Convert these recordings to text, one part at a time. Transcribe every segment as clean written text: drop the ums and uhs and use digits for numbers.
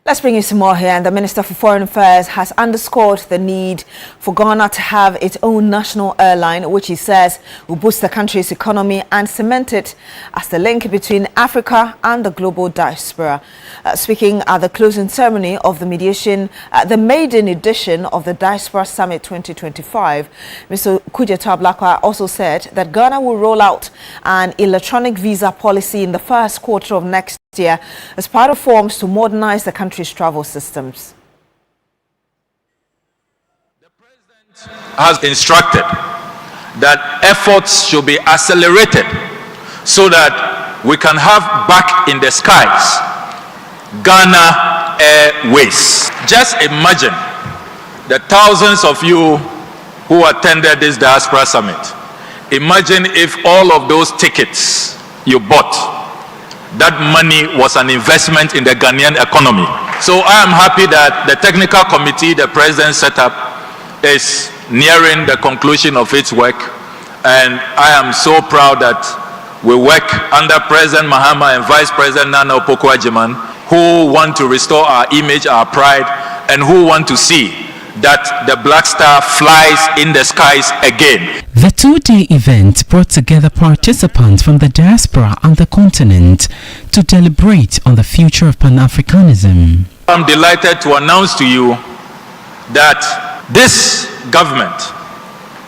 Let's bring you some more here. And the Minister for Foreign Affairs has underscored the need for Ghana to have its own national airline, which he says will boost the country's economy and cement it as the link between Africa and the global diaspora. Speaking at the closing ceremony of the the maiden edition of the Diaspora Summit 2025, Mr. Kujeta Blakwa also said that Ghana will roll out an electronic visa policy in the first quarter of next year as part of reforms to modernize the country's travel systems. The President has instructed that efforts should be accelerated so that we can have back in the skies Ghana Airways. Just imagine the thousands of you who attended this Diaspora Summit. Imagine if all of those tickets you bought, that money was an investment in the Ghanaian economy. So I am happy that the technical committee the President set up is nearing the conclusion of its work, and I am so proud that we work under President Mahama and Vice President Nana Opoku-Agyeman, who want to restore our image, our pride, and who want to see that the Black Star flies in the skies again. The two-day event brought together participants from the diaspora and the continent to deliberate on the future of Pan-Africanism. I'm delighted to announce to you that this government,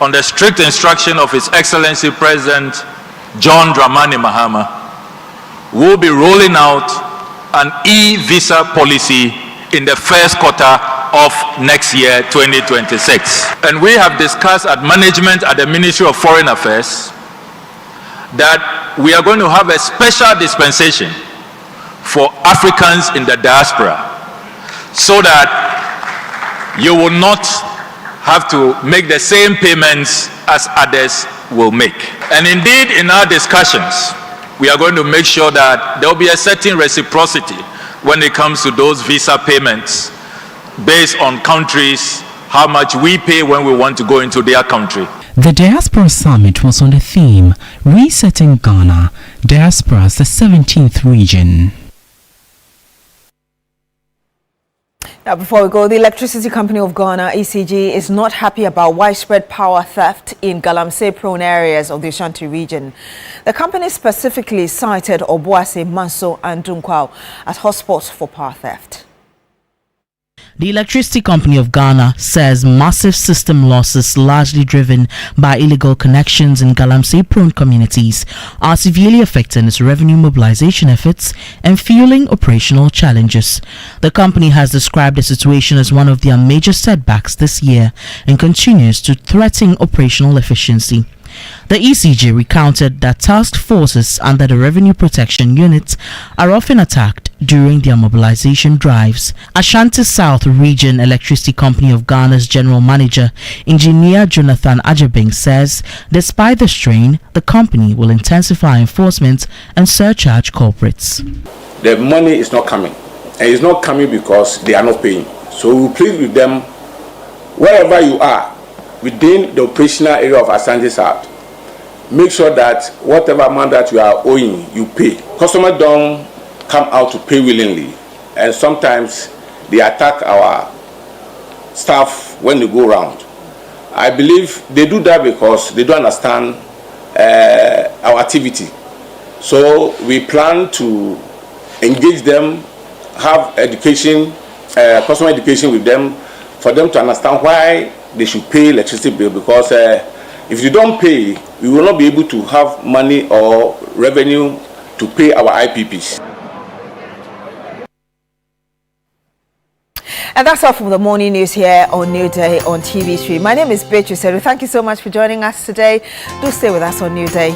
on the strict instruction of His Excellency President John Dramani Mahama, will be rolling out an e-visa policy in the first quarter of next year, 2026. And we have discussed at management at the Ministry of Foreign Affairs that we are going to have a special dispensation for Africans in the diaspora so that you will not have to make the same payments as others will make. And indeed, in our discussions, we are going to make sure that there will be a certain reciprocity when it comes to those visa payments based on countries, how much we pay when we want to go into their country. The Diaspora Summit was on the theme, Resetting Ghana, Diaspora's the 17th region. Now, before we go, the Electricity Company of Ghana, ECG, is not happy about widespread power theft in Galamsey-prone areas of the Ashanti region. The company specifically cited Obuasi, Manso and Dunkwao as hotspots for power theft. The Electricity Company of Ghana says massive system losses, largely driven by illegal connections in Galamsey-prone communities, are severely affecting its revenue mobilization efforts and fueling operational challenges. The company has described the situation as one of their major setbacks this year and continues to threaten operational efficiency. The ECG recounted that task forces under the Revenue Protection Unit are often attacked during their mobilization drives. Ashanti South Region Electricity Company of Ghana's General Manager, Engineer Jonathan Ajabing, says despite the strain, the company will intensify enforcement and surcharge culprits. The money is not coming, and it's not coming because they are not paying. So we plead with them, wherever you are, within the operational area of Ashanti South, make sure that whatever amount that you are owing, you pay. Customers don't come out to pay willingly, and sometimes they attack our staff when they go around. I believe they do that because they don't understand our activity. So we plan to engage them, have education, customer education with them, for them to understand why they should pay electricity bill, because if you don't pay, we will not be able to have money or revenue to pay our IPPs. And that's all from the morning news here on New Day on TV3. My name is Beatrice. Thank you so much for joining us today. Do stay with us on New Day.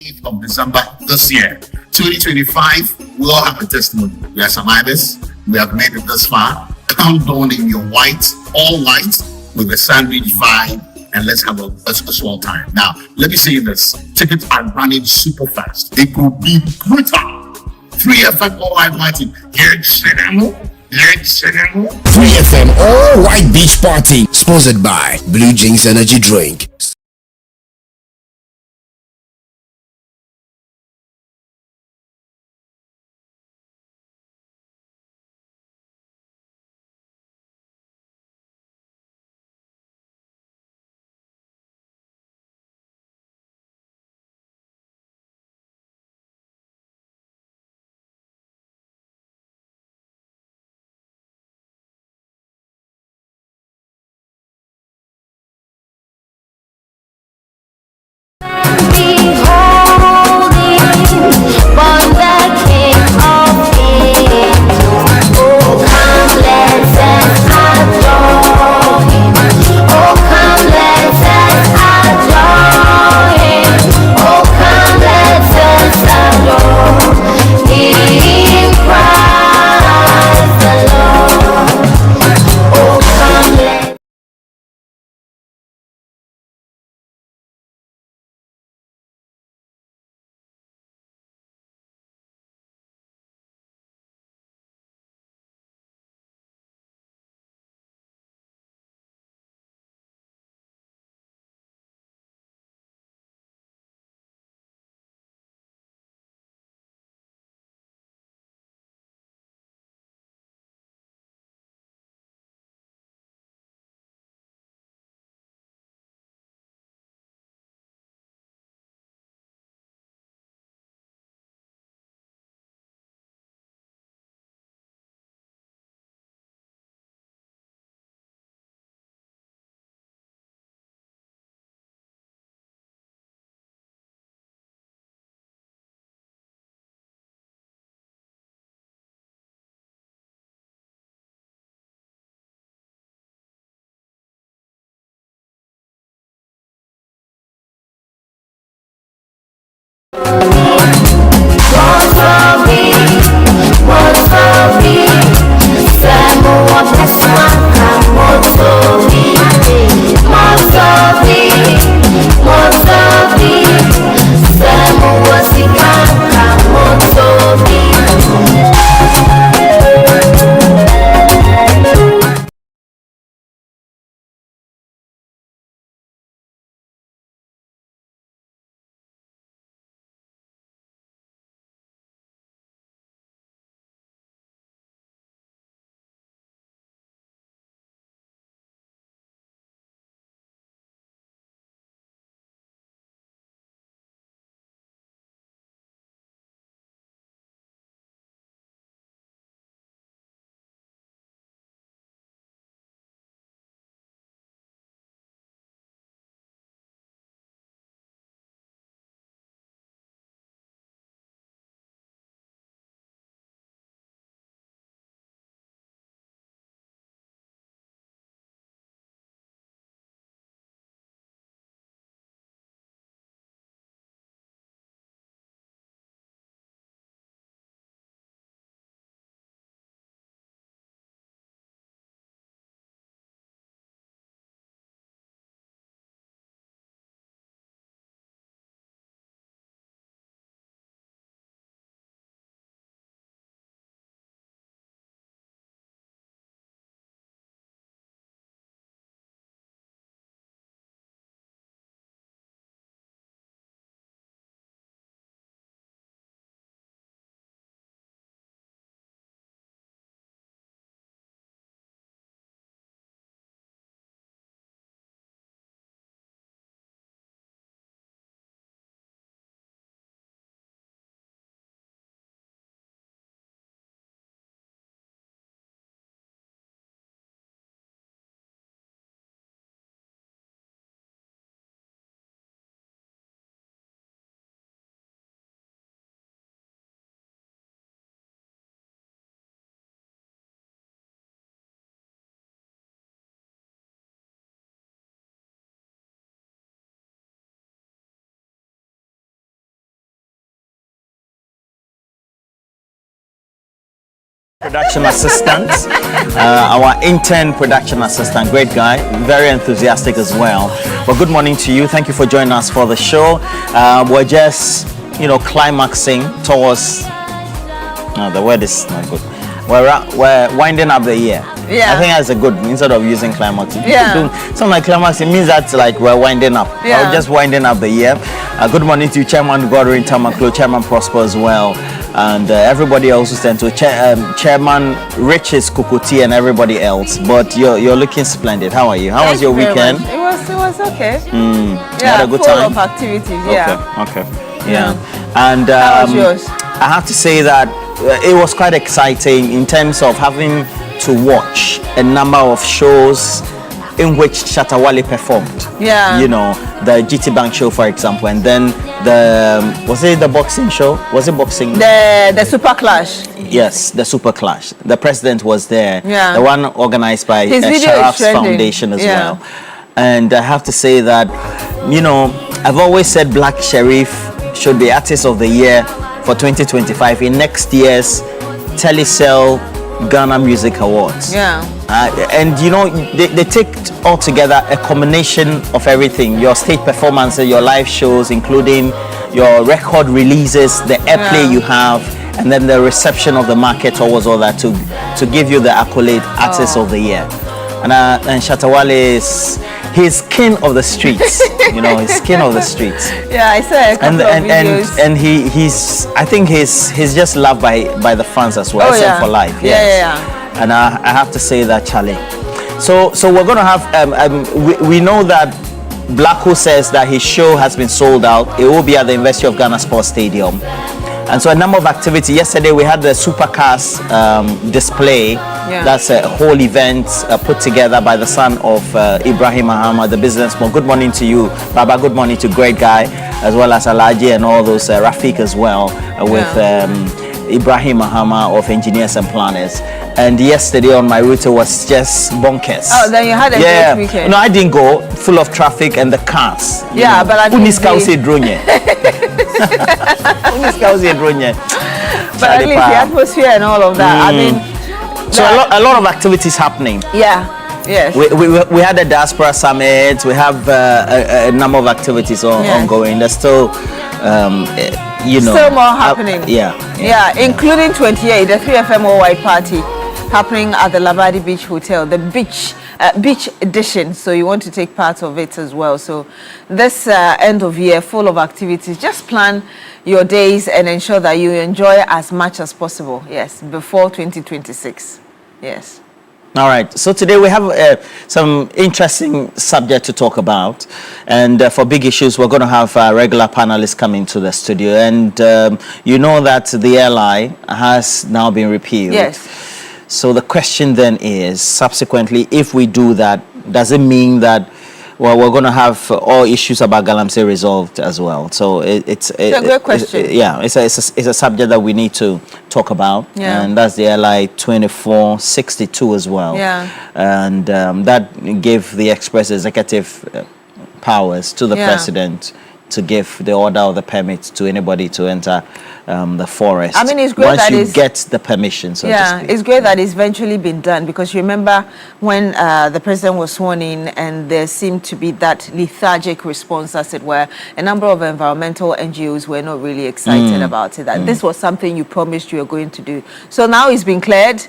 15th of December this year. 2025, we all have a testimony. We are survivors. We have made it this far. Come down in your white, all white, with a sandwich vibe, and let's have a small time. Now, let me say this. Tickets are running super fast. It will be brutal. 3FM All White Party. 3FM All White Beach Party, sponsored by Blue Jeans Energy Drink. Production assistant, our intern production assistant, great guy, very enthusiastic as well. But good morning to you. Thank you for joining us for the show. We're just, climaxing towards. No, the word is not good. We're winding up the year. Yeah. I think that's a good, instead of using climax. Yeah. Something like climax, it means that like we're winding up. Yeah. We're just winding up the year. Good morning to you, Chairman Godwin Tamaklo, Chairman Prosper as well. And everybody else who's to Chairman Riches Kukuti and everybody else. But you're looking splendid. How are you? How was your weekend? It was okay. You had a good full time? of activities. Yeah. Okay. Yeah. And How was yours? I have to say that it was quite exciting in terms of having to watch a number of shows in which Shatawale performed. Yeah. The GT Bank show, for example, and then was it the boxing show? Was it boxing? The Super Clash. Yes, the Super Clash. The president was there. Yeah. The one organized by His video is Sharaf's trending. Foundation as Yeah. well. And I have to say that, I've always said Black Sheriff should be Artist of the Year for 2025 in next year's Telecel Ghana Music Awards. Yeah. And they take all together a combination of everything: your stage performances, your live shows, including your record releases, the airplay you have, and then the reception of the market towards all that to give you the accolade Artist of the Year. And Shatawale he's king of the streets. He's king of the streets. Yeah, I saw a couple of videos. And he's I think he's just loved by the fans as well. For life. Yes. Yeah. And I have to say that, Charlie. So we're going to have we know that Blacko says that his show has been sold out. It will be at the University of Ghana Sports Stadium. And so a number of activities. Yesterday we had the Supercars display. Yeah. That's a whole event put together by the son of Ibrahim Mahama, the businessman. Good morning to you, Baba. Good morning to great guy, as well as Alaji and all those Rafiq as well, with Ibrahim Mahama of Engineers and Planners. And yesterday on my route was just bonkers. Oh, then you had a great weekend. No, I didn't go. Full of traffic and the cars. Yeah, but at least But at least the atmosphere and all of that. I mean, so a lot of activities happening. Yeah. Yes. We had a diaspora summit. We have a number of activities ongoing. There's still still more happening. Yeah, including 28, the 3FM All-White Party happening at the Labadi Beach Hotel, the beach edition. So you want to take part of it as well. So this end of year full of activities, just plan your days and ensure that you enjoy as much as possible. Yes, before 2026. Yes. All right. So today we have some interesting subject to talk about, and for big issues, we're going to have regular panelists coming to the studio. And that the airline has now been repealed. Yes. So the question then is, subsequently, if we do that, does it mean that we're going to have all issues about Galamsey resolved as well? So it's a great question. It's a subject that we need to talk about, and that's the LI 2462 as well. Yeah. And that gave the express executive powers to the president to give the order of the permit to anybody to enter the forest. I mean, it's great once that you get the permission. So to speak. It's great that it's eventually been done, because remember when the president was sworn in and there seemed to be that lethargic response, as it were. A number of environmental NGOs were not really excited about it. That this was something you promised you were going to do. So now it's been cleared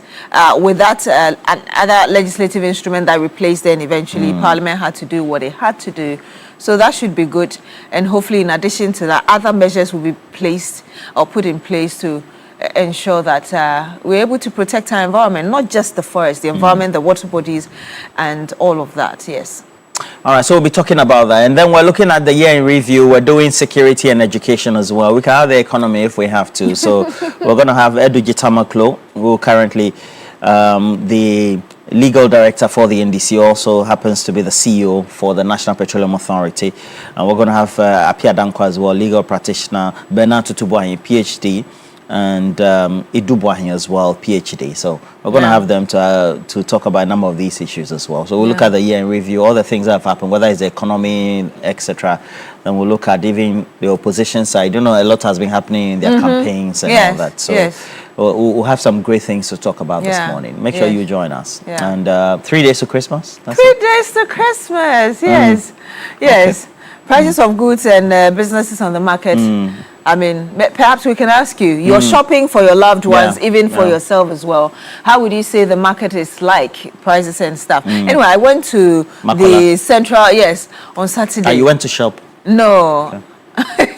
with that other legislative instrument that replaced it, and eventually Parliament had to do what it had to do. So that should be good, and hopefully in addition to that, other measures will be placed or put in place to ensure that we're able to protect our environment, not just the forest, the environment, the water bodies, and all of that. Yes. All right, so we'll be talking about that. And then we're looking at the year in review. We're doing security and education as well. We can have the economy if we have to. So we're going to have Edu Gitamaklo, who currently the legal director for the NDC, also happens to be the CEO for the National Petroleum Authority. And we're going to have Apia Dankwa as well, legal practitioner, Bernard Tutubuayi, PhD, and Idubwahin as well, PhD. So we're going to have them to talk about a number of these issues as well. So we'll look at the year in review, all the things that have happened, whether it's the economy, etc. Then we'll look at even the opposition side. You know, a lot has been happening in their campaigns and all that. So we'll have some great things to talk about this morning. Make sure you join us. And 3 days to Christmas. 3 days to Christmas. Yes. Yes. Okay. Prices of goods and businesses on the market. I mean, perhaps we can ask you, you're shopping for your loved ones, even for yourself as well. How would you say the market is like, prices and stuff? Anyway, I went to the central, on Saturday. You went to shop? No. Okay.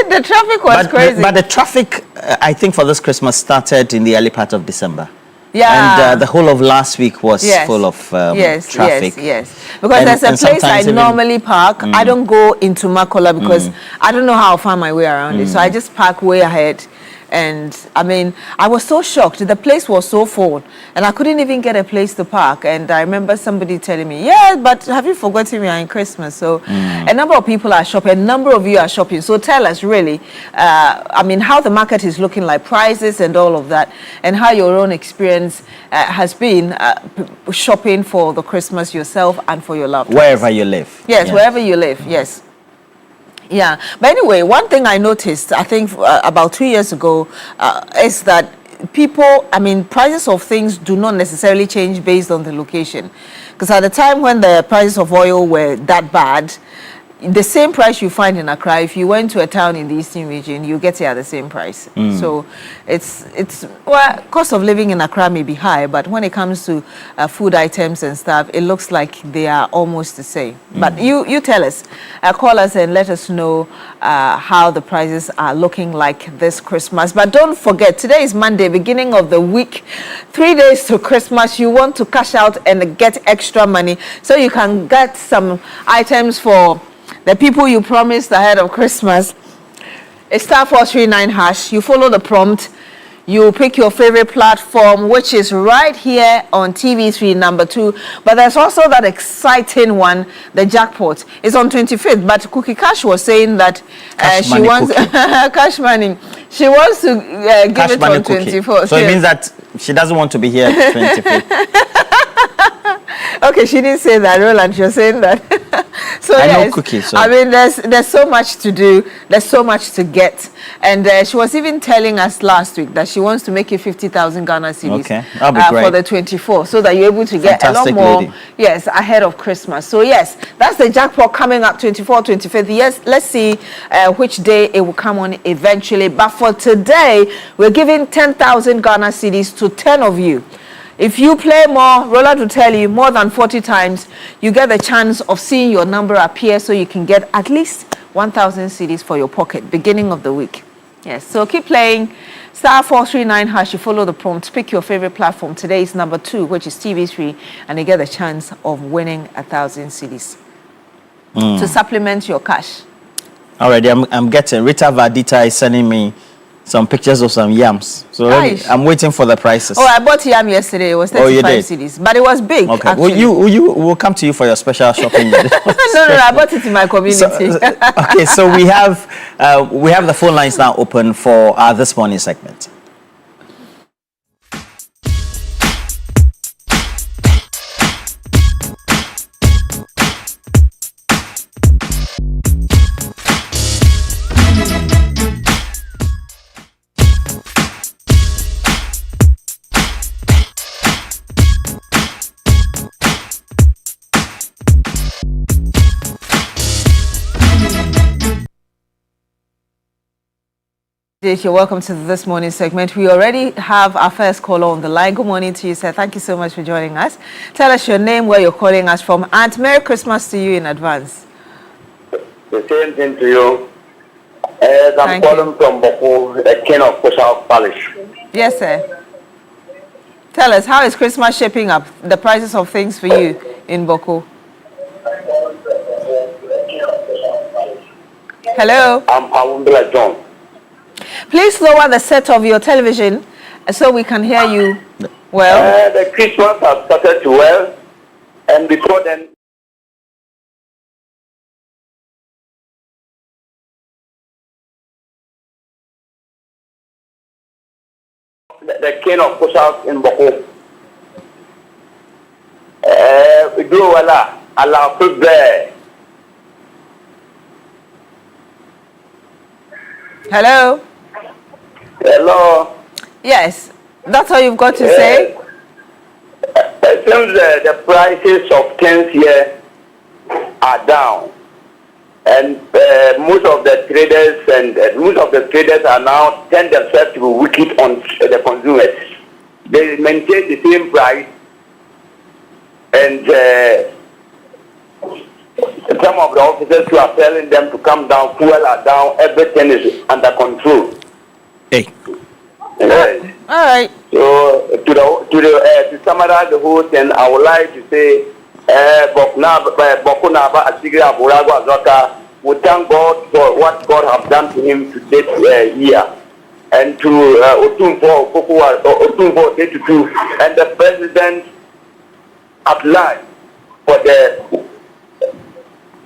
The traffic was crazy. But the traffic, I think, for this Christmas started in the early part of December. Yeah. And the whole of last week was full of traffic. Yes. Because there's a place I normally park. I don't go into Makola because I don't know how to find my way around it. So I just park way ahead. And I mean, I was so shocked. The place was so full and I couldn't even get a place to park. And I remember somebody telling me, but have you forgotten we are in Christmas? So a number of people are shopping, a number of you are shopping. So tell us really, I mean, how the market is looking like, prices and all of that, and how your own experience has been shopping for the Christmas yourself and for your loved ones. Wherever you live. Yes, wherever you live, yes. Yeah, but anyway, one thing I noticed, I think about 2 years ago, is that people, I mean, prices of things do not necessarily change based on the location. Because at the time when the prices of oil were that bad, the same price you find in Accra, if you went to a town in the eastern region, you get it at the same price. So well, cost of living in Accra may be high, but when it comes to food items and stuff, it looks like they are almost the same. But you tell us, call us and let us know how the prices are looking like this Christmas. But don't forget, today is Monday, beginning of the week, 3 days to Christmas. You want to cash out and get extra money so you can get some items for the people you promised ahead of Christmas. It's *439#. You follow the prompt. You pick your favorite platform, which is right here on TV3 number 2. But there's also that exciting one, the jackpot. It's on 25th. But Cookie Cash was saying that she wants cash money. She wants to give it on 24th. So it means that she doesn't want to be here 25th. Okay, she didn't say that, Roland. You're saying that. So I know Cookie. So. I mean, there's so much to do. There's so much to get. And she was even telling us last week that she wants to make it 50,000 Ghana cedis for the 24th, so that you're able to get a lot more. Yes, ahead of Christmas. So yes, that's the jackpot coming up 24th, 25th. Yes, let's see which day it will come on eventually. But for today, we're giving 10,000 Ghana cedis to 10 of you. If you play more, Roland will tell you, more than 40 times, you get the chance of seeing your number appear so you can get at least 1,000 cedis for your pocket, beginning of the week. Yes, so keep playing. *439#. You follow the prompt. Pick your favorite platform. Today is number 2, which is TV3, and you get the chance of winning 1,000 cedis to supplement your cash. Already, I'm getting. Rita Vadita is sending me some pictures of some yams. So I'm waiting for the prices. Oh, I bought yam yesterday. It was 35 cedis, but it was big. Okay, actually. we'll come to you for your special shopping. No, I bought it in my community. So we have the phone lines now open for this morning segment. You're welcome to this morning segment. We already have our first caller on the line. Good morning to you, sir. Thank you so much for joining us. Tell us your name, where you're calling us from, and Merry Christmas to you in advance. The same thing to you. I'm calling from Boko, the king of Kushal Parish. Yes, sir. Tell us, how is Christmas shaping up? The prices of things for you in Boko. Hello? I'm Awumbila John. Please lower the set of your television so we can hear you well. The Christmas has started well, and before then, the king of push out in Boko. We do allow food there. Hello? Hello? Yes, that's all you've got to say? Since the prices of things here are down, and most of the traders are now tend themselves to be wicked on the consumers. They maintain the same price, and some of the officers who are telling them to come down, fuel are down, everything is under control. Hey. Yes. All right. So to summarize the whole thing, I would like to say, Bokunaba Asigra Burago Azoka, we thank God for what God has done to him to this year, and to Otumbo 82, and the president at large for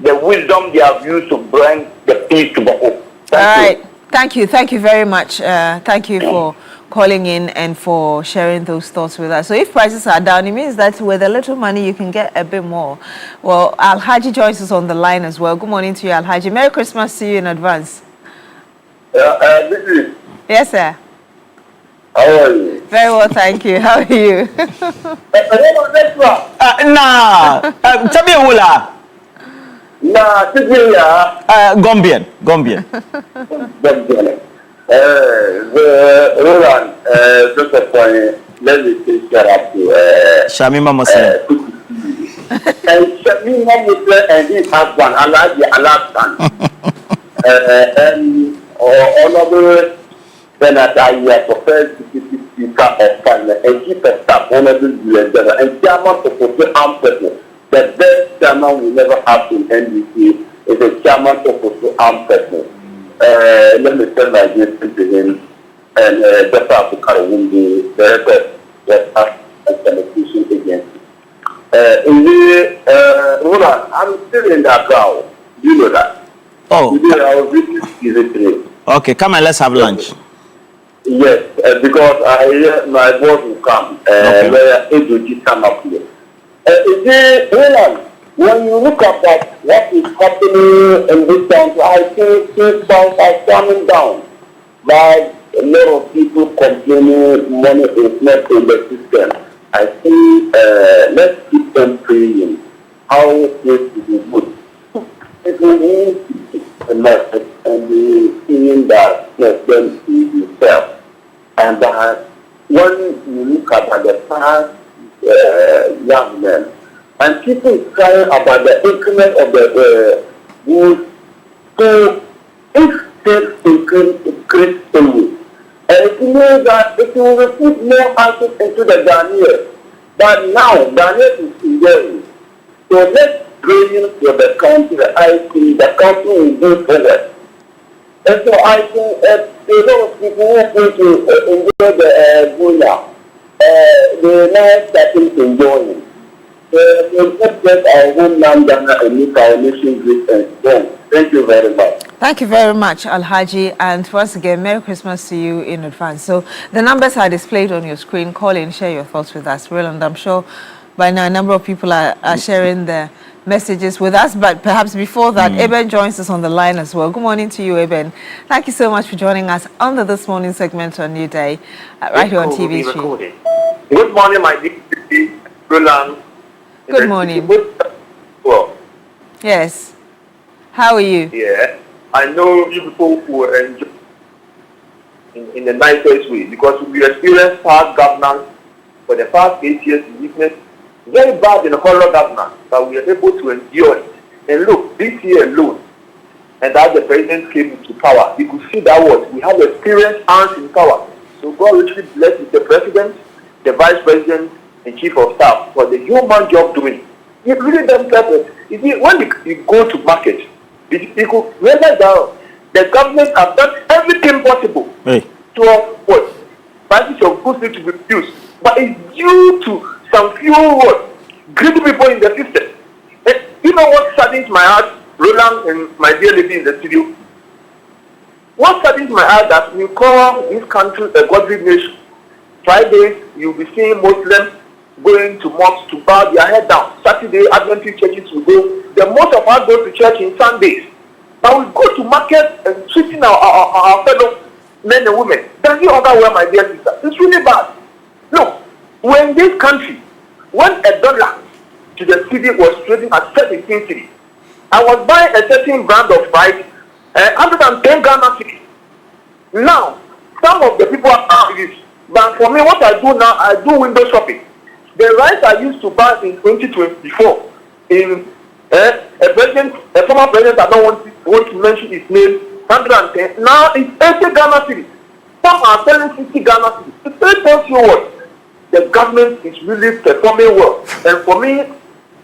the wisdom they have used to bring the peace to Boko. Thank you. Thank you very much. Thank you for calling in and for sharing those thoughts with us. So if prices are down, it means that with a little money you can get a bit more. Well, Alhaji joins us on the line as well. Good morning to you, Alhaji. Merry Christmas to you in advance. This is. Yes, sir. How are you? Very well, thank you. How are you? Tabiwula. Nah, Gombian. Roland, just a point, let me take care of you. Shamima Muslim. And Shamima Muslim and his husband, Alasan. And Honorable Benataya, Professor Speaker of Parliament, and Chief of Staff, Honorable General, and Chairman of the Armed Personnel. The best chairman we never have in NDC is the chairman of the Armed Personnel. Let me tell my guest to him and Dr. Abukar Wumbi, the record that has a television agency. Roland, I'm still in the crowd. You know that. Oh. Today I was visiting TV3. Okay, come and let's have lunch. Yes, because I hear my boss will come. Where AJG come up here. Roland, when you look at that, what is happening in this country, I think things are coming down. By a lot of people complaining money is not in the system. I think let's keep on praying how this will be good. People need a message and be seeing that let them see yourself. And that when you look at the past young men, and people crying about the increment of the goods, so if things increase only, and it means that it will put more assets into the Ghanaians. But now Ghanaians is enjoying. So let's bring for the country, I think the country will go forward. And so I think a lot of people who are going to enjoy the Goya, they're now starting to enjoy it. Let's get our homeland Ghana and make our nation great and strong. Thank you very much. Thank you very much, Alhaji. And once again, Merry Christmas to you in advance. So the numbers are displayed on your screen. Call in, share your thoughts with us. Roland, I'm sure by now a number of people are sharing their messages with us, but perhaps before that, Eben joins us on the line as well. Good morning to you, Eben. Thank you so much for joining us on this morning segment on New Day, right here on TV3. Good morning, my dear Roland. Good morning. Well, yes. How are you? Yeah, I know you people who enjoy in the nicest way because we experienced past governance for the past 8 years in weakness, very bad in the horror governance, but we are able to endure it. And look, this year alone, and as the president came into power, you could see that we have experienced hands in power. So God richly bless the president, the vice president, and chief of staff for the human job doing. It really does purpose. You see, when you go to market, you could realize that the government have done everything possible to what prices of goods need to be reduced, but it's due to some few greedy people in the system. And you know what saddens my heart, Roland and my dear lady in the studio? What saddens my heart that we call this country a godly nation, Fridays, you'll be seeing Muslims going to mosques to bow their head down. Saturday, Adventist churches will go. The most of us go to church in Sundays. But we go to market and treating our fellow men and women. That's the other way, my dear sister. It's really bad. Look, we're in this country, when a dollar to the city was trading at 17 cities, I was buying a certain brand of rice, 110 Ghana cities. Now, some of the people are this. But for me, what I do now, I do window shopping. The rice I used to buy in 2024 in a former president, I don't want to mention his name, 110. Now it's 80 Ghana cities. Some are selling 50 Ghana cities. It tells you what? The government is really performing well. And for me,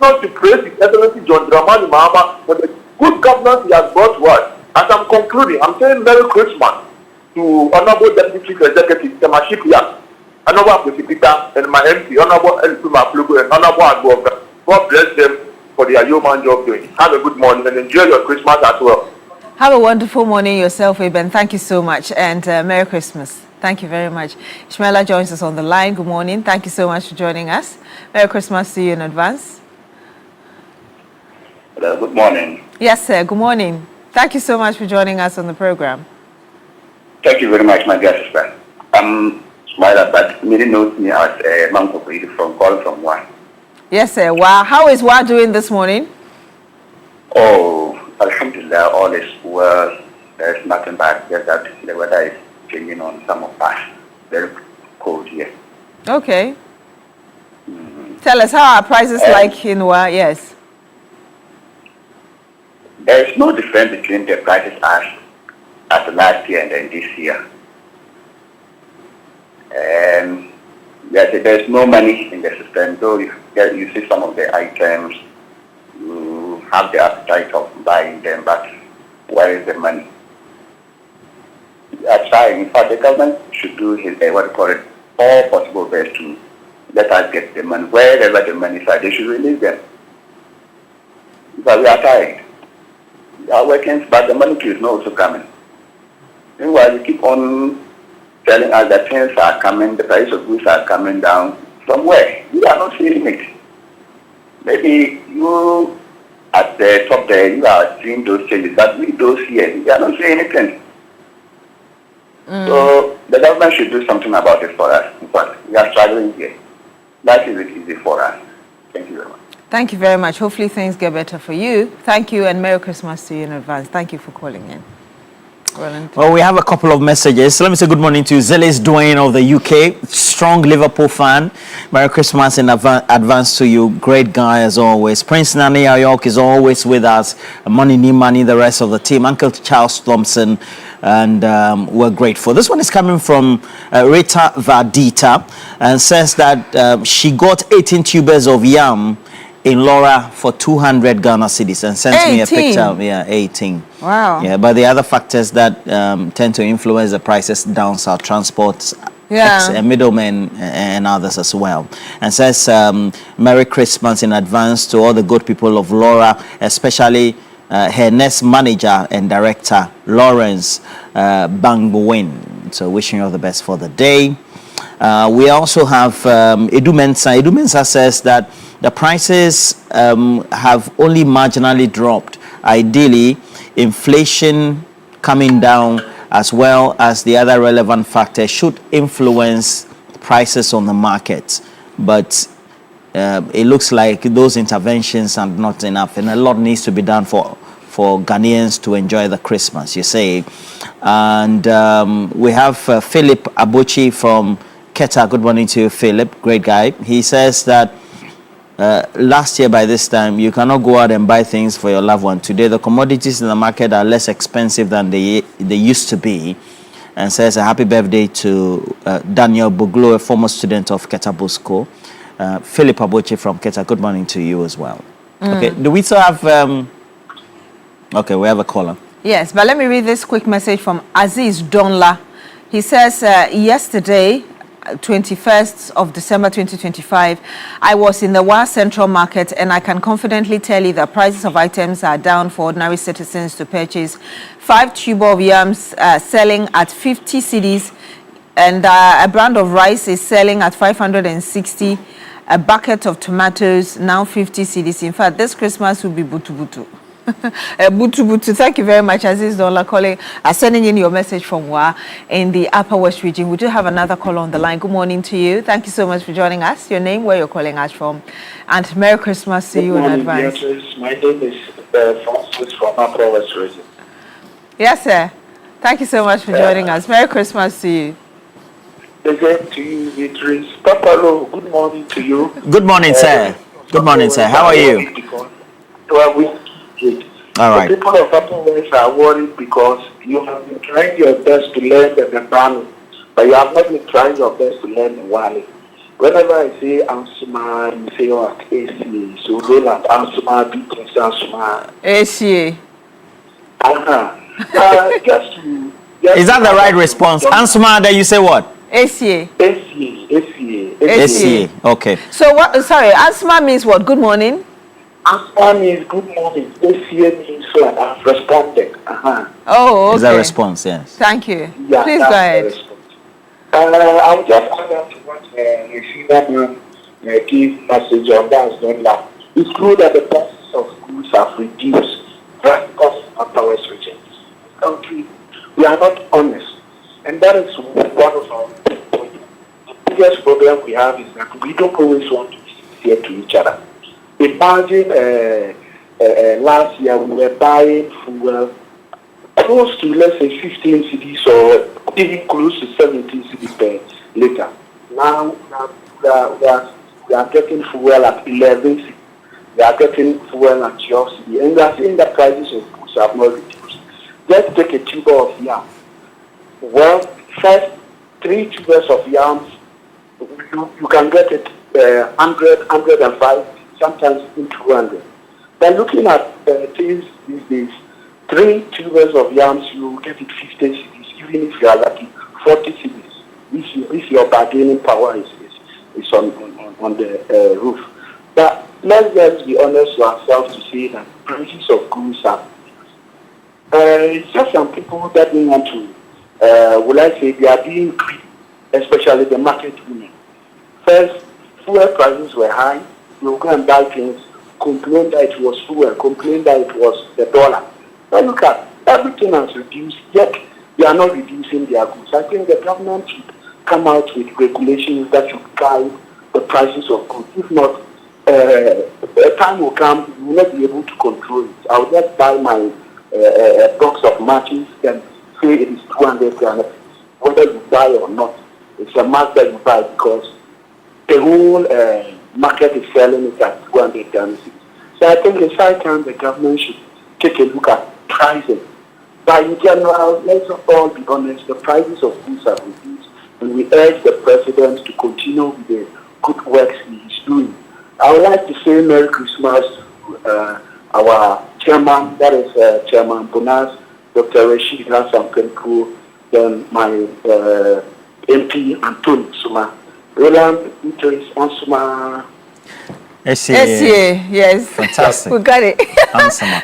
not to praise His Excellency John Dramani Mahama for the good governance he has brought to us. As I'm concluding, I'm saying Merry Christmas to Honorable Deputy Chief Executive Temaship Yak, Honorable Peter, and my MC, Honorable Elpuma Plugo, and Honorable Agboga. God bless them for their yeoman job doing. Have a good morning and enjoy your Christmas as well. Have a wonderful morning yourself, Eben. Thank you so much, and Merry Christmas. Thank you very much. Ishmaela joins us on the line. Good morning. Thank you so much for joining us. Merry Christmas to you in advance. Hello, good morning. Yes, sir. Good morning. Thank you so much for joining us on the program. Thank you very much, my dear sister. Ishmaela, but many knows me as a Manko from calling from Wa. Yes, sir. Wow. How is Wa doing this morning? Oh, Alhamdulillah, all is well. There's nothing bad. Just that the weather is changing on some of us. Very cold here. Okay. Tell us, how are prices like in Wa? Yes. There is no difference between the prices as last year and then this year. There's no money in the system. Though you see some of the items, you have the appetite of buying them, but where is the money? We are trying. In fact, the government should do all possible best to let us get the money. Wherever the money is, they should release them. But we are tired. We are working, but the money is not also coming. Meanwhile, we keep on telling us that things are coming, the price of goods are coming down. From where? We are not seeing it. Maybe you at the top there, you are seeing those changes, but we those here, we are not seeing anything. So the government should do something about it for us. In fact, we are struggling here. That is it easy for us. Thank you very much. Thank you very much. Hopefully things get better for you. Thank you, and Merry Christmas to you in advance. Thank you for calling in. Well, we have a couple of messages. Let me say good morning to Zelis Dwayne of the UK, strong Liverpool fan. Merry Christmas in advance to you. Great guy as always. Prince Nani Ayok is always with us. Money, the rest of the team. Uncle Charles Thompson, and we're grateful. This one is coming from Rita Vadita and says that she got 18 tubers of yam in Laura for 200 Ghana cedis and sent me a picture. Yeah, 18. Wow. Yeah, but the other factors that tend to influence the prices down south, transport, middlemen and others as well. And says Merry Christmas in advance to all the good people of Laura, especially her next manager and director, Lawrence Bangbuin. So wishing you all the best for the day. We also have Edu Mensa. Edu Mensa says that the prices have only marginally dropped. Ideally, inflation coming down as well as the other relevant factors should influence prices on the market. But it looks like those interventions are not enough, and a lot needs to be done for Ghanaians to enjoy the Christmas, you say. And we have Philip Abuchi from Keta. Good morning to you, Philip. Great guy. He says that last year by this time, you cannot go out and buy things for your loved one. Today, the commodities in the market are less expensive than they used to be. And says a happy birthday to Daniel Buglo, a former student of Keta Busco. Philip Abuchi from Keta, good morning to you as well. Okay, do we still have... okay, we have a caller. Yes, but let me read this quick message from Aziz Donla. He says, yesterday, 21st of December 2025, I was in the Wa Central Market, and I can confidently tell you that prices of items are down for ordinary citizens to purchase. 5 tube of yams selling at 50 cedis And a brand of rice is selling at 560. A bucket of tomatoes now 50 cedis. In fact, this Christmas will be butu butu. Butu butu. Thank you very much, Aziz Dola, calling, sending in your message from Wa in the Upper West region. We do have another caller on the line. Good morning to you. Thank you so much for joining us. Your name, where you're calling us from, and Merry Christmas to you in advance. Beatrice. My name is Francis from Upper West region. Yes, sir. Thank you so much for joining us. Merry Christmas to you. Again to you, Beatrice. Papalo, good morning to you. Good morning, sir. Good morning, sir. How are you? All right. The people of Upper West are worried because you have been trying your best to learn the Bambano, but you have not been trying your best to learn the Wali. Whenever I say Ansuma, you say what? ACA. So Roland, Ansuma, Beatrice, Ansuma. ACA. Is that the right response? Ansuma, then you say what? ACA. ACA. Okay. So what? Sorry, Ansuma means what? Good morning. Answer means good morning. ACA means what? I've responded. Oh, okay. Is that a response? Yes. Thank you. Yeah, please go ahead. I'll just add on to what the senior man gave message on that. It's true that the prices of goods have reduced drastically in Upper West region. Country, we are not honest, and that is one of our biggest problem we have is that we don't always want to be sincere to each other. Imagine last year we were buying fuel close to, let's say, 15 cedis or even close to 17 cedis per liter. Now we are getting fuel at 11 cedis. We are getting fuel at 12 cedis. And we are seeing that prices of goods have not reduced. Let's take a tuber of yam. Well, first 3 tubers of yams, you can get it 100, 105, sometimes even 200. Then looking at things these days, 3 tubers of yams, you get it 50 cedis, even if you are lucky, 40 cedis. If your bargaining power is on the roof. But let's just be honest to ourselves to say that prices of goods are. It's just some people that don't want to, will I say, they are being greedy, especially the market women. First, fuel prices were high. You go and buy things, complain that it was fuel, complain that it was the dollar. Now look at everything has reduced, yet they are not reducing their goods. I think the government should come out with regulations that should guide the prices of goods. If not, a time will come, you will not be able to control it. I will just buy my box of matches and say it is 200 grams. Whether you buy or not, it's a must that you buy because the whole market is selling it at 200 grams. So I think it's high time the government should take a look at pricing. But in general, let's all be honest, the prices of goods have reduced, and we urge the president to continue with the good works he is doing. I would like to say Merry Christmas to our chairman, that is Chairman Bonas, Dr. Rashid Hassan Penku, then my MP Anthony Suma. Roland, Beatrice, Ansuma. SCA, yes. Fantastic. We got it.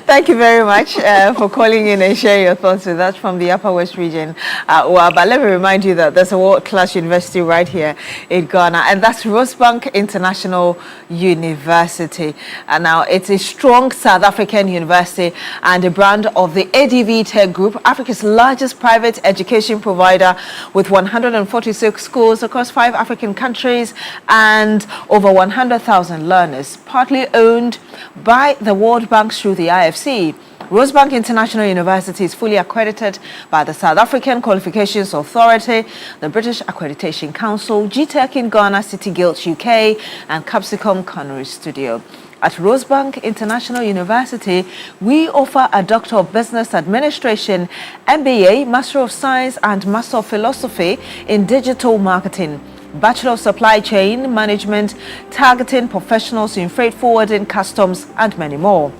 Thank you very much for calling in and sharing your thoughts with us from the Upper West region. But let me remind you that there's a world-class university right here in Ghana, and that's Rosebank International University. And now it's a strong South African university and a brand of the ADV Tech Group, Africa's largest private education provider with 146 schools across 5 African countries and over 100,000 learners. Partly owned by the World Bank through the IFC. Rosebank International University is fully accredited by the South African Qualifications Authority, the British Accreditation Council, GTEC in Ghana, City Guilds UK, and Capsicum Culinary Studio. At Rosebank International University, we offer a Doctor of Business Administration, MBA, Master of Science, and Master of Philosophy in Digital Marketing, Bachelor of Supply Chain Management, targeting professionals in freight forwarding, customs, and many more.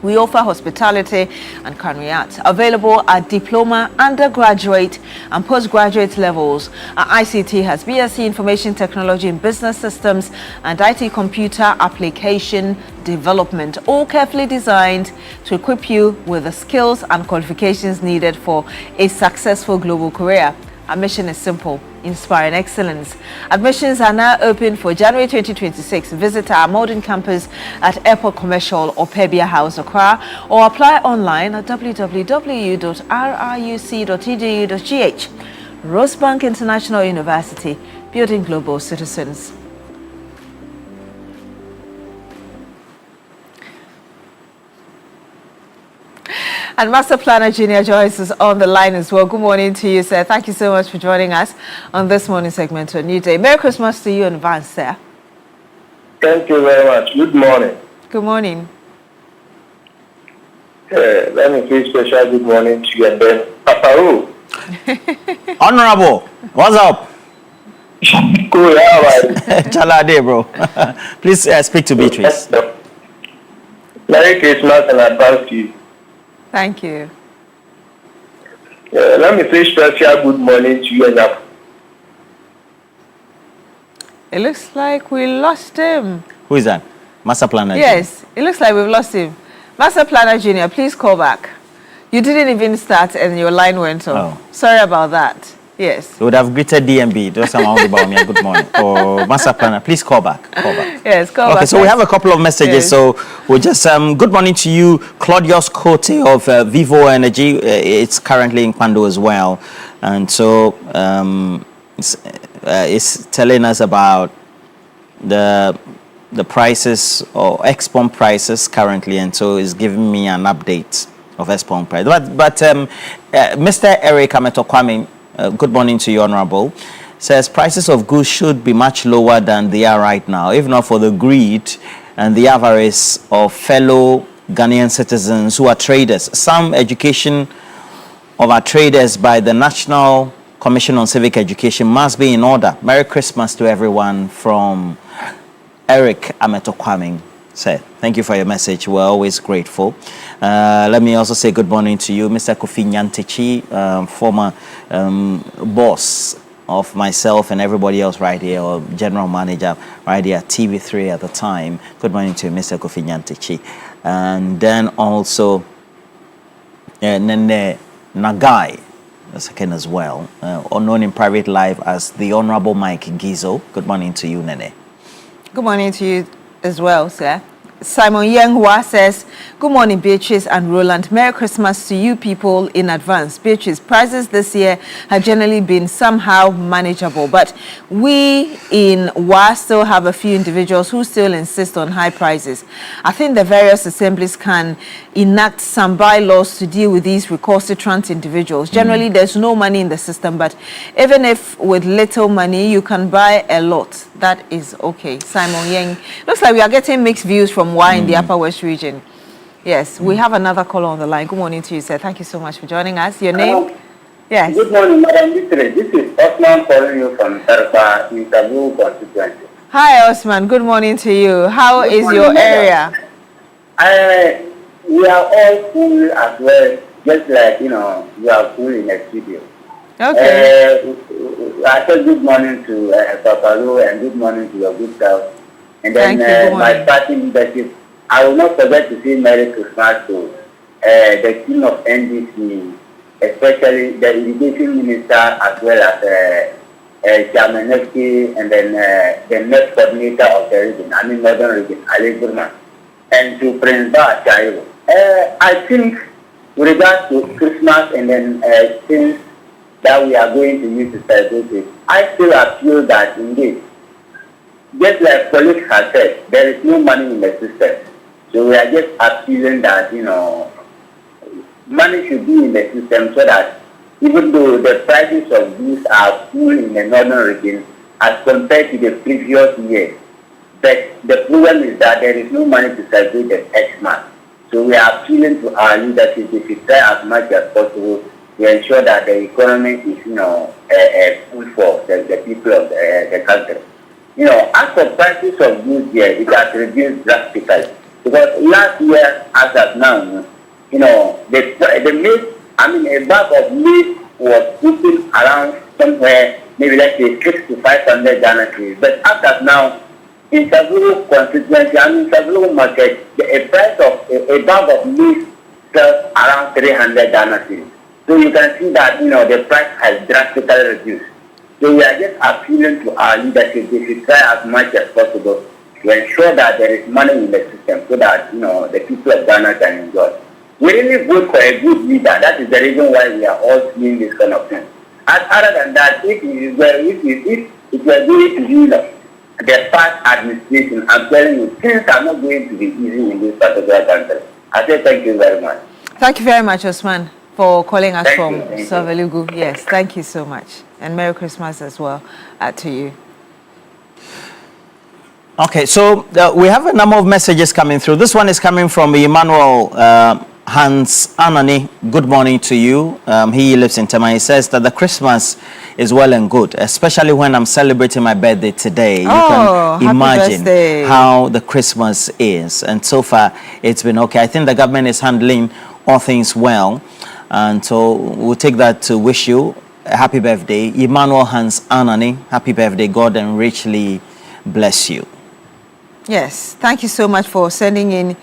We offer hospitality and culinary arts, available at diploma, undergraduate, and postgraduate levels. Our ICT has BSc Information Technology and Business Systems and IT Computer Application Development, all carefully designed to equip you with the skills and qualifications needed for a successful global career. Our mission is simple: inspiring excellence. Admissions are now open for January 2026. Visit our modern campus at Airport Commercial or Pebia House, Accra, or apply online at www.ruc.edu.gh. Rosebank International University, building global citizens. And Master Planner Junior Joyce is on the line as well. Good morning to you, sir. Thank you so much for joining us on this morning segment of New Day. Merry Christmas to you in advance, sir. Thank you very much. Good morning. Good morning. Let me say special good morning to you and then Papa Ru. Honorable, what's up? Cool, how are you? Chalade, bro. Please speak to Beatrice. Merry Christmas and advance to you. Thank you. Let me say special good morning to you and your... It looks like we lost him. Who is that? Master Planner? Yes, it looks like we've lost him. Master Planner Junior, please call back. You didn't even start and your line went off. Oh. Sorry about that. Yes. You would have greeted DMB. Just about me. Good morning. Or Master Planner, please call back. Call back. Yes, call back. Okay, so we have a couple of messages. Yes. So we'll just good morning to you, Claudius Cote of Vivo Energy. It's currently in Kwando as well, and so it's telling us about the prices or export prices currently, and so it's giving me an update of export price. But Mr. Eric Ametokwame, good morning to you, Honorable, says prices of goods should be much lower than they are right now, if not for the greed and the avarice of fellow Ghanaian citizens who are traders. Some education of our traders by the National Commission on Civic Education must be in order. Merry Christmas to everyone from Eric Ametokwame. Said, thank you for your message. We're always grateful. Let me also say good morning to you, Mr. Kofi Nyantechi, former boss of myself and everybody else right here, or general manager right here at TV3 at the time. Good morning to you, Mr. Kofi Nyantechi. And then also Nene Nagai, the second as well, known in private life as the Honorable Mike Gizo. Good morning to you, Nene. Good morning to you as well, sir. Simon Yenghua says, good morning, Beatrice and Roland. Merry Christmas to you people in advance. Beatrice, prices this year have generally been somehow manageable, but we in WA still have a few individuals who still insist on high prices. I think the various assemblies can enact some bylaws to deal with these recalcitrant individuals. Generally, there's no money in the system, but even if with little money, you can buy a lot. That is okay. Simon Yang. Looks like we are getting mixed views from why in the Upper West region. Yes, we have another caller on the line. Good morning to you, sir. Thank you so much for joining us. Your name? Yes. Good morning, Madam Beatrice. This is Osman calling you from Terpa in Tabu constituency. Hi, Osman. Good morning to you. How is your area? We are all cool as well, just like, you are cool in the studio. Okay. I said good morning to Papa Ru and good morning to your good self. And then my party leadership, I will not forget to say Merry Christmas to the team of NDC, especially the irrigation minister as well as Chairman Nefti and then the next coordinator of the region, Northern region, Ali Burman, and to Prince Ba Chairo. I think with regards to Christmas and then things that we are going to use to celebrate it, I still feel that indeed, just like colleagues have said, there is no money in the system. So we are just appealing that, money should be in the system so that even though the prices of goods are cool in the northern region as compared to the previous year, but the problem is that there is no money to celebrate the Xmas. So we are appealing to our leadership to try as much as possible to ensure that the economy is, full for the people of the country. As for prices of goods here, it has reduced drastically. Because last year, as of now, the maize, a bag of maize was putting around somewhere, maybe let's say 600 to 500 Ghana cedis. But as of now, in several constituencies, several markets, a price of a bag of maize sells around 300 Ghana cedis. So you can see that, the price has drastically reduced. So we are just appealing to our leadership. They should try as much as possible to ensure that there is money in the system so that the people of Ghana can enjoy. We really vote for a good leader. That is the reason why we are all seeing this kind of thing. And other than that, if it were going to be the past administration, I'm telling you, things are not going to be easy in this particular country. I say thank you very much. Thank you very much, Osman, for calling us from Thank you. Savelugu. Yes, thank you so much. And Merry Christmas as well to you. Okay, so we have a number of messages coming through. This one is coming from Emmanuel Hans Anani. Good morning to you. He lives in Tema. He says that the Christmas is well and good, especially when I'm celebrating my birthday today. You can imagine how the Christmas is. And so far, it's been okay. I think the government is handling all things well. And so we'll take that to wish you a happy birthday. Emmanuel Hans Anani, happy birthday. God and richly bless you. Yes, thank you so much for sending in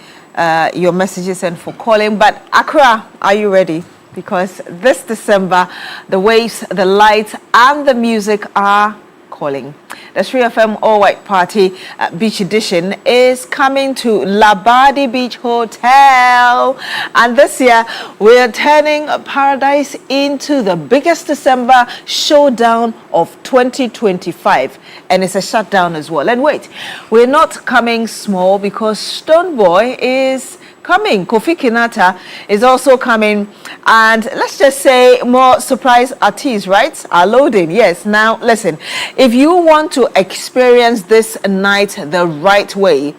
your messages and for calling. But Accra, are you ready? Because this December, the waves, the lights, and the music are calling. The 3FM All-White Party Beach Edition is coming to Labadi Beach Hotel. And this year, we're turning Paradise into the biggest December showdown of 2025. And it's a shutdown as well. And wait, we're not coming small because Stonebwoy is coming. Kofi Kinata is also coming. And let's just say more surprise artists, right, are loading. Yes. Now, listen, if you want to experience this night the right way,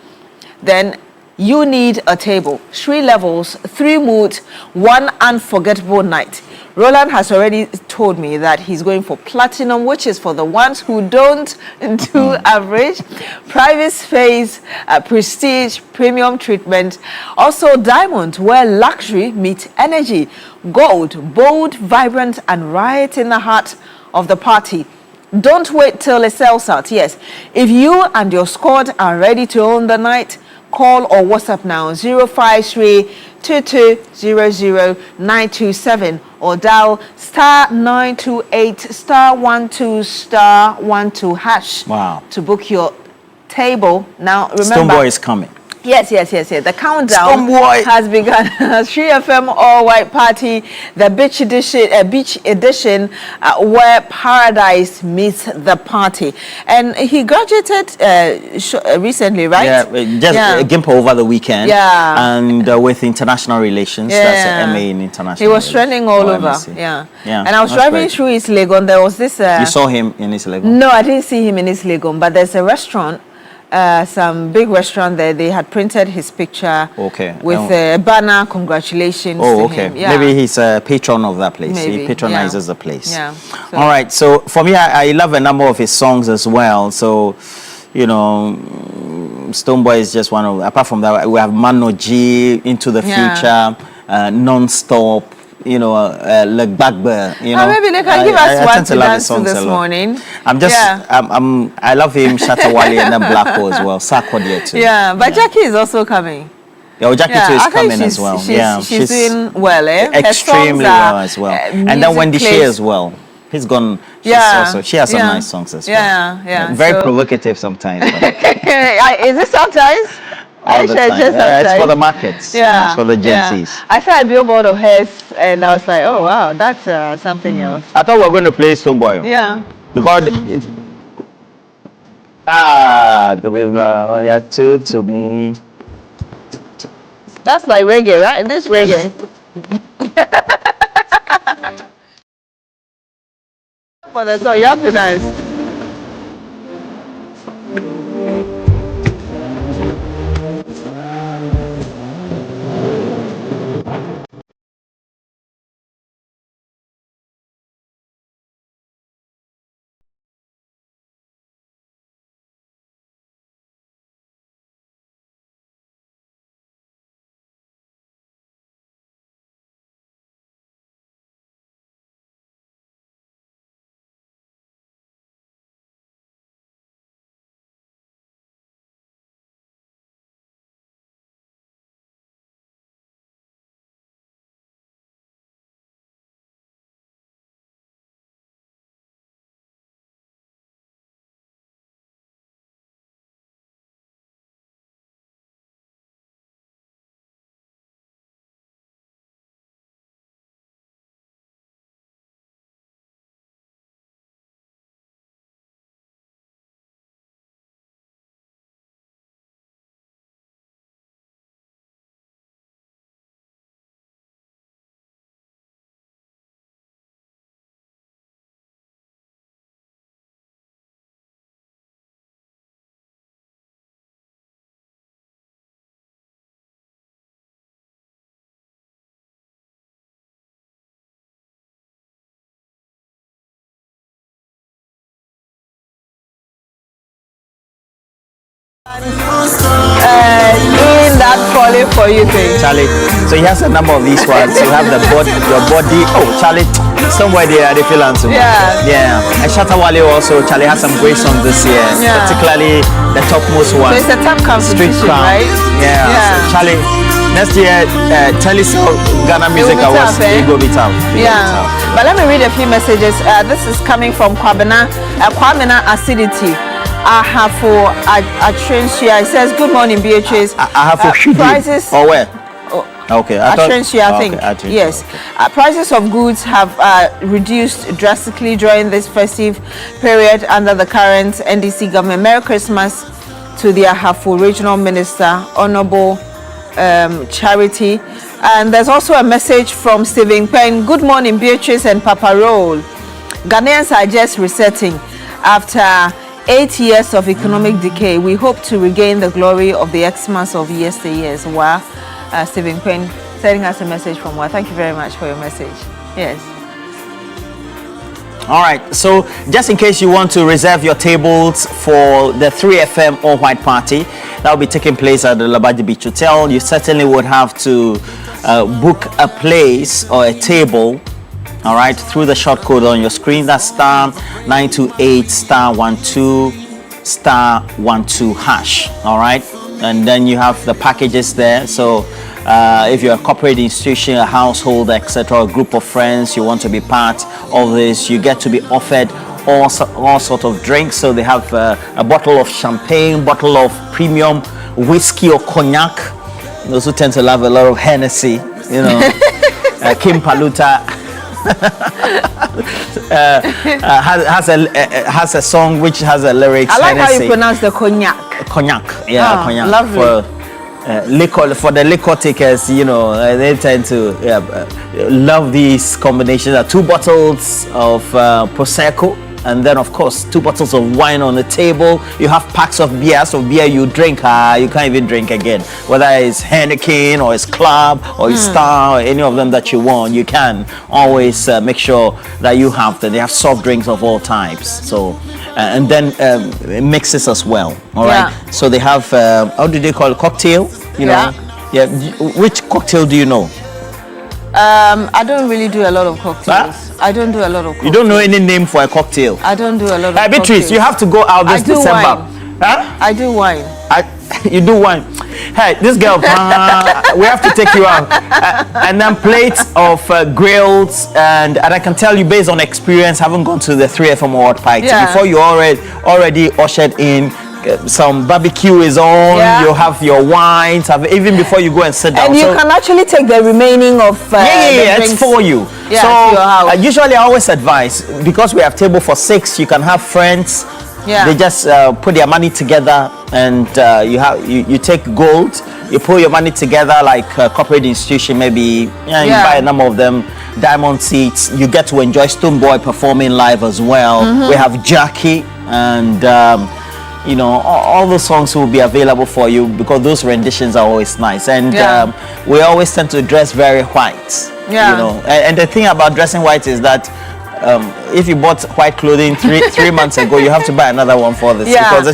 then you need a table. 3 levels, 3 moods, 1 unforgettable night. Roland has already told me that he's going for platinum, which is for the ones who don't do average. Private space, prestige, premium treatment. Also diamond, where luxury meets energy. Gold, bold, vibrant, and right in the heart of the party. Don't wait till it sells out. Yes, if you and your squad are ready to own the night, call or WhatsApp now 053-2200-927 or dial *928 *12 hash. Wow. To book your table. Now remember, Stonebwoy is coming. Yes. The countdown has begun. 3FM All-White Party, the beach edition, where paradise meets the party. And he graduated recently, right? Yeah, just GIMPA over the weekend. Yeah. And with international relations, that's an MA in international He was relations. trending all over. MSc. Yeah. And I was driving through East Legon. There was this... you saw him in East Legon? No, I didn't see him in East Legon, but there's a restaurant, some big restaurant there. They had printed his picture with a banner, congratulations to him. Yeah. Maybe he's a patron of that place. Maybe. He patronizes the place. Yeah. So. All right. So for me, I love a number of his songs as well. So, Stonebwoy is just one of, apart from that, we have Mano G, Into the Future, Non-Stop, Legbagbe, maybe they can give us one to dance to this morning. I love him, Shatawali, and then Blacko as well. Sarkodie too. Yeah, but Jackie is also coming. Yeah, Jackie too is coming as well. She's doing well, extremely well as well. And then Wendy Shea as well. He's gone. She has some nice songs as well. Yeah. Very provocative sometimes. Is it sometimes? All the time. It's for the markets. Yeah. It's for the Gen Zs. I saw a billboard of hers and I was like, oh wow, that's something else. I thought we were going to play Stonebwoy. Yeah. Because the river, yeah, to me. That's like reggae, right? This reggae. But that's all you have to dance. Doing that falling for you thing. Charlie, so he has a number of these ones. You have your body. Oh, Charlie, somewhere there, they feel handsome. Yeah. And Shatawale also, Charlie has some great songs this year, particularly the topmost one. So it's a top competition, right? Yeah. So Charlie, next year, Telisa Ghana Music Awards, it will be tough. But let me read a few messages. This is coming from Kwamina Acidity. I have for Atrensia. It says, good morning, Beatrice. I have for prices. Or where? Okay. Atrensia, I think. Yes. Prices of goods have reduced drastically during this festive period under the current NDC government. Merry Christmas to the Ahafo Regional Minister, Honorable Charity. And there's also a message from Stephen Penn. Good morning, Beatrice and Papa Roll. Ghanaians are just resetting after 8 years of economic decay. We hope to regain the glory of the Xmas of yesteryears. Wow. Stephen Penn sending us a message from Wow. Thank you very much for your message. Yes. All right. So just in case you want to reserve your tables for the 3FM All White Party, that will be taking place at the Labadi Beach Hotel. You certainly would have to book a place or a table, all right, through the short code on your screen. That's *928 *12 hash. All right, and then you have the packages there. So if you're a corporate institution, a household, etc., a group of friends, you want to be part of this, you get to be offered all sort of drinks. So they have a bottle of champagne, bottle of premium whiskey or cognac. Those who tend to love a lot of Hennessy, you know, Kim Paluta has a song which has a lyrics. I like Hennessy. how you pronounce the cognac. Cognac, cognac. Lovely. For the liquor takers, you know, they tend to love these combinations. 2 bottles of Prosecco, and then of course 2 bottles of wine on the table. You have packs of beer. So beer you drink, you can't even drink again. Whether it's Heineken or it's Club or it's Star or any of them that you want, you can always make sure that you have them. They have soft drinks of all types. So and then mixes as well. All right. So they have how do they call it? Cocktail? You know. Yeah. Which cocktail do you know? I don't really do a lot of cocktails. I don't do a lot of cocktails. You don't know any name for a cocktail? I don't do a lot of Beatrice, cocktails. you have to go out this December. Wine. Huh? I do wine. You do wine. Hey, this girl, we have to take you out. And then plates of grills, and I can tell you based on experience, having gone to the 3FM Award Party, before you already ushered in, some barbecue is on, you have your wines, even before you go and sit down. And you can actually take the remaining of it's for you. So usually I always advise, because we have table for 6, you can have friends. They just put their money together, and you take gold, you put your money together like a corporate institution, maybe you buy a number of them, diamond seats. You get to enjoy Stone Boy performing live as well. We have Jackie, and you know, all the songs will be available for you, because those renditions are always nice. And we always tend to dress very white. You know, and the thing about dressing white is that if you bought white clothing 3 months ago, you have to buy another one for this, because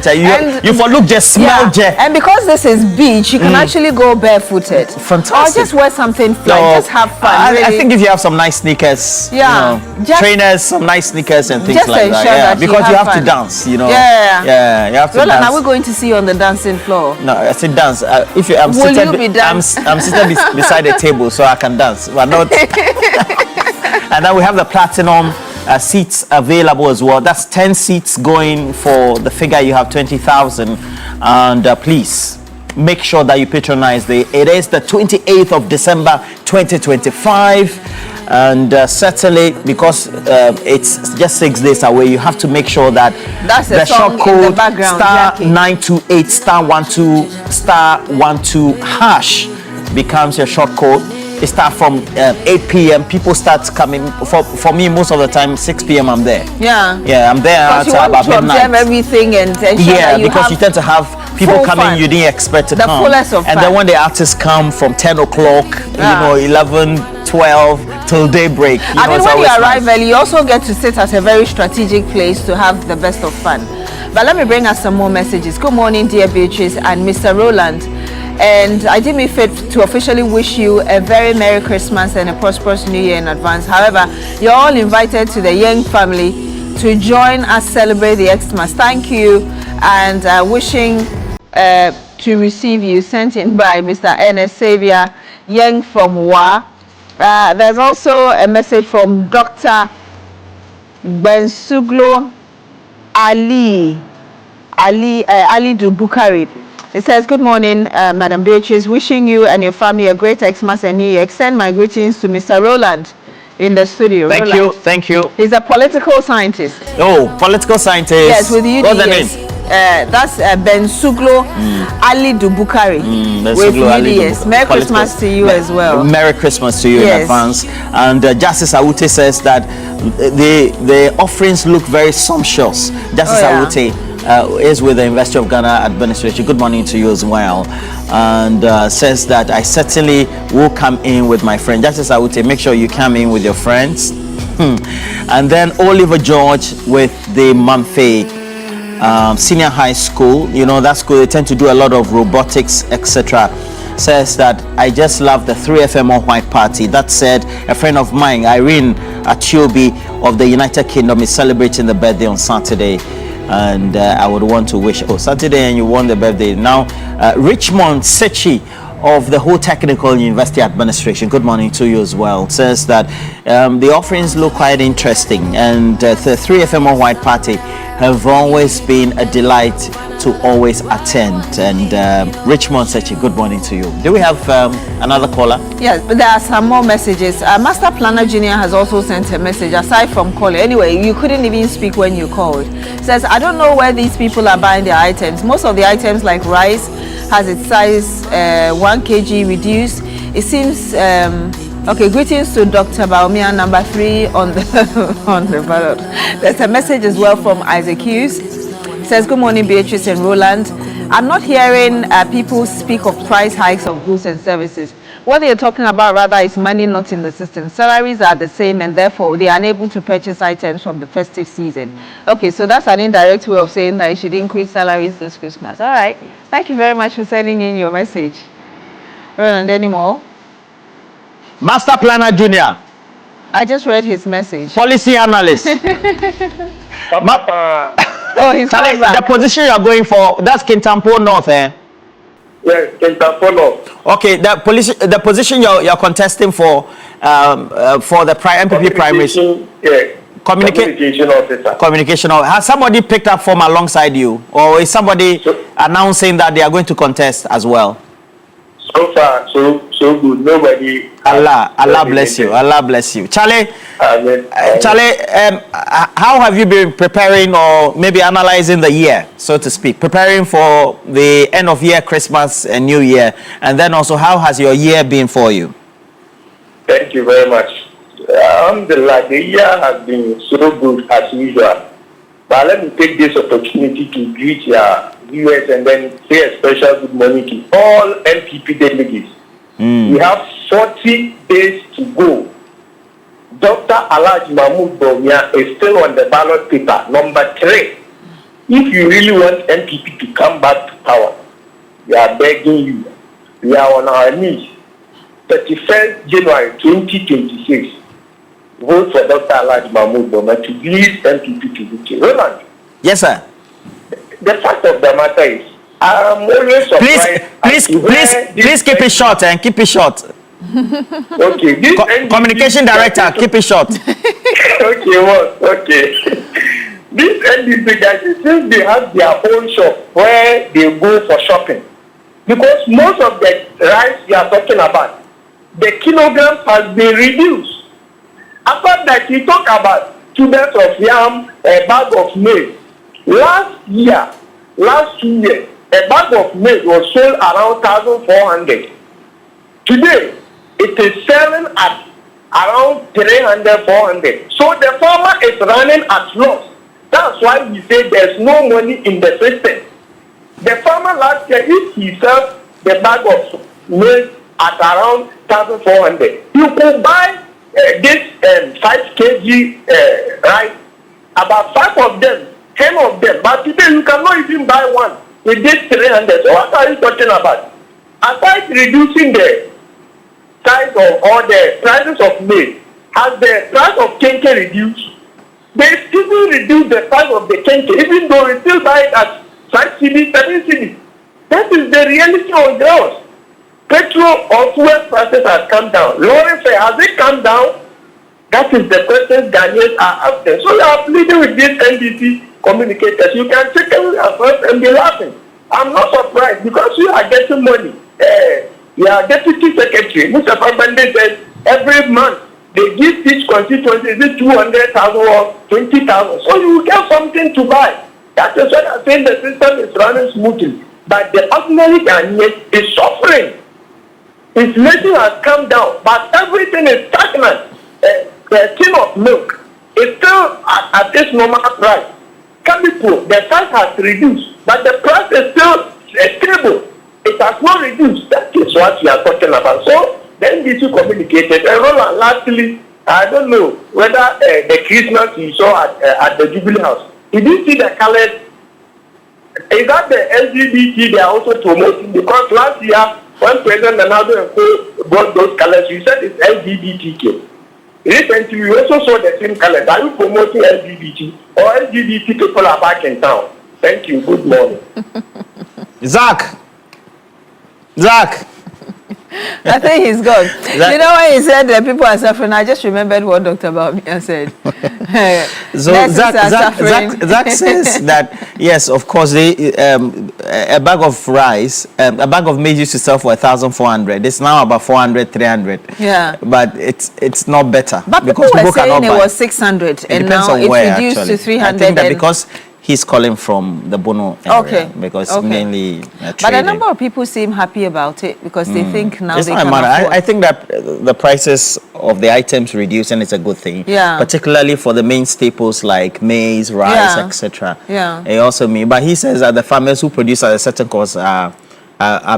you for look just smell and because this is beach, you can actually go barefooted. Fantastic. Or just wear something fly, just have fun. I think if you have some nice sneakers, you know, trainers, some nice sneakers and things like that, because you have to dance, you know. You have to dance. Are we going to see you on the dancing floor? No, I said dance. If I'm seated beside a table, so I can dance, but not. And then we have the platinum seats available as well. That's 10 seats going for the figure you have 20,000. And please make sure that you patronize it is the 28th of December 2025. And certainly, because it's just 6 days away, you have to make sure that the short code *928 *12 hash becomes your short code. It starts from 8 p.m. People start coming. For me, most of the time, 6 p.m. I'm there. I'm there at about midnight. Observe everything and ensure because you tend to have people coming you didn't expect to come. The fullest of and then when the artists come from 10 o'clock, you know, 11, 12 till daybreak. When you arrive early, you also get to sit at a very strategic place to have the best of fun. But let me bring us some more messages. Good morning, dear Beatrice and Mr. Roland. And I deem it fit to officially wish you a very Merry Christmas and a prosperous New Year in advance. However, you're all invited to the Young family to join us celebrate the Xmas. Thank you, and wishing to receive you, sent in by Mr. Ernest Xavier Young from Wa. There's also a message from Dr. Bensuglo Ali Dubukari. It says, good morning, Madam Beatrice. Wishing you and your family a great Xmas and New Year. Extend my greetings to Mr. Roland in the studio. Thank you. He's a political scientist. Oh, political scientist. Yes, with UDS. What's the name? That's Bensuglo Ali Dubukari with UDS. Merry Christmas to you as well. Merry Christmas to you in advance. And Justice Awute says that the offerings look very sumptuous. Justice Awute is with the University of Ghana administration. Good morning to you as well. And says that I certainly will come in with my friend. Justice Awute, make sure you come in with your friends. And then Oliver George with the Mamfe Senior High School. You know, that school, they tend to do a lot of robotics, etc. Says that I just love the 3FM White Party. That said, a friend of mine, Irene Atiobi of the United Kingdom, is celebrating the birthday on Saturday. And I would want to wish, Saturday and you won the birthday. Now, Richmond Sechi of the whole Technical University Administration, good morning to you as well, says that the offerings look quite interesting, and the 3FM White Party have always been a delight to always attend. And Richmond Sechi, good morning to you. Do we have another caller? Yes, but there are some more messages. Master Planner Junior has also sent a message aside from calling. Anyway, you couldn't even speak when you called. Says, I don't know where these people are buying their items. Most of the items like rice has its size 1 kg reduced. It seems okay. Greetings to Dr. Baumia, number 3 on the on the ballot. There's a message as well from Isaac Hughes. It says, good morning, Beatrice and Roland. I'm not hearing people speak of price hikes of goods and services. What they're talking about rather is money not in the system. Salaries are the same, and therefore they are unable to purchase items from the festive season. Okay, so that's an indirect way of saying that you should increase salaries this Christmas. All right. Thank you very much for sending in your message. Roland, any more? Master Planner Junior. I just read his message. Policy analyst. Oh, he's coming back. The position you are going for, that's Kintampo North, eh? Yes, Kintampo North. Okay, the position you're contesting for the MPP primaries. Yeah. Communication officer. Communication officer. Has somebody picked up form alongside you, or is somebody announcing that they are going to contest as well? So far, so good. Nobody. Allah bless you. Allah bless you. Charlie, how have you been preparing, or maybe analyzing the year, so to speak, preparing for the end of year, Christmas and New Year, and then also how has your year been for you? Thank you very much. The year has been so good as usual. But let me take this opportunity to greet your viewers and then say a special good morning to all MPP delegates. We have 40 days to go. Dr. Alhaji Mahmoud Bawumia is still on the ballot paper, number 3. If you really want MPP to come back to power, we are begging you. We are on our knees. 31st January 2026. Vote for Dr. Alhaji Mahmoud Bawumia to lead MPP to victory. Roland. Yes, sir. The fact of the matter is, I'm always surprised. Please keep it short and keep it short. Okay. Communication director, keep it short. Okay. This NDP guys, since they have their own shop where they go for shopping, because most of the rice they are talking about, the kilograms has been reduced. After that, he talk about 2 bags of yam, a bag of maize. Last 2 years, a bag of maize was sold around 1,400. Today, it is selling at around 300, 400. So the farmer is running at loss. That's why we say there's no money in the system. The farmer last year, if he sells the bag of maize at around 1,400, you could buy this 5 kg rice. About 5 of them 10 of them. But today you cannot even buy one with this 300. So what are you talking about? Aside reducing the size of or the prices of maize, has the price of kenke reduced? They even reduce the price of the kenke, even though we still buy it at 5 cedi, 7 cedi. That is the reality on ground. Petrol or fuel prices have come down. Lorry fare, has it come down? That is the question Ghanaians are asking. So you are pleading with these NDC communicators. You can take them first and be laughing. I'm not surprised because you are getting money. Your deputy secretary, Mr. Pabande, said every month they give each constituency is it 200,000 or 20,000. So you will get something to buy. That is what I'm saying. The system is running smoothly. But the ordinary Ghanaian is suffering. Inflation has come down, but everything is stagnant. The tin of milk is still at this normal price. Chemical, the price has reduced, but the price is still stable. It has not reduced. That is what we are talking about. So then these two communicated. And lastly, I don't know whether the Christmas you saw at the Jubilee House. Did you see the colors? Is that the LGBT they are also promoting? Because last year, when President Ronaldo and Co brought those colors, you said it's LGBTQ. Recently, we also saw the same colors. Are you promoting LGBT or LGBT people are back in town? Thank you. Good morning. Zach. I think he's gone. You know when he said that people are suffering, I just remembered what Dr. Bawumia said. So Zach says that, yes, of course, a bag of rice, a bag of maize used to sell for 1,400. It's now about 400, 300. Yeah. But it's not better. But because people were saying it buy. was 600 and now it's reduced to 300. I think that because he's calling from the Bono area. Okay. Because mainly but a number of people seem happy about it because they think now it's they not can matter. afford. I think that the prices of the items reduce and it's a good thing. Yeah. Particularly for the main staples like maize, rice, etc. Yeah. It also means, but he says that the farmers who produce at a certain cost are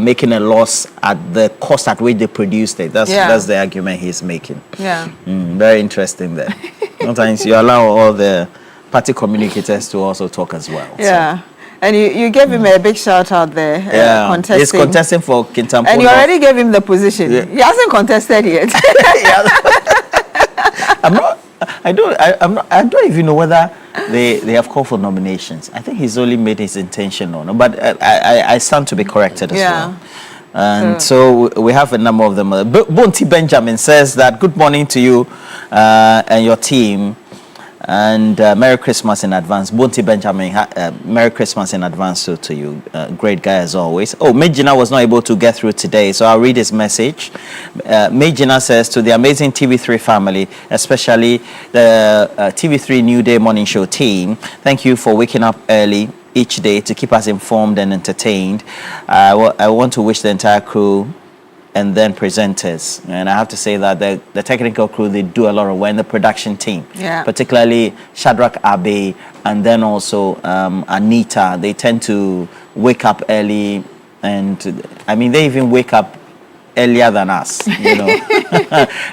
making a loss at the cost at which they produced it. That's the argument he's making. Yeah. Very interesting there. Sometimes you allow all the party communicators to also talk as well. Yeah. So. And you gave him a big shout out there. Contesting. He's contesting for Kintampo. And you already gave him the position. Yeah. He hasn't contested yet. I don't even know whether they have called for nominations. I think he's only made his intention known. But I stand to be corrected as well. And so we have a number of them. Bonti Benjamin says that good morning to you and your team. And Merry Christmas in advance. Bonti Benjamin, Merry Christmas in advance to you. Great guy as always. Oh, Mejina was not able to get through today, so I'll read his message. Mejina says, to the amazing TV3 family, especially the TV3 Newday morning show team, thank you for waking up early each day to keep us informed and entertained. I want to wish the entire crew and then presenters, and I have to say that the technical crew, they do a lot of work, in the production team, particularly Shadrach Abe and then also Anita. They tend to wake up early, and I mean they even wake up earlier than us, you know.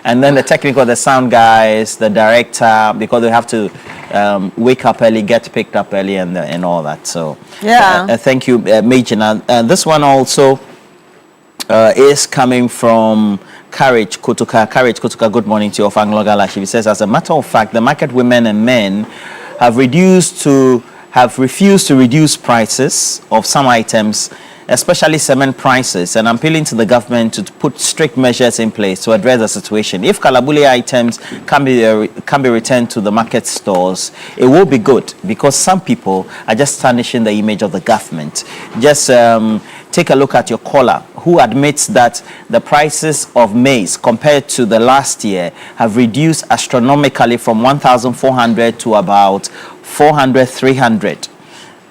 And then the technical, the sound guys, the director, because they have to wake up early, get picked up early, and all that. So thank you, Majina. This one also is coming from Courage Kotuka. Courage Kotuka, good morning to you, of Anglo-Galashi. He says, as a matter of fact, the market women and men have refused to reduce prices of some items, especially cement prices, and I'm appealing to the government to put strict measures in place to address the situation. If Kalabule items can be returned to the market stores, it will be good, because some people are just tarnishing the image of the government. Just take a look at your caller, who admits that the prices of maize compared to the last year have reduced astronomically from 1,400 to about 400, 300.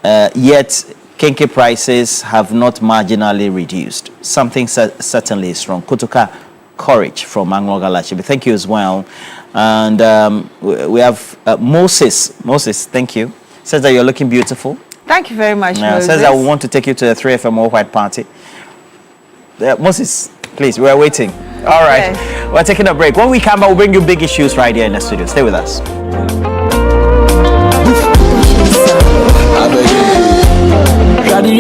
Yet kenke prices have not marginally reduced. Something certainly is wrong. Kutuka Courage from Anglo-Galachi. Thank you as well. And we have Moses. Moses, thank you. Says that you're looking beautiful. Thank you very much, Moses. Says that we want to take you to the 3FM All White Party. Moses, please, we're waiting. All right. Okay. We're taking a break. When we come back, we'll bring you big issues right here in the studio. Stay with us. Shadi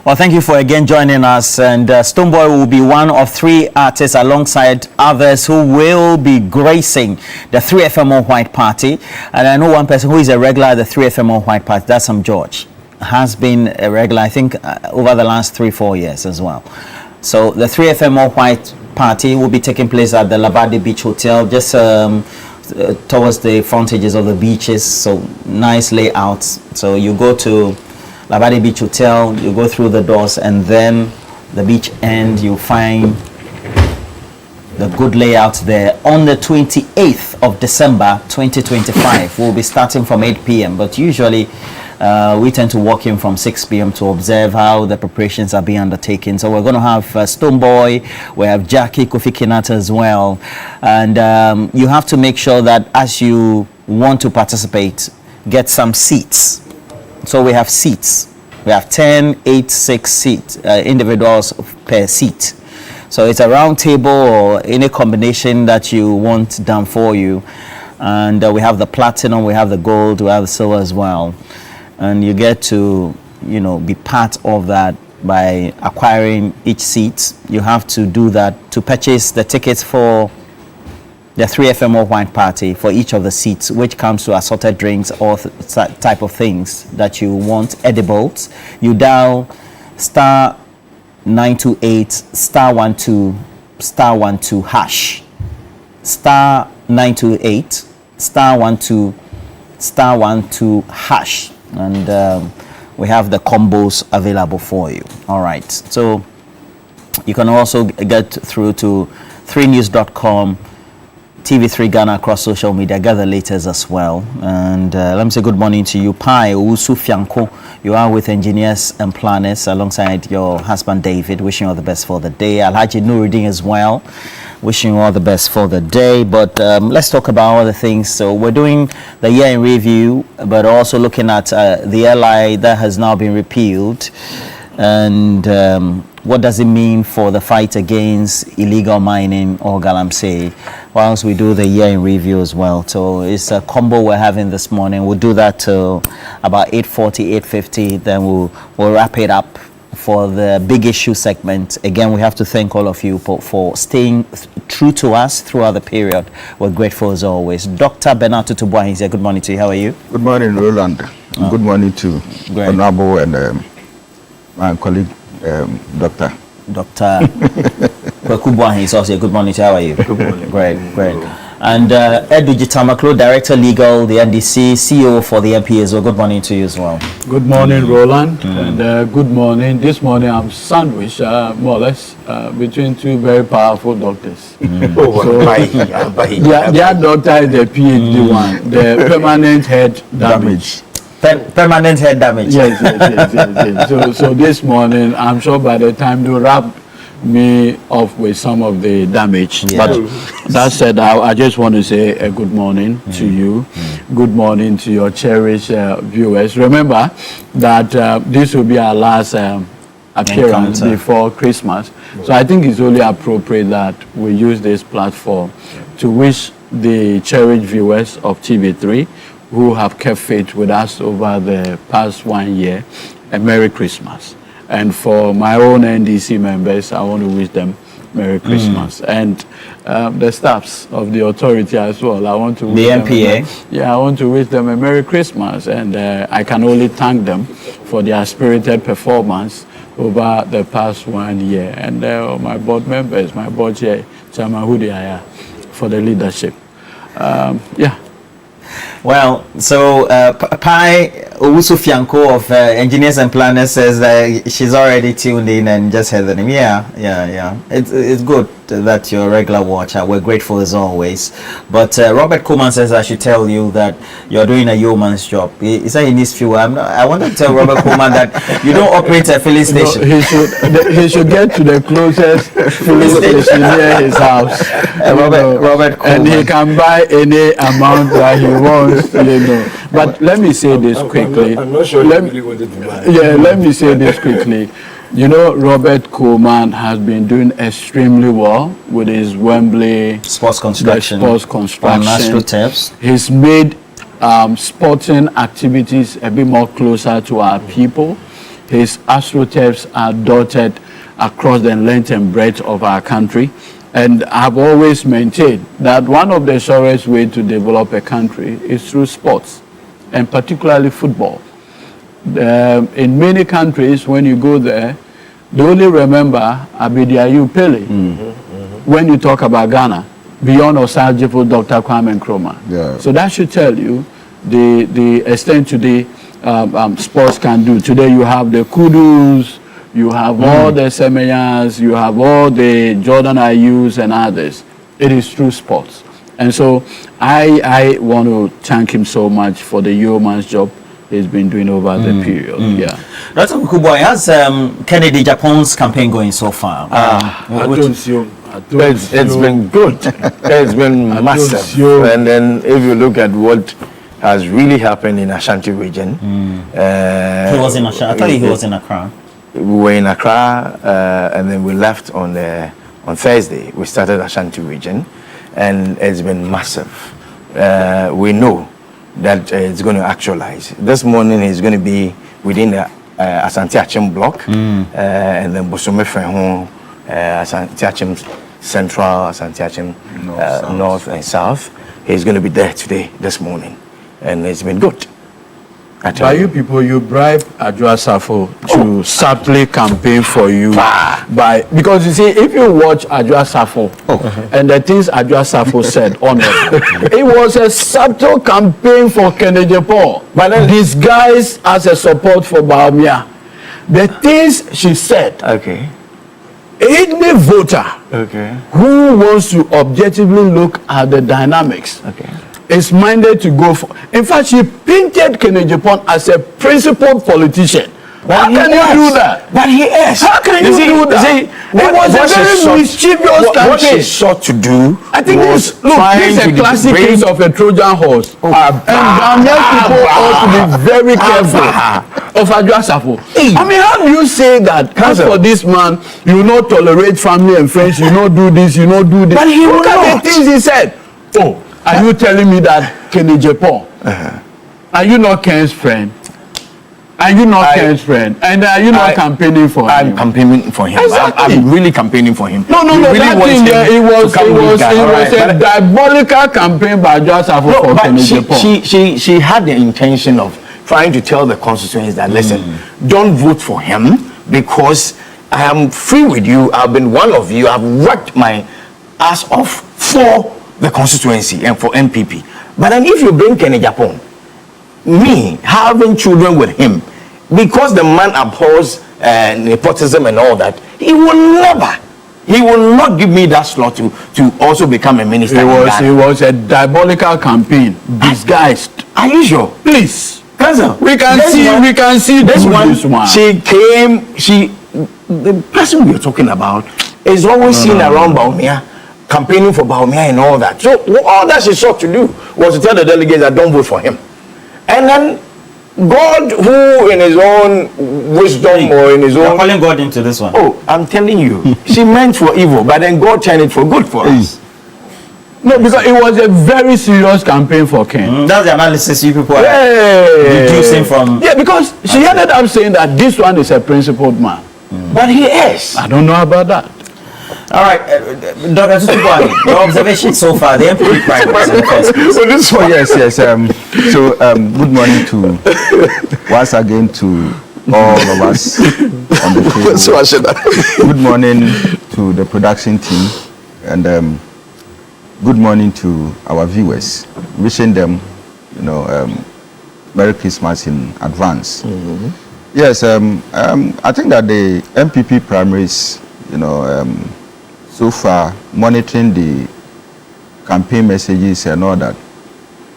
Well, thank you for again joining us. And Stonebwoy will be one of 3 artists alongside others who will be gracing the 3FMO White Party. And I know one person who is a regular at the 3FMO White Party. That's George. Has been a regular, I think, over the last 3-4 years as well. So the 3FMO White Party will be taking place at the Labadi Beach Hotel, just towards the frontages of the beaches. So nice layout. So you go to Labadi Beach Hotel, you go through the doors, and then the beach end, you find the good layout there. On the 28th of December 2025, we'll be starting from 8 p.m. But usually we tend to walk in from 6 p.m. to observe how the preparations are being undertaken. So we're going to have Stonebwoy, we have Jackie Kofi Kinata as well. And you have to make sure that as you want to participate, get some seats. So we have seats. We have 10, 8, 6 seats, individuals per seat. So it's a round table or any combination that you want done for you. And we have the platinum, we have the gold, we have the silver as well. And you get to, be part of that by acquiring each seat. You have to do that to purchase the tickets for the 3FMO White Party for each of the seats, which comes to assorted drinks or type of things that you want, edibles. You dial star 928 star 12 star 12 hash, star 928 star 12 star 12 hash, and we have the combos available for you. All right, so you can also get through to 3news.com, TV3 Ghana across social media, get the latest as well. And let me say good morning to you, Pai Usu Fianco. You are with Engineers and Planners alongside your husband David. Wishing you all the best for the day. Alhaji Nuruddin as well. Wishing you all the best for the day. But let's talk about other things. So we're doing the year in review, but also looking at the LI that has now been repealed. And what does it mean for the fight against illegal mining or galamsey, whilst we do the year in review as well. So it's a combo we're having this morning. We'll do that till about 8:40, 8:50. Then we'll wrap it up for the big issue segment. Again, we have to thank all of you for staying true to us throughout the period. We're grateful as always. Dr. Bernard Tutubwa is here. Good morning to you. How are you? Good morning, Roland. Good morning to Honorable and my colleague, Dr. Kwekubwa is also here. Good morning to you. How are you? Good morning. Great. And Edu Jitamaklo, Director Legal, the NDC, CEO for the MP as well. Good morning to you as well. Good morning, Roland, and good morning. This morning I'm sandwiched, more or less, between 2 very powerful doctors. So, their doctor is the PhD one, the permanent head damage. Permanent head damage. Yes. So this morning, I'm sure by the time they wrap me off with some of the damage. Yeah. But that said, I just want to say a good morning to you. Good morning to your cherished viewers. Remember that this will be our last appearance before Christmas. So I think it's only appropriate that we use this platform to wish the cherished viewers of TV3 who have kept faith with us over the past 1 year a Merry Christmas. And for my own NDC members, I want to wish them Merry Christmas. And the staffs of the authority as well, I want to wish them I want to wish them a Merry Christmas. And I can only thank them for their spirited performance over the past 1 year. And my board members, my board chair, Chairman Hudiaya, for the leadership. Well, so Pai Owusu Fianco of Engineers and Planners says that she's already tuned in and just heard the name. Yeah. It's good that you're a regular watcher. We're grateful as always. But Robert Kuman says I should tell you that you're doing a yeoman's job. He said in his few. I want to tell Robert Kuman that you don't operate a filling station. He should get to the closest filling station near his house. Robert Kuman. And he can buy any amount that he wants. But let me say this quickly. I'm not sure let me say this quickly. Robert Coleman has been doing extremely well with his Wembley sports construction. He's made sporting activities a bit more closer to our people. his astroturfs are dotted across the length and breadth of our country. And I've always maintained that one of the surest ways to develop a country is through sports, and particularly football. In many countries, when you go there, they only remember Abediayu Pele when you talk about Ghana, beyond Osagyefo, Dr. Kwame Nkrumah. Yeah. So that should tell you the extent today sports can do. Today you have the Kudus, you have all the Semeyas, you have all the Jordan Ayus and others. It is through sports. And so I want to thank him so much for the yeoman's job he's been doing over the period. Yeah. Dr. Kuboy, how's Kennedy Japan's campaign going so far? It's been good. It's been massive. And then if you look at what has really happened in Ashanti region. He was in Ashanti. I thought he was in Accra. We were in Accra, and then we left on Thursday. We started Ashanti region, and it's been massive. We know that it's going to actualize. This morning is going to be within the Asante Achim block, and then Bosome Frenho, Asante Achim Central, Asante Achim North and South. He's going to be there today, this morning, and it's been good. By you people, you bribe Adwoa Safo to subtly campaign for you. Because you see, if you watch Adwoa Safo and the things Adwoa Safo said on it was a subtle campaign for Kennedy Paul, but then disguised as a support for Baumia. The things she said, any voter who wants to objectively look at the dynamics is minded to go for. In fact, she painted Kennedy Japan as a principled politician. How can you do that? But he is. How can you do that? It was a very mischievous campaign. What she sought to do, I think this is a classic case of a Trojan horse. And Ghanaian people ought to be very careful of Adwoa Safo. I mean, how do you say that? As for this man, you will not tolerate family and friends, you will not do this, you will not do this. But he Look at the things he said. Are you telling me that Kennedy Japan? Are you not Ken's friend? Are you not Ken's friend? And are you not campaigning for him? I'm campaigning for him. Exactly. I'm really campaigning for him. No, really that thing there, it was a diabolical campaign by Adwoa Safo for Kennedy Japan. She had the intention of trying to tell the constituents that, listen, don't vote for him because I am free with you. I've been one of you. I've worked my ass off for the constituency and for MPP. But then if you bring Kennedy Japan, me having children with him, because the man abhors nepotism and all that, he will not give me that slot to also become a minister. It was a diabolical campaign, disguised. Are you sure? Please. We can see this one. She came, the person we are talking about is always seen around Baumia, campaigning for Baumia and all that. So all that she sought to do was to tell the delegates that don't vote for him. And then God, who in his own wisdom or in his own... You're calling God into this one. Oh, I'm telling you. She meant for evil, but then God turned it for good for us. No, because it was a very serious campaign for Ken. That's the analysis you people are deducing from... Yeah, because she ended up saying that this one is a principled man. But he is. I don't know about that. All right, Dr. Tutubuani, your observation so far, the MPP primaries in the first place. Yes. So, good morning to, once again, to all of us on the table. Good morning to the production team, and good morning to our viewers. Wishing them, Merry Christmas in advance. Yes, I think that the MPP primaries, so far, monitoring the campaign messages and all that,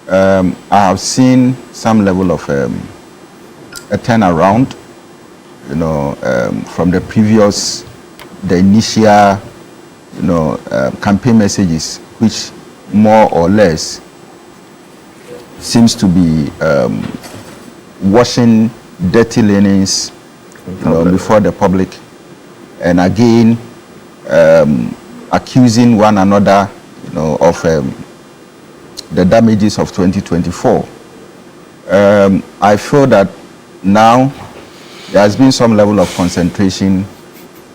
I have seen some level of a turnaround, from the previous, the initial, campaign messages, which more or less seems to be washing dirty linens, before the public, and again, accusing one another, of the damages of 2024. I feel that now there has been some level of concentration,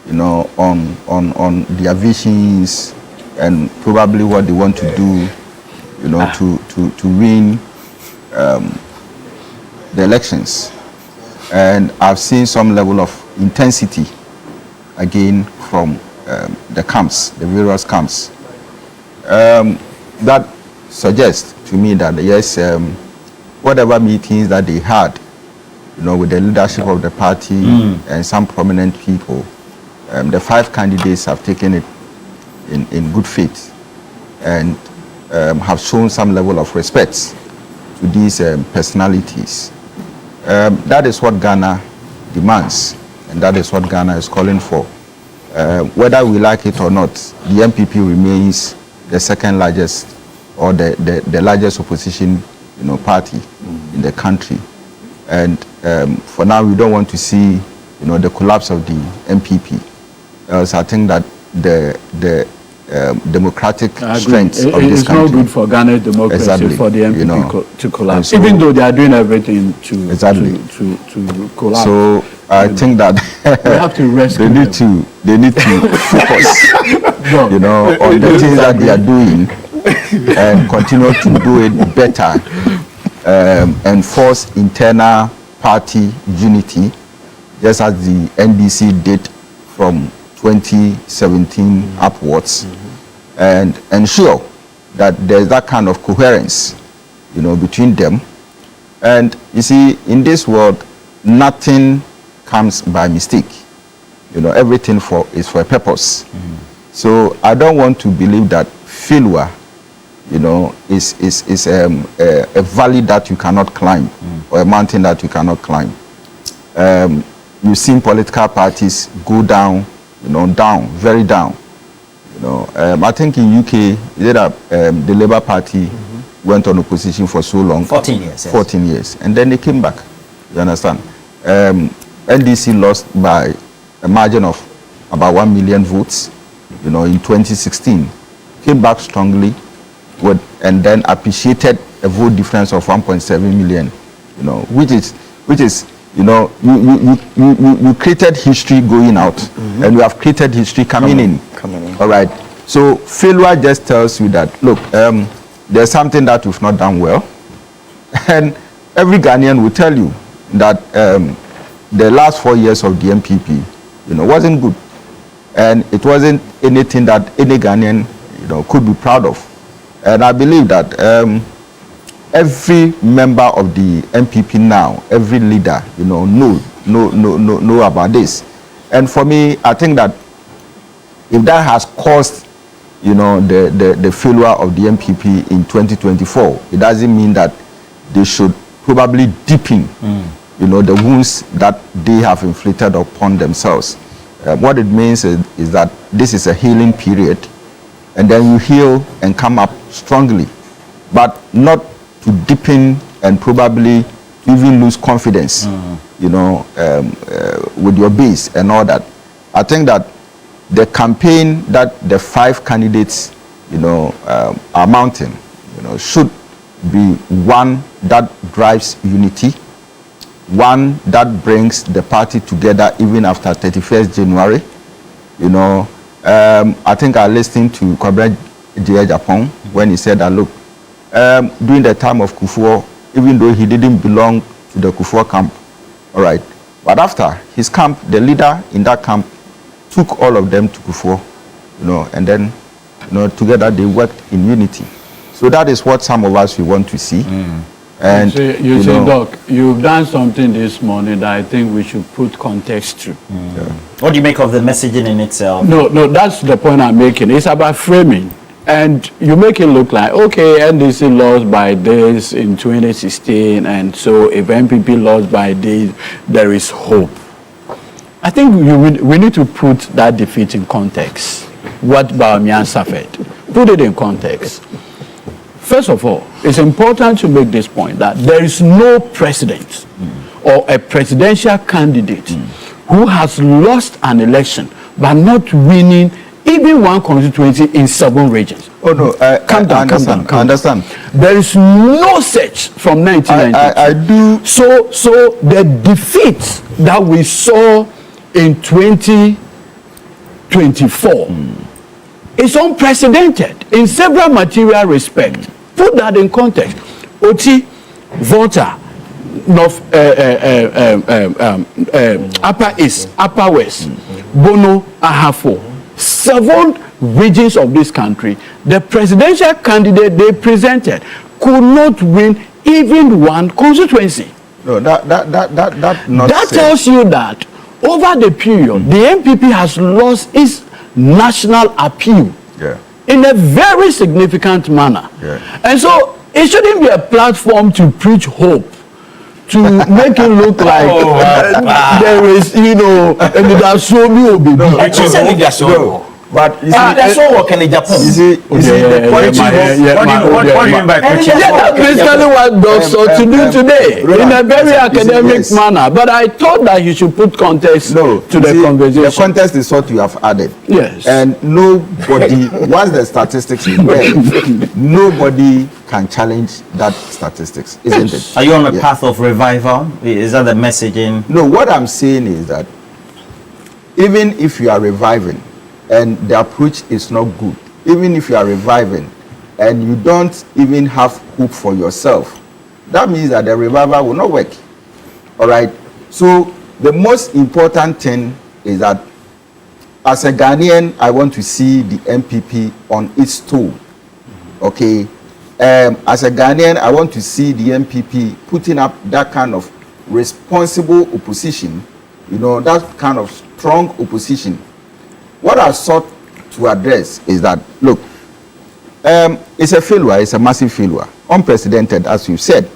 you know, on their visions and probably what they want to do, you know, to win the elections. And I've seen some level of intensity again from the camps, the various camps. That suggests to me that yes, whatever meetings that they had, you know, with the leadership of the party and some prominent people, the 5 candidates have taken it in good faith and have shown some level of respect to these personalities. That is what Ghana demands, and that is what Ghana is calling for. Whether we like it or not, the MPP remains the second largest or the largest opposition, you know, party in the country. And for now, we don't want to see, you know, the collapse of the MPP. So I think that the democratic strength of this country. It's not good for Ghana's democracy for the MPP, you know, to collapse, so, even though they are doing everything to collapse. So I think that we have to rescue they need to focus, you know, on the things that they are doing and continue to do it better, enforce internal party unity, just as the NDC did from 2017 upwards, and ensure that there's that kind of coherence, you know, between them. And you see, in this world, nothing comes by mistake. You know, everything is for a purpose. So I don't want to believe that failure, you know, is a valley that you cannot climb or a mountain that you cannot climb. You've seen political parties go down, you know, very down. You know, I think in UK, the Labour Party went on opposition for so long. 14 years. Yes. 14 years. And then they came back. You understand? NDC lost by a margin of about 1 million votes, you know, in 2016. Came back strongly and then appreciated a vote difference of 1.7 million, you know, which is, you know, you created history going out, and you have created history coming in. All right. So failure just tells you that, look, there's something that we've not done well, and every Ghanaian will tell you that the last 4 years of the MPP, you know, wasn't good, and it wasn't anything that any Ghanaian, you know, could be proud of. And I believe that every member of the MPP now, every leader, you know about this. And for me, I think that if that has caused, you know, the failure of the MPP in 2024, it doesn't mean that they should probably deepen, you know, the wounds that they have inflicted upon themselves. What it means is that this is a healing period, and then you heal and come up strongly, but not to deepen and probably even lose confidence, you know, with your base and all that. I think that the campaign that the 5 candidates, you know, are mounting, you know, should be one that drives unity, one that brings the party together even after 31st January. You know, I think I listened to Kwabena Japan when he said that, look, during the time of Kufuor, even though he didn't belong to the Kufuor camp, all right, but after his camp, the leader in that camp took all of them to Kufuor, you know, and then, you know, together they worked in unity. So that is what some of us we want to see. And you say, Doc, you've done something this morning that I think we should put context to. Yeah. What do you make of the messaging in itself? No, that's the point I'm making. It's about framing. And you make it look like, okay, NDC lost by this in 2016, and so if MPP lost by this, there is hope. I think we need to put that defeat in context. What Bawumia suffered. Put it in context. First of all, it's important to make this point that there is no president or a presidential candidate who has lost an election but not winning even one constituency in 7 regions. Oh no, calm down. I understand. There is no such from 1992. I do. So the defeat that we saw in 2024 is unprecedented in several material respects. Put that in context. Oti, Volta, North, Upper East, Upper West, Bono, Ahafo, 7 regions of this country, the presidential candidate they presented could not win even one constituency. No, that tells you that over the period, the MPP has lost its national appeal in a very significant manner. And so it shouldn't be a platform to preach hope, to make it look like there is, you know, and that's so new. But you see, that's all working in Japan. You see, the point what do you mean by preaching? That's basically what Dr. to do today in a very academic manner. But I thought that you should put context to the conversation. The context is what you have added. Yes. And nobody, once the statistics is there, nobody can challenge that statistics, isn't it? Are you on a path of revival? Is that the messaging? No, what I'm saying is that even if you are reviving, and the approach is not good, even if you are reviving and you don't even have hope for yourself, that means that the revival will not work. All right. So the most important thing is that as a Ghanaian, I want to see the MPP on its toe. Okay. As a Ghanaian, I want to see the MPP putting up that kind of responsible opposition, you know, that kind of strong opposition. What I sought to address is that, look, it's a failure, it's a massive failure, unprecedented, as you said,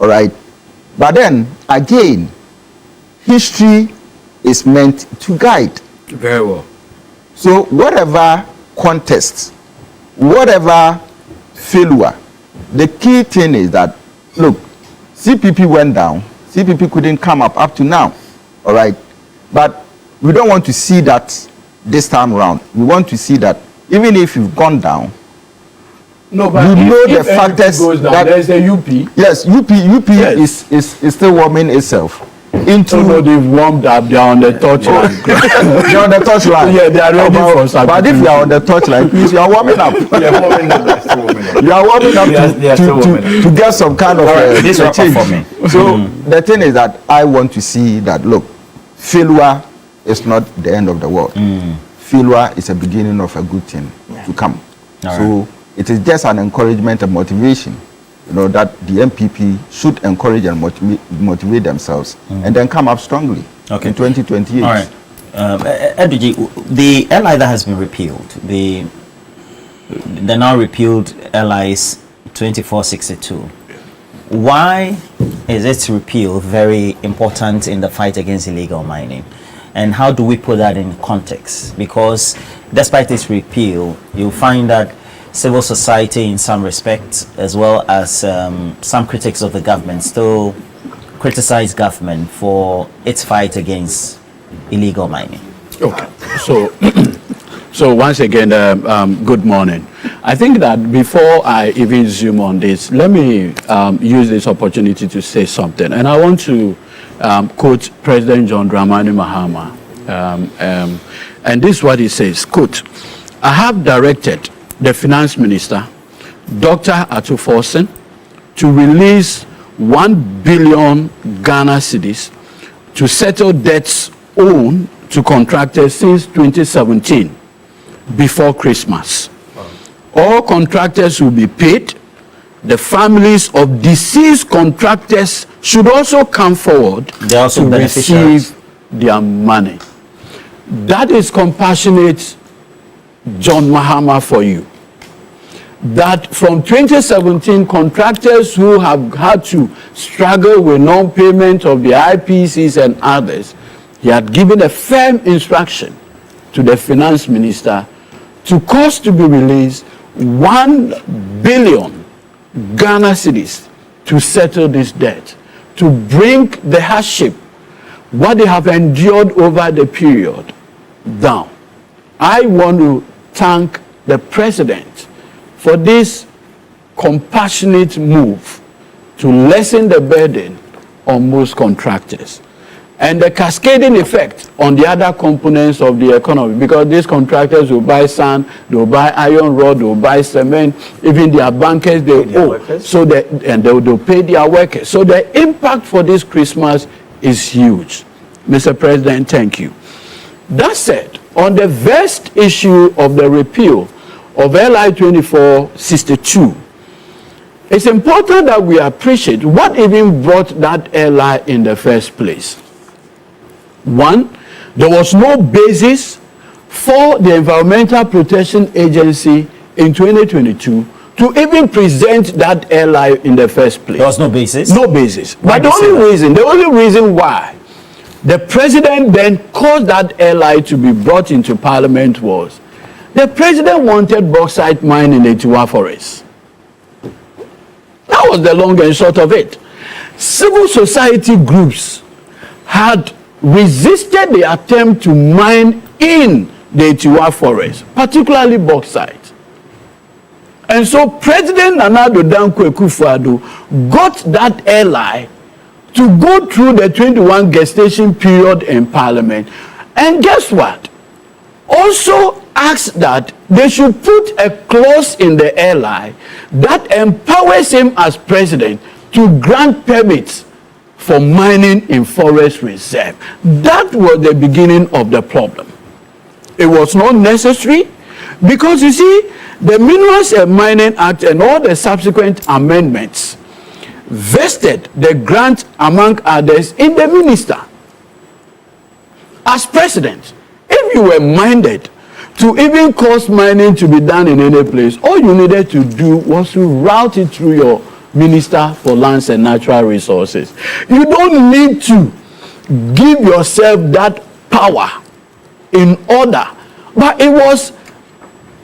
all right? But then, again, history is meant to guide. Very well. So whatever contest, whatever failure, the key thing is that, look, CPP went down, CPP couldn't come up to now, all right? But we don't want to see that this time around. We want to see that even if you've gone down, no, but you know the factors that there's a UP. Yes, UP yes. is still warming itself. No, they've warmed up. They're on the touchline. They're on the touchline. Yeah, they are ready for something. But if you are on the touchline, please, you are warming up. You are warming up to get some kind of change. For me. So the thing is that I want to see that, look, failure is not the end of the world. Failure is a beginning of a good thing to come. So it is just an encouragement and motivation, you know, that the MPP should encourage and motivate themselves and then come up strongly in 2028. All right. Eduji, the LI that has been repealed, the now repealed LI's 2462. Why is its repeal very important in the fight against illegal mining? And how do we put that in context? Because despite its repeal, you'll find that civil society in some respects, as well as some critics of the government, still criticize government for its fight against illegal mining. Okay. So once again, good morning. I think that before I even zoom on this, let me use this opportunity to say something. And I want to quote President John Dramani Mahama. And this is what he says, quote, I have directed the finance minister, Dr. Atuforsen, to release 1 billion Ghana cedis to settle debts owed to contractors since 2017 before Christmas. All contractors will be paid. The families of deceased contractors should also come forward to receive their money. That is compassionate John Mahama for you. That from 2017, contractors who have had to struggle with non-payment of the IPCs and others, he had given a firm instruction to the finance minister to cause to be released 1 billion Ghana cedis to settle this debt, to bring the hardship, what they have endured over the period, down. I want to thank the president for this compassionate move to lessen the burden on most contractors and the cascading effect on the other components of the economy, because these contractors will buy sand, they'll buy iron rod, they'll buy cement, even their bankers, they owe, so that, and they'll pay their workers. So the impact for this Christmas is huge. Mr. President, thank you. That said, on the vast issue of the repeal of LI 2462, it's important that we appreciate what even brought that LI in the first place. One, there was no basis for the Environmental Protection Agency in 2022 to even present that LI in the first place. There was no basis? No basis. But the only reason why the president then caused that LI to be brought into Parliament was the president wanted bauxite mine in the Etiwa Forest. That was the long and short of it. Civil society groups had resisted the attempt to mine in the Etiwa Forest, particularly bauxite. And so President Nana Addo Dankwa Akufo-Addo got that LI to go through the 21 gestation period in Parliament. And guess what? Also asked that they should put a clause in the LI that empowers him as president to grant permits for mining in forest reserve. That was the beginning of the problem. It was not necessary because, you see, the Minerals and Mining Act and all the subsequent amendments vested the grant, among others, in the minister. As president, if you were minded to even cause mining to be done in any place, all you needed to do was to route it through your Minister for Lands and Natural Resources. You don't need to give yourself that power in order. But it was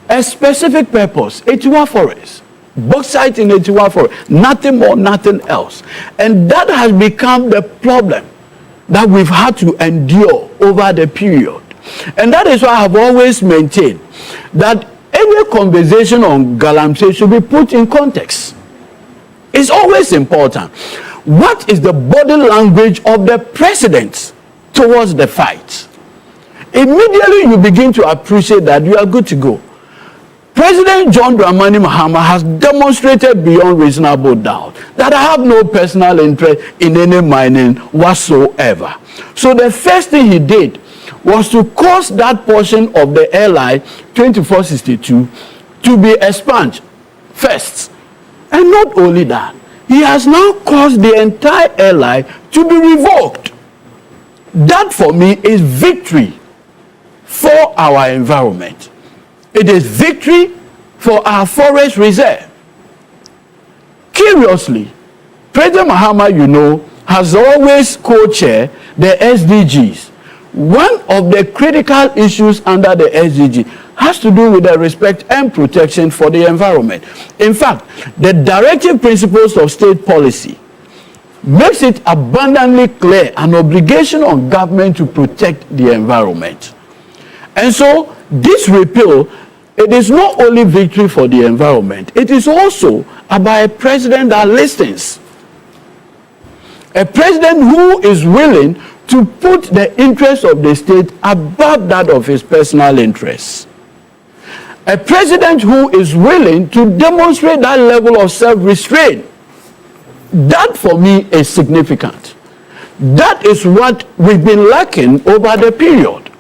a specific purpose, Etiwa Forest. Bauxite in Etiwa Forest. Nothing more, nothing else. And that has become the problem that we've had to endure over the period. And that is why I have always maintained that any conversation on Galamsey should be put in context. It's always important. What is the body language of the president towards the fight? Immediately you begin to appreciate that you are good to go. President John Dramani Mahama has demonstrated beyond reasonable doubt that I have no personal interest in any mining whatsoever. So the first thing he did was to cause that portion of the LI 2462 to be expunged first. And not only that, he has now caused the entire LI to be revoked. That for me is victory for our environment. It is victory for our forest reserve. Curiously, President Mahama, you know, has always co-chaired the SDGs. One of the critical issues under the SDG has to do with the respect and protection for the environment. In fact, the directive principles of state policy makes it abundantly clear an obligation on government to protect the environment. And so this repeal, it is not only victory for the environment, it is also about a president that listens. A president who is willing to put the interests of the state above that of his personal interests. A president who is willing to demonstrate that level of self-restraint. That for me is significant. That is what we've been lacking over the period.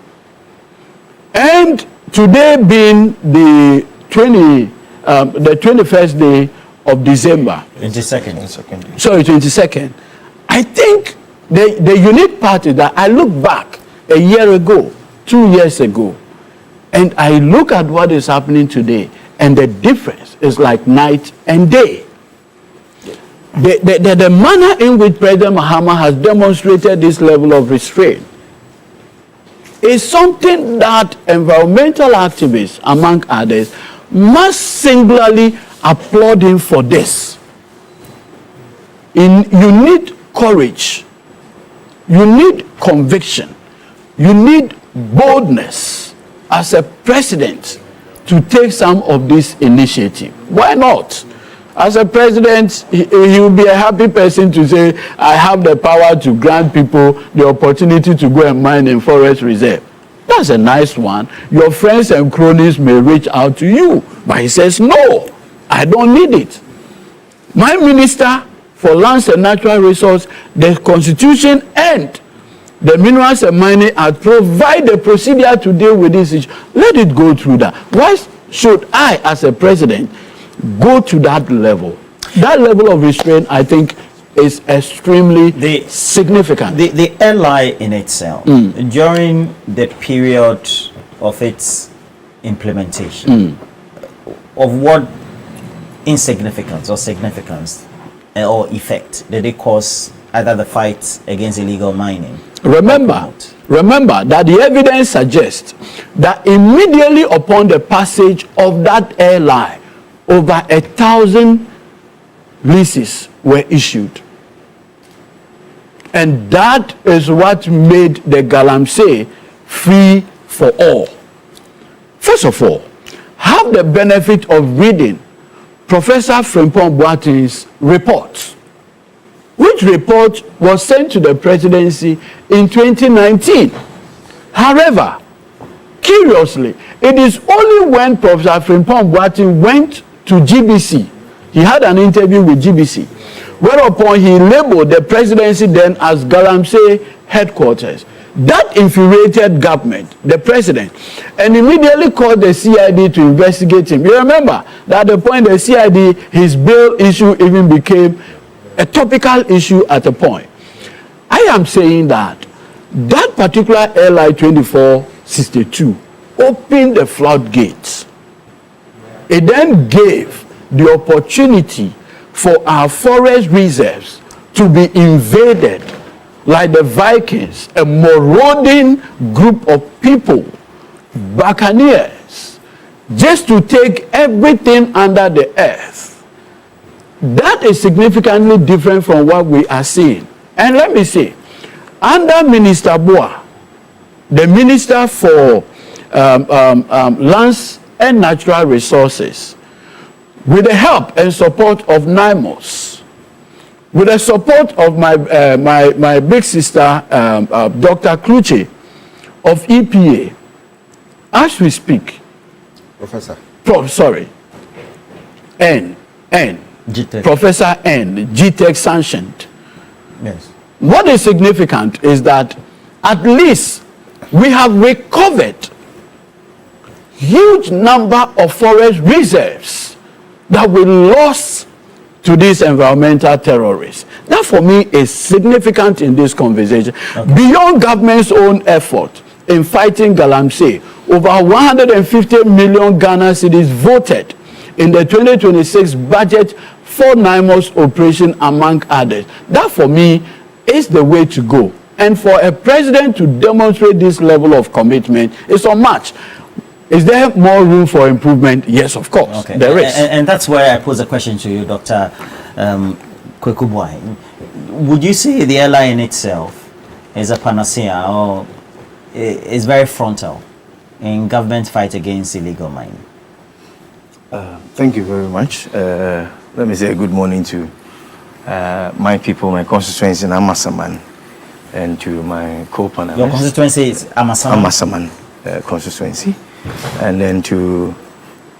And today being the 21st day of December. 22nd. Sorry, 22nd. I think the unique part is that I look back a year ago, 2 years ago, and I look at what is happening today, and the difference is like night and day. The manner in which President Mahama has demonstrated this level of restraint is something that environmental activists, among others, must singularly applaud him for this. You need courage, you need conviction, you need boldness as a president to take some of this initiative? Why not? As a president, he will be a happy person to say, I have the power to grant people the opportunity to go and mine in forest reserve. That's a nice one. Your friends and cronies may reach out to you, but he says, no, I don't need it. My minister for lands and natural resources, the constitution and the Minerals and Mining Act provide the procedure to deal with this issue. Let it go through that. Why should I, as a president, go to that level? That level of restraint, I think, is extremely significant. The LI in itself, during the period of its implementation, of what insignificance or significance or effect did it cause either the fight against illegal mining? Remember that the evidence suggests that immediately upon the passage of that LI, over 1,000 leases were issued. And that is what made the Galamsey free for all. First of all, have the benefit of reading Professor Frimpong Boateng's report, which report was sent to the presidency in 2019. However, curiously, it is only when Professor Frimpong Boateng went to GBC, he had an interview with GBC, whereupon he labeled the presidency then as Galamsey headquarters. That infuriated government, the president, and immediately called the CID to investigate him. You remember that at the point the CID, his bail issue even became a topical issue at a point. I am saying that that particular LI 2462 opened the floodgates. It then gave the opportunity for our forest reserves to be invaded like the Vikings, a marauding group of people, buccaneers, just to take everything under the earth. That is significantly different from what we are seeing. And let me say, under Minister Boa, the Minister for Lands and Natural Resources, with the help and support of NIMOS, with the support of my big sister, Dr. Kluche of EPA, as we speak, Professor. Professor N, GTEC sanctioned. Yes. What is significant is that at least we have recovered huge number of forest reserves that we lost to these environmental terrorists. That for me is significant in this conversation. Okay. Beyond government's own effort in fighting Galamsey, over 150 million Ghana cedis voted in the 2026 budget for NIMOS operation, among others. That for me is the way to go. And for a president to demonstrate this level of commitment is unmatched. Is there more room for improvement? Yes, of course. Okay. There is. And that's why I pose a question to you, Dr. Kwekubwai. Would you say the LI in itself is a panacea or is very frontal in government fight against illegal mining? Thank you very much. Let me say a good morning to my people, my constituency in Amasaman, and to my co-panelists. Your constituency is Amasaman? Amasaman constituency. And then to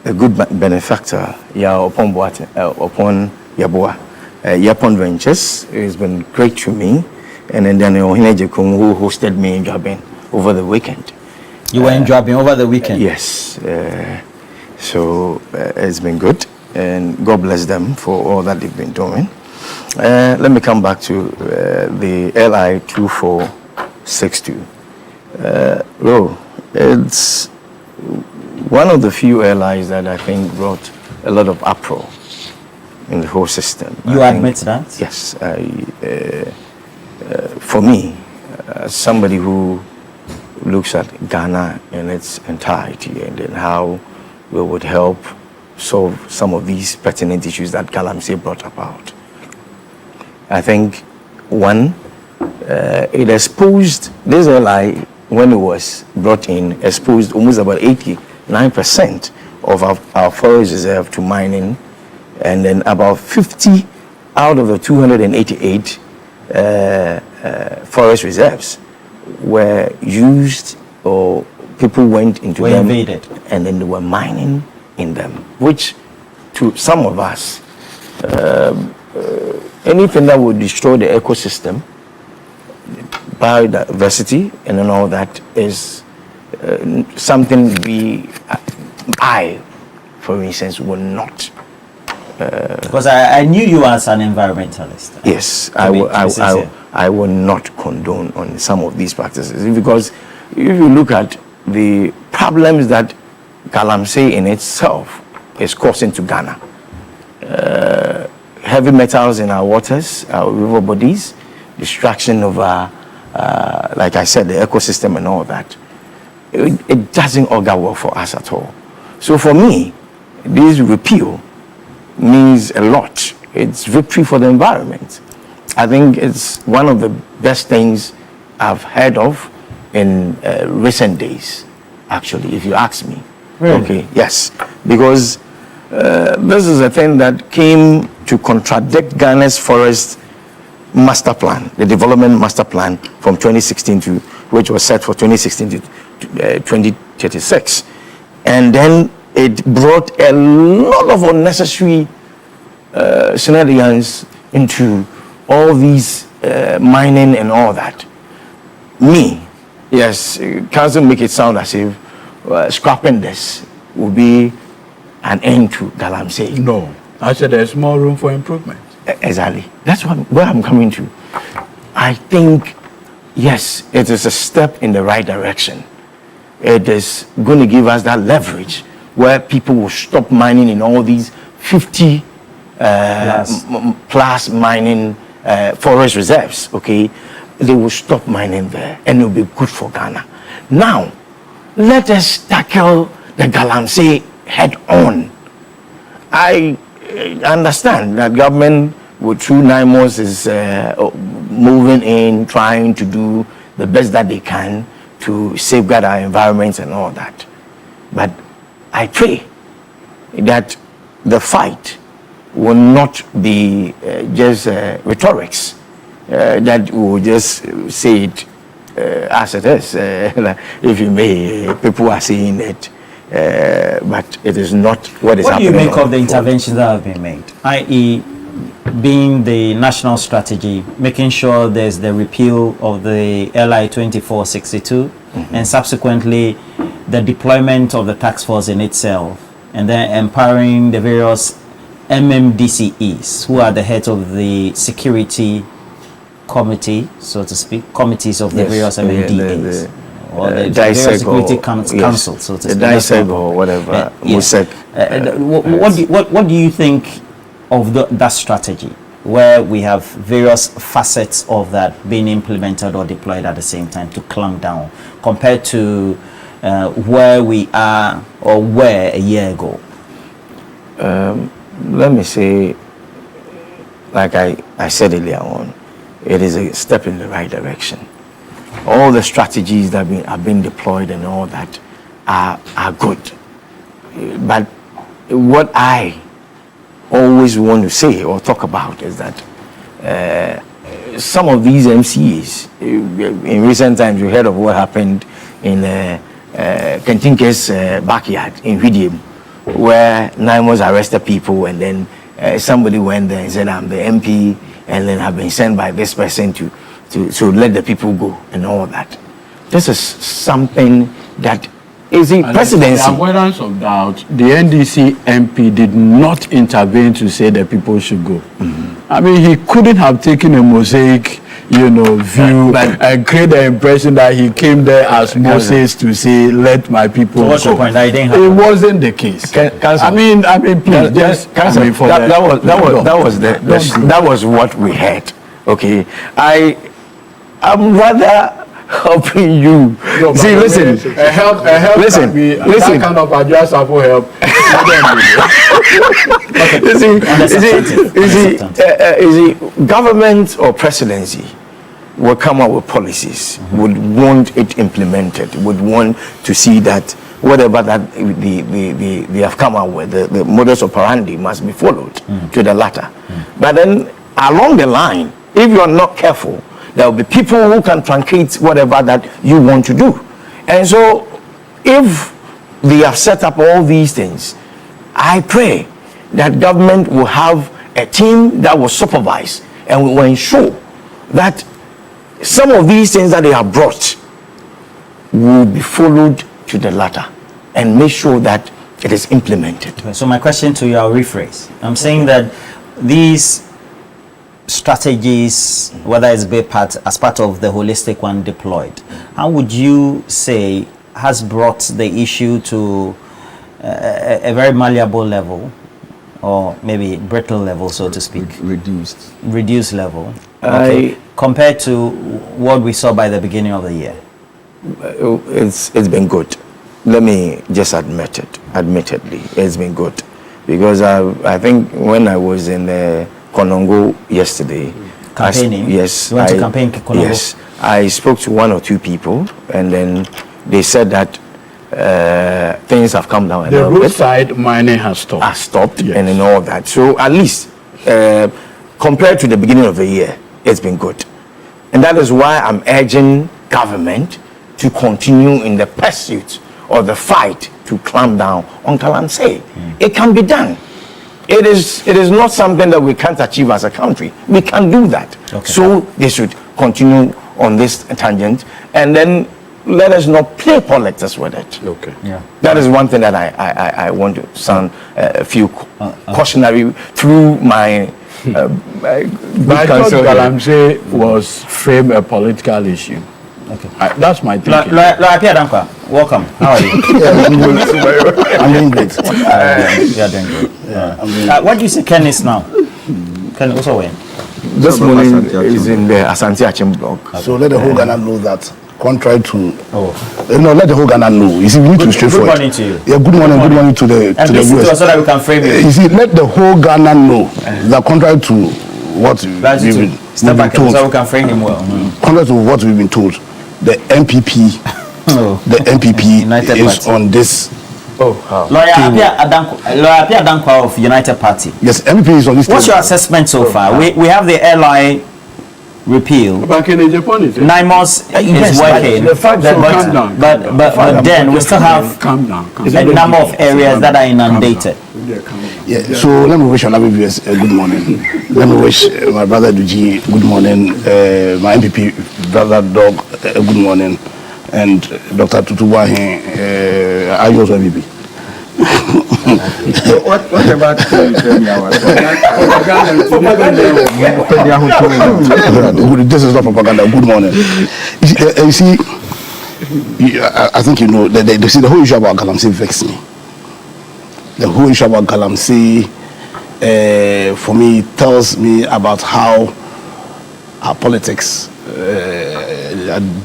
a good benefactor, upon Yabua, Yapon Ventures. It's been great to me. And then Ohinejekum, who hosted me in Jabin over the weekend. You were in Jabin over the weekend? Yes. So it's been good. And God bless them for all that they've been doing. Let me come back to the LI 2462. It's one of the few LIs that I think brought a lot of uproar in the whole system. You admit that? Yes. For me, somebody who looks at Ghana in its entirety and then how we would help solve some of these pertinent issues that Galamsey brought about. I think, one, it exposed, this LI when it was brought in, exposed almost about 89% of our forest reserve to mining, and then about 50 out of the 288 forest reserves were used, or people went into them invaded, and then they were mining in them, which to some of us, anything that would destroy the ecosystem, biodiversity, and then all that is something I, for instance, will not. Because I knew you as an environmentalist. Yes, I will not condone on some of these practices, because if you look at the problems that Galamsey in itself is causing to Ghana, heavy metals in our waters, our river bodies, destruction of our, like I said, the ecosystem and all that, it doesn't augur well for us at all. So for me, this repeal means a lot. It's victory for the environment. I think it's one of the best things I've heard of in recent days, actually, if you ask me. Really? Okay, yes, because this is a thing that came to contradict Ghana's forest master plan, the development master plan from 2016 to, which was set for 2016 to 2036. And then it brought a lot of unnecessary shenanigans into all these mining and all that. Yes, council make it sound as if scrapping this will be an end to Galamsey. No, I said there's more room for improvement. Exactly. That's where I'm coming to. I think, yes, it is a step in the right direction. It is going to give us that leverage where people will stop mining in all these 50 plus mining forest reserves, okay? They will stop mining there, and it will be good for Ghana. Now, let us tackle the Galamsey head on. I understand that government, through 9 months, is moving in, trying to do the best that they can to safeguard our environment and all that. But I pray that the fight will not be just rhetorics, that we will just say it as it is. If you may, people are saying it, but it is not what is happening. What do you make of the interventions that have been made, i.e., being the national strategy, making sure there's the repeal of the LI 2462, and subsequently the deployment of the task force in itself, and then empowering the various MMDCEs, who are the heads of the security committee, so to speak, committees of the various MMDAs, or the various security council, so to speak. The DISEG or whatever, MUSEC. What do you think of that strategy, where we have various facets of that being implemented or deployed at the same time to clamp down, compared to where we are or were a year ago? Let me say, like I said earlier on, it is a step in the right direction. All the strategies that have been deployed and all that are good. But what I always want to say or talk about is that some of these MCs, in recent times you heard of what happened in Kentinke's backyard in Hwidiam, where 9 months arrested people, and then somebody went there and said, I'm the MP, and then have been sent by this person to let the people go and all that. This is something that is a presidency. The avoidance of doubt, the NDC MP did not intervene to say that people should go. I mean, he couldn't have taken a mosaic, view and create the impression that he came there as Moses to say, let my people go. What's your point? It wasn't the case. I mean, please, that was what we had. Okay, I'm rather helping you. No, see, listen. Help listen. That kind of adjustable help. You see, government or presidency will come up with policies, would want it implemented, would want to see that whatever that they have come up with, the modus operandi must be followed to the latter. But then along the line, if you are not careful, there will be people who can truncate whatever that you want to do. And so if they have set up all these things, I pray that government will have a team that will supervise and will ensure that some of these things that they have brought will be followed to the latter and make sure that it is implemented. Okay, so my question to you, I'll rephrase. I'm saying that these strategies, whether it's as part of the holistic one deployed, how would you say has brought the issue to a very malleable level, or maybe brittle level, so to speak? Reduced level. Okay. Compared to what we saw by the beginning of the year? It's been good. Let me just admittedly, it's been good. Because I think when I was in Konongo yesterday, campaigning? Yes. You went to campaign Konongo? Yes. I spoke to one or two people, and then they said that things have come down a little bit. The roadside mining has stopped. Yes. And all that. So at least compared to the beginning of the year, it's been good. And that is why I'm urging government to continue in the pursuit or the fight to clamp down on Galamsey. It can be done. It is not something that we can't achieve as a country. We can do that. Okay. So they should continue on this tangent, and then let us not play politics with it. Okay. Yeah. That is one thing that I want to sound a few cautionary through my. But I thought Galamsey was frame a political issue. Okay. That's my thinking. Welcome. How are you? I'm doing great. You're doing good. Yeah. What do you say Ken is now? Ken also win. This morning is in the Asante Achim block. Okay. So let the whole Ghana know that, contrary to, let the whole Ghana know. You see, we need to be straightforward. Good morning to you. Yeah, good morning to the viewers. So that we can frame it. You see, let the whole Ghana know that contrary to what we've been told. So we can frame him well. Contrary to what we've been told, the MPP, is on this. Lawyer Apia Dankwa of United Party. Yes, MPP is on this. What's your assessment so far? We have the airline repeal. NIMOS is working, but then we still have a number of areas that are inundated. Yeah, so let me wish our viewers a good morning. Let me wish my brother Duji good morning, my MPP brother Dog a good morning, and Dr. Tutuwahe, are you also MPP? What about this is not propaganda. Good morning. You see, I think you know they see the whole issue about Galamsey vexed me. The whole issue about Galamsey, for me, tells me about how our politics,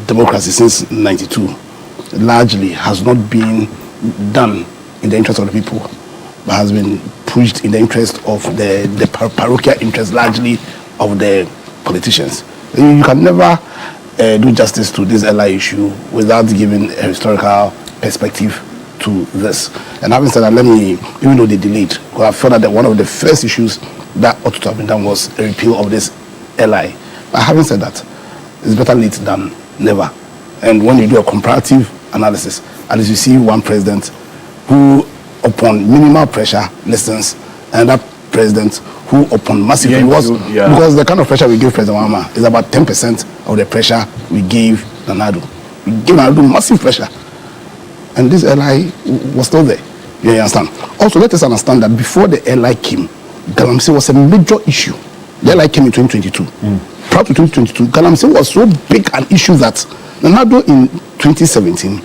democracy since '92, largely has not been done in the interest of the people, but has been pushed in the interest of the parochial interest, largely of the politicians. You can never do justice to this LI issue without giving a historical perspective to this. And having said that, let me, even though they delayed, because I felt that one of the first issues that ought to have been done was a repeal of this LI. But having said that, it's better late than never. And when you do a comparative analysis, at least you see one president who, upon minimal pressure, listens, and that president who, upon massive because the kind of pressure we give President Mahama is about 10% of the pressure we gave Nanado. We gave Nanado massive pressure, and this LI was still there. You understand? Also, let us understand that before the LI came, Galamsey was a major issue. The LI came in 2022. Prior to 2022, Galamsey was so big an issue that Nanado in 2017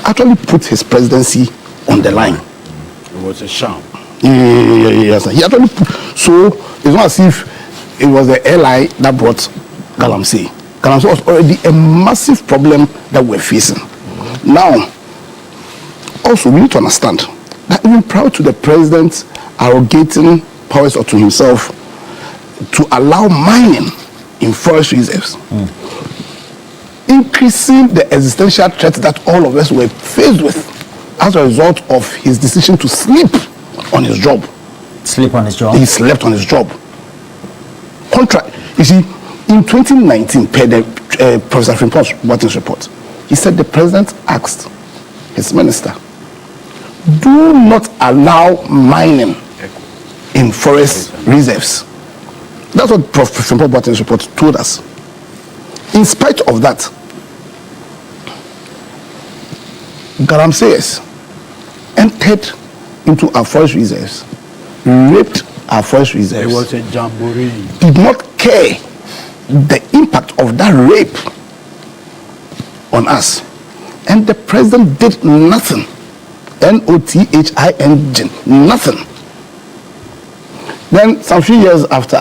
actually put his presidency on the line. It was a sham. Yes, he actually so it's not as if it was the LI that brought Galamsey. Galamsey was already a massive problem that we're facing. Now, also we need to understand that even prior to the president arrogating powers to himself to allow mining in forest reserves, increasing the existential threat that all of us were faced with as a result of his decision to sleep on his job. Sleep on his job? He slept on his job. You see, in 2019, per the Professor Frimpong's report, he said the president asked his minister, do not allow mining in forest reserves. That's what Professor Frimpong's report told us. In spite of that, Galamseyers entered into our forest reserves, raped our forest reserves. It was a jamboree. Did not care the impact of that rape on us. And the president did nothing. N-O-T-H-I-N-G, nothing. Then some few years after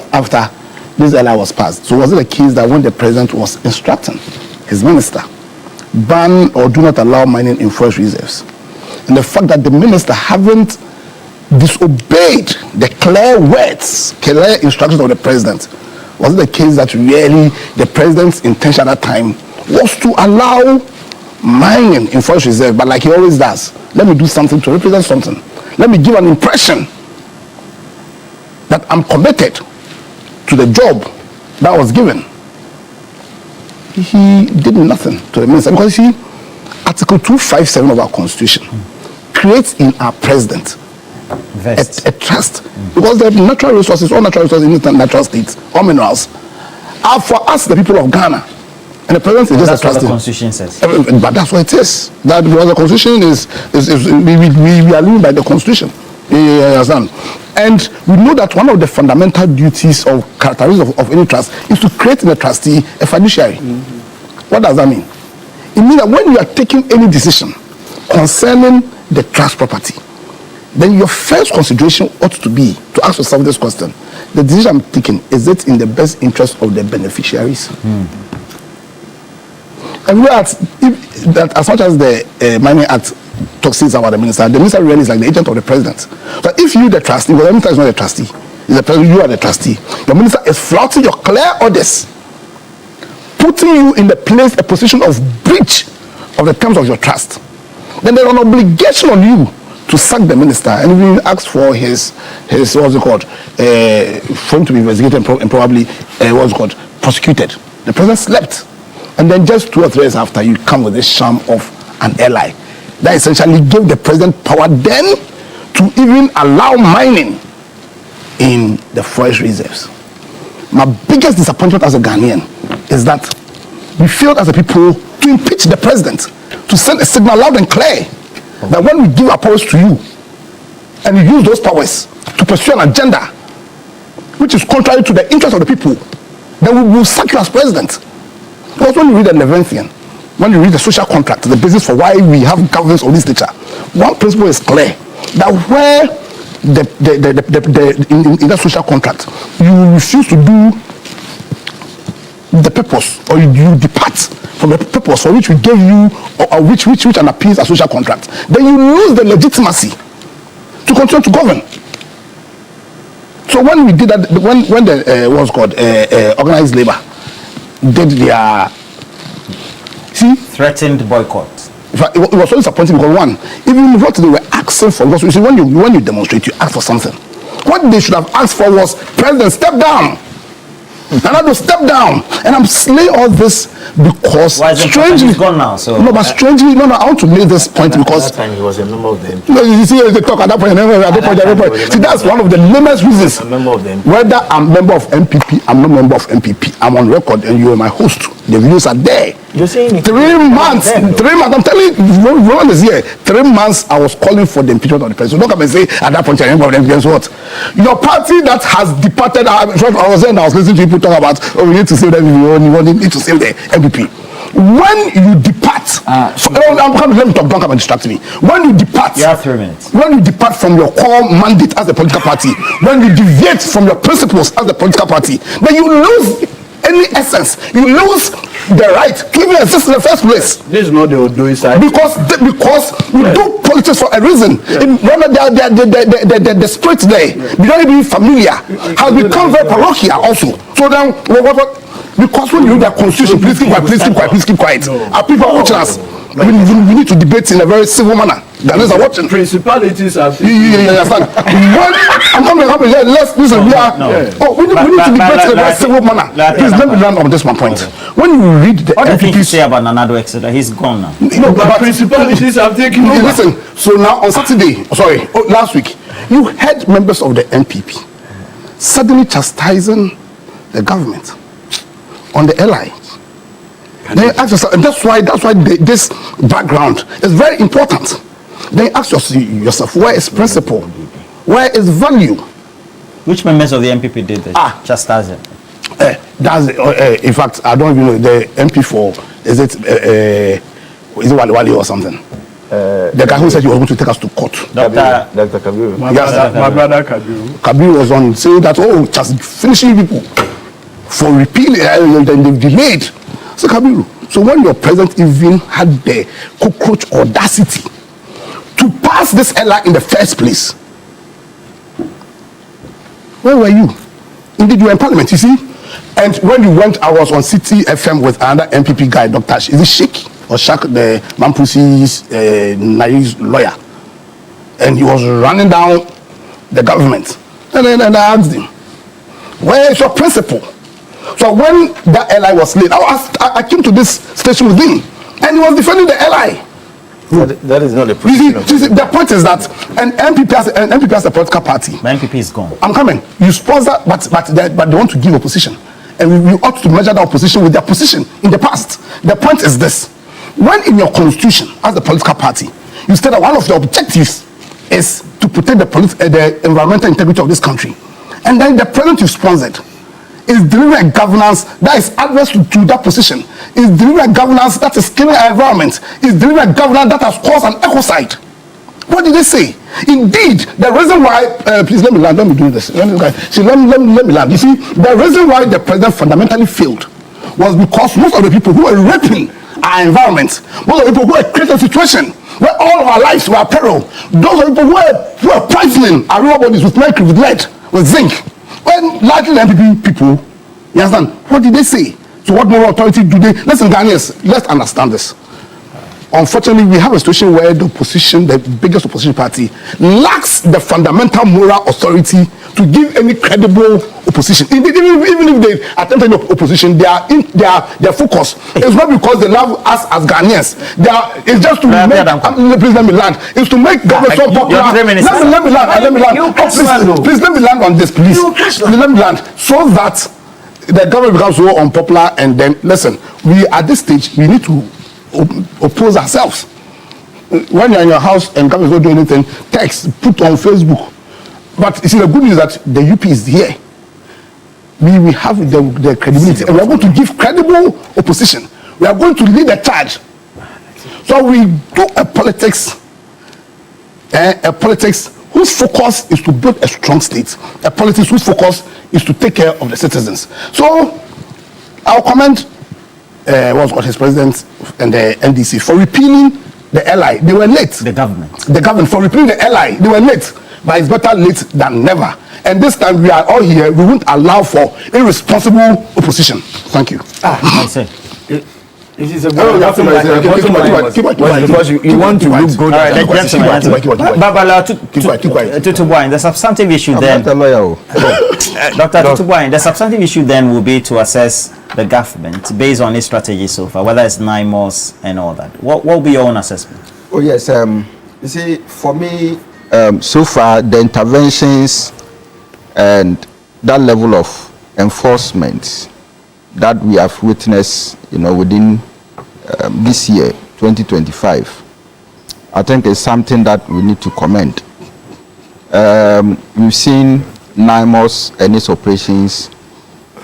this LI was passed, so was it a case that when the president was instructing his minister, ban or do not allow mining in forest reserves, and the fact that the minister haven't disobeyed the clear words, clear instructions of the president, was it the case that really the president's intention at that time was to allow mining in forest reserve, but like he always does, let me do something to represent something. Let me give an impression that I'm committed to the job that was given. He did nothing to the minister because you see, Article 257 of our Constitution creates in our president a trust because the natural resources, all natural resources in the natural states, all minerals, are for us, the people of Ghana. And the president is just a trustee. That's what the Constitution says. But that's what it is. That because the Constitution we are living by the Constitution. You understand? And we know that one of the fundamental duties or characteristics of any trust is to create in the trustee a fiduciary. What does that mean? It means that when you are taking any decision concerning the trust property, then your first consideration ought to be to ask yourself this question: the decision I'm taking, is it in the best interest of the beneficiaries? And we are that as much as the Mining Act talks about the minister really is like the agent of the president. So if you the trustee, because the minister is not the trustee, is the president, you are the trustee. Your minister is flouting your clear orders, putting you in a position of breach of the terms of your trust. Then there's an obligation on you to sack the minister and even ask for his what's it called, for him to be investigated and probably what's it called, prosecuted. The president slept. And then just 2 or 3 years after, you come with this sham of an ally that essentially gave the president power then to even allow mining in the forest reserves. My biggest disappointment as a Ghanaian is that we failed as a people to impeach the president, to send a signal loud and clear that when we give our powers to you and you use those powers to pursue an agenda which is contrary to the interest of the people, then we will sack you as president. Because when you read the Levanthian, when you read the social contract, the basis for why we have governments of this nature, one principle is clear, that where in that social contract you refuse to do the purpose, or you depart from the purpose for which we gave you, or which an appeals a social contract, then you lose the legitimacy to continue to govern. So when we did that, when the what's called organized labor did their threatened boycott. It was so disappointing because one, even what they were asking for, because you see, when you demonstrate, you ask for something. What they should have asked for was, President, step down. And I have to step down. And I'm saying all this because strangely, he's gone now. So but strangely, I want to make this point because at that time he was a member of them. You see, they talk at that point. See, that's one of the lamest reasons. A member of them. Whether I'm a member of MPP, I'm not a member of MPP. I'm on record, and you are my host. The videos are there. You're saying 3 months. 3 months. I'm telling you, Roland is here. 3 months. I was calling for the impeachment of the president. So don't come and say at that point, I'm a member of them. Guess what? Your party that has departed. I was listening to people talk about, we need to save them. We need to save the MPP. When you depart, let me talk, don't come and distract me. When you depart, you have 3 minutes. When you depart from your core mandate as a political party, when you deviate from your principles as a political party, then you lose any essence. You lose the right to even exist in the first place. This is not the Odo side. Because we do politics for a reason. The spirit there, we don't even familiar, has become very parochial also. So then, Because when you read their constitution, please keep quiet, please keep quiet. Are people watching us? We need to debate in a very civil manner. Ghanaians are watching. Principalities are. Yeah, understand. I'm coming. Let's listen. We are. We need to debate in a very civil manner. Please let me land on this one point. When you read the what do you say about Nanado Exeter? He's gone now. No, but principalities have taken over. Listen. So now on Saturday, last week, you had members of the NPP suddenly chastising the government on the LI. Then ask yourself, and that's why this background is very important. Then ask yourself, where is principle? Where is value? Which members of the MPP did this? Chastising. In fact, I don't even know the MP for is it Wali or something? The guy who said he was going to take us to court. Dr. Kabiru. My brother Kabiru. Kabiru was on saying that just finishing people for repealing and then they've delayed. So Kabiru, so when your president even had the cockroach audacity to pass this LI in the first place, where were you? Indeed, you were in parliament, you see. And when you went, I was on City FM with another MPP guy, Dr. Is it Sheikh or Shak, the Mampusi's Nai's lawyer? And he was running down the government. And then I asked him, where is your principle? So when that LI was late, I came to this station with him, and he was defending the LI. That is not the position. You see, the point is that an MPP has a political party. The MPP is gone. I'm coming. You sponsor, but they want to give opposition, and we ought to measure the opposition with their position in the past. The point is this: when in your constitution, as a political party, you state that one of your objectives is to protect the environmental integrity of this country, and then the president you sponsored is delivering governance that is adverse to that position, is delivering governance that is killing our environment, is delivering governance that has caused an ecocide. What did they say? Indeed, the reason why, please let me do this. Let me land. You see, the reason why the president fundamentally failed was because most of the people who were raping our environment, most of the people who were creating a situation where all of our lives were peril, those are people who were poisoning our river bodies with mercury, with lead, with zinc. When largely the MPP people, you understand, what did they say? So what moral authority do they? Listen, Ghanaians, let's understand this. Unfortunately, we have a situation where the opposition, the biggest opposition party, lacks the fundamental moral authority to give any credible opposition. Indeed, even if they attempt any opposition, their focus is not because they love us as Ghanaians. It's just to please let me land. It's to make government so popular. Let me land. Please let me land on this, please. Let me land so that the government becomes so unpopular. And then listen, we at this stage we need to oppose ourselves. When you're in your house and government is not doing anything, text, put on Facebook. But you see, the good news is that the UP is here. We have the credibility, and we are going to give credible opposition. We are going to lead the charge. So we do a politics whose focus is to build a strong state, a politics whose focus is to take care of the citizens. So I'll commend his president and the NDC for repealing the LI. They were late. The government for repealing the LI. They were late, but it's better late than never. And this time we are all here. We won't allow for irresponsible opposition. Thank you. I say. It is a because you want to look good. Tutubuain, the substantive issue then. Dr. Tutubuain, the substantive issue then will be to assess the government based on its strategy so far, whether it's NIMOS and all that. What will be your own assessment? Oh yes, you see, for me, so far the interventions and that level of enforcement that we have witnessed, within this year, 2025, I think is something that we need to commend. We've seen NIMOS and its operations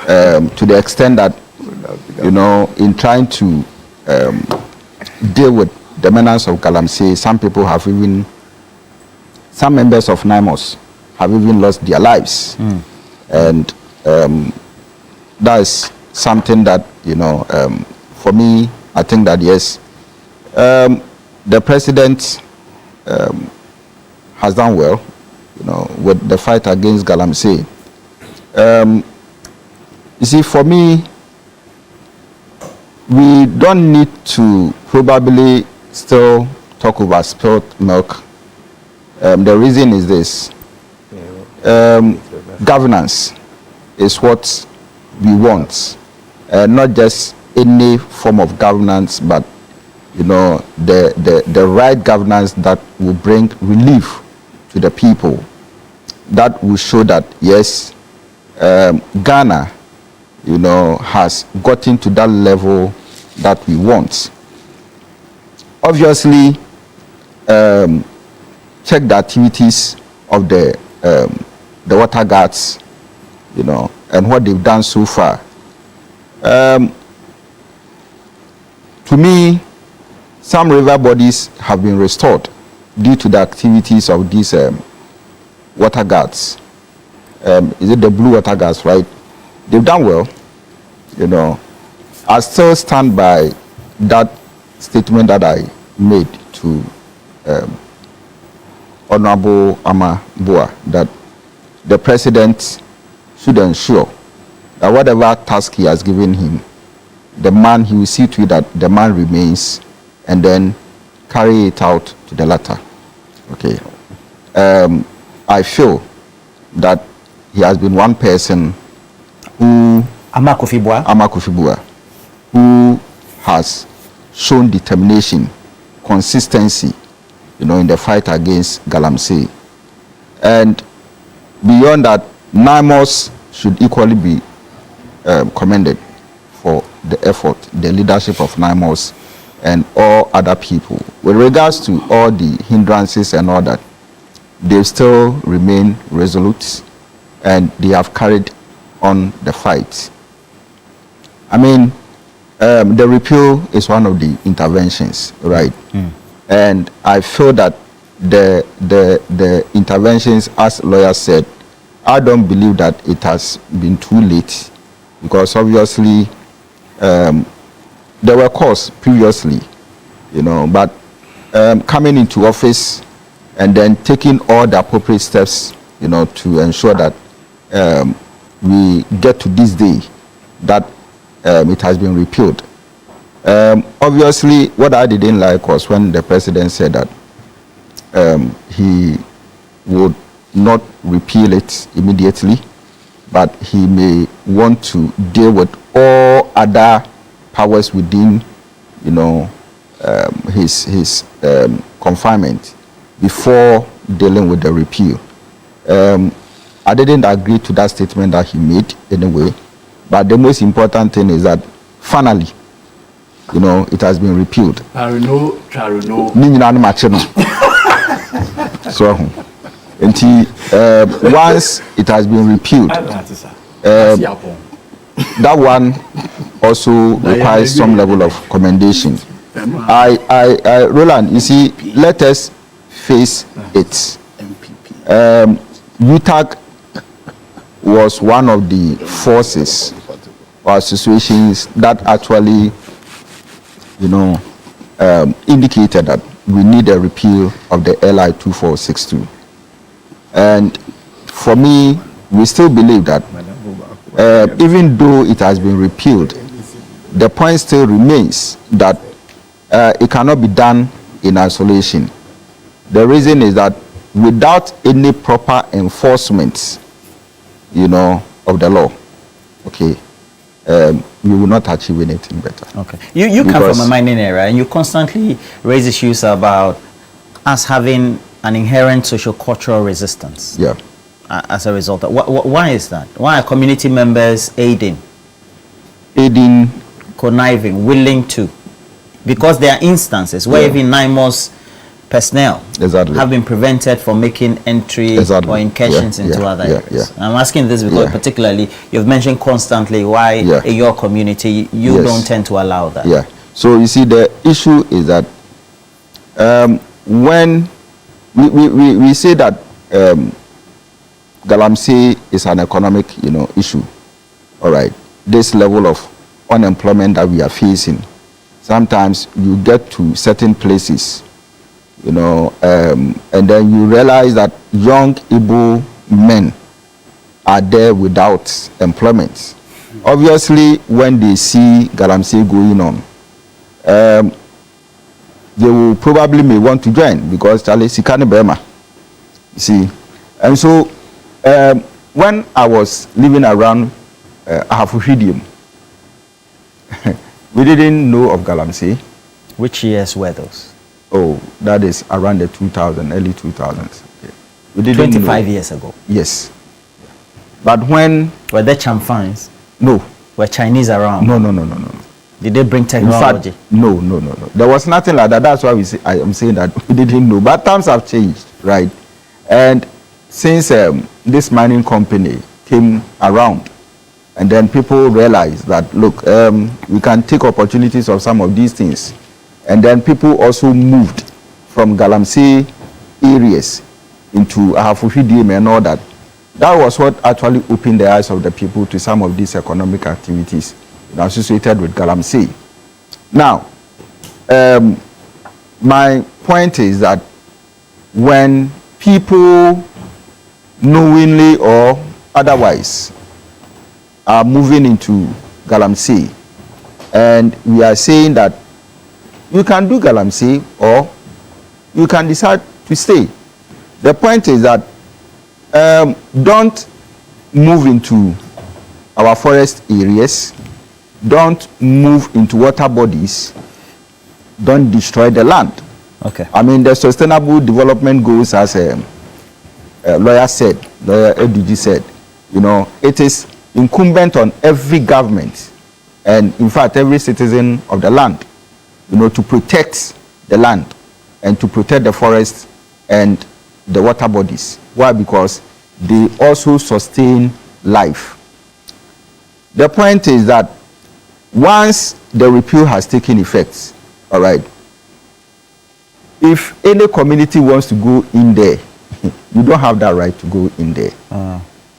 to the extent that, in trying to deal with the menace of Galamsey, some members of NIMOS have even lost their lives. And that is something that, for me, I think that yes, the president has done well, with the fight against Galamsey. You see, for me, we don't need to probably still talk about spilled milk. The reason is this. Governance is what we want. Not just any form of governance, but the right governance that will bring relief to the people. That will show that yes, Ghana, has gotten to that level that we want. Obviously, check the activities of the water guards, and what they've done so far. To me, some river bodies have been restored due to the activities of these water guards. Is it the blue water guards, right? They've done well. I still stand by that statement that I made to Honorable Amabua, that the president should ensure that whatever task he has given him, he will see to it that the man remains, and then carry it out to the latter. Okay. I feel that he has been one person who Amakufibua, who has shown determination, consistency, in the fight against Galamsey. And beyond that, NIMOS should equally be commended for the effort, the leadership of NIMOS and all other people. With regards to all the hindrances and all that, they still remain resolute and they have carried on the fight. I mean, the repeal is one of the interventions, right? And I feel that the interventions, as lawyers said, I don't believe that it has been too late, because obviously there were calls previously, but coming into office and then taking all the appropriate steps, to ensure that we get to this day that it has been repealed. Obviously, what I didn't like was when the president said that he would not repeal it immediately, but he may want to deal with all other powers within, his confinement before dealing with the repeal. I didn't agree to that statement that he made anyway, but the most important thing is that finally, it has been repealed. So, once it has been repealed, that one also requires some level of commendation. Roland, you see, let us face it. UTAG was one of the forces or associations that actually, indicated that we need a repeal of the LI 2462. And for me, we still believe that even though it has been repealed, the point still remains that it cannot be done in isolation. The reason is that without any proper enforcement, of the law, okay, we will not achieve anything better. Okay. You come from a mining area, and you constantly raise issues about us having an inherent social-cultural resistance. Yeah. As a result of why is that? Why are community members aiding, conniving, willing to? Because there are instances where even NIMOS personnel have been prevented from making entry or incursions into other areas. I'm asking this because particularly you've mentioned constantly why in your community you don't tend to allow that. Yeah. So you see, the issue is that when we say that Galamsey is an economic issue, all right, this level of unemployment that we are facing, sometimes you get to certain places, and then you realize that young Igbo men are there without employment. obviously, when they see Galamsey going on, they will probably may want to join because Charlie Sikani Bema. You see, and so when I was living around Ahafuhidium, we didn't know of Galamsey. Which years were those? Oh, that is around the 2000, early 2000s. Okay. We didn't 25 know. years ago. Yes. But when... Were there Chamfans? No. Were Chinese around? No. Did they bring technology? In fact, no. There was nothing like that. That's why I am saying that we didn't know. But times have changed, right? And since this mining company came around, and then people realized that, look, we can take opportunities of some of these things. And then people also moved from Galamsey areas into Ahafuhidium and all that. That was what actually opened the eyes of the people to some of these economic activities associated with Galamsey. Now, my point is that when people knowingly or otherwise are moving into Galamsey, and we are saying that you can do Galamsey or you can decide to stay. The point is that don't move into our forest areas, don't move into water bodies, don't destroy the land. Okay. I mean, the sustainable development goals, as a lawyer Edigi said, it is incumbent on every government and in fact every citizen of the land, to protect the land and to protect the forest and the water bodies. Why? Because they also sustain life. The point is that once the repeal has taken effect, all right, if any community wants to go in there, you don't have that right to go in there.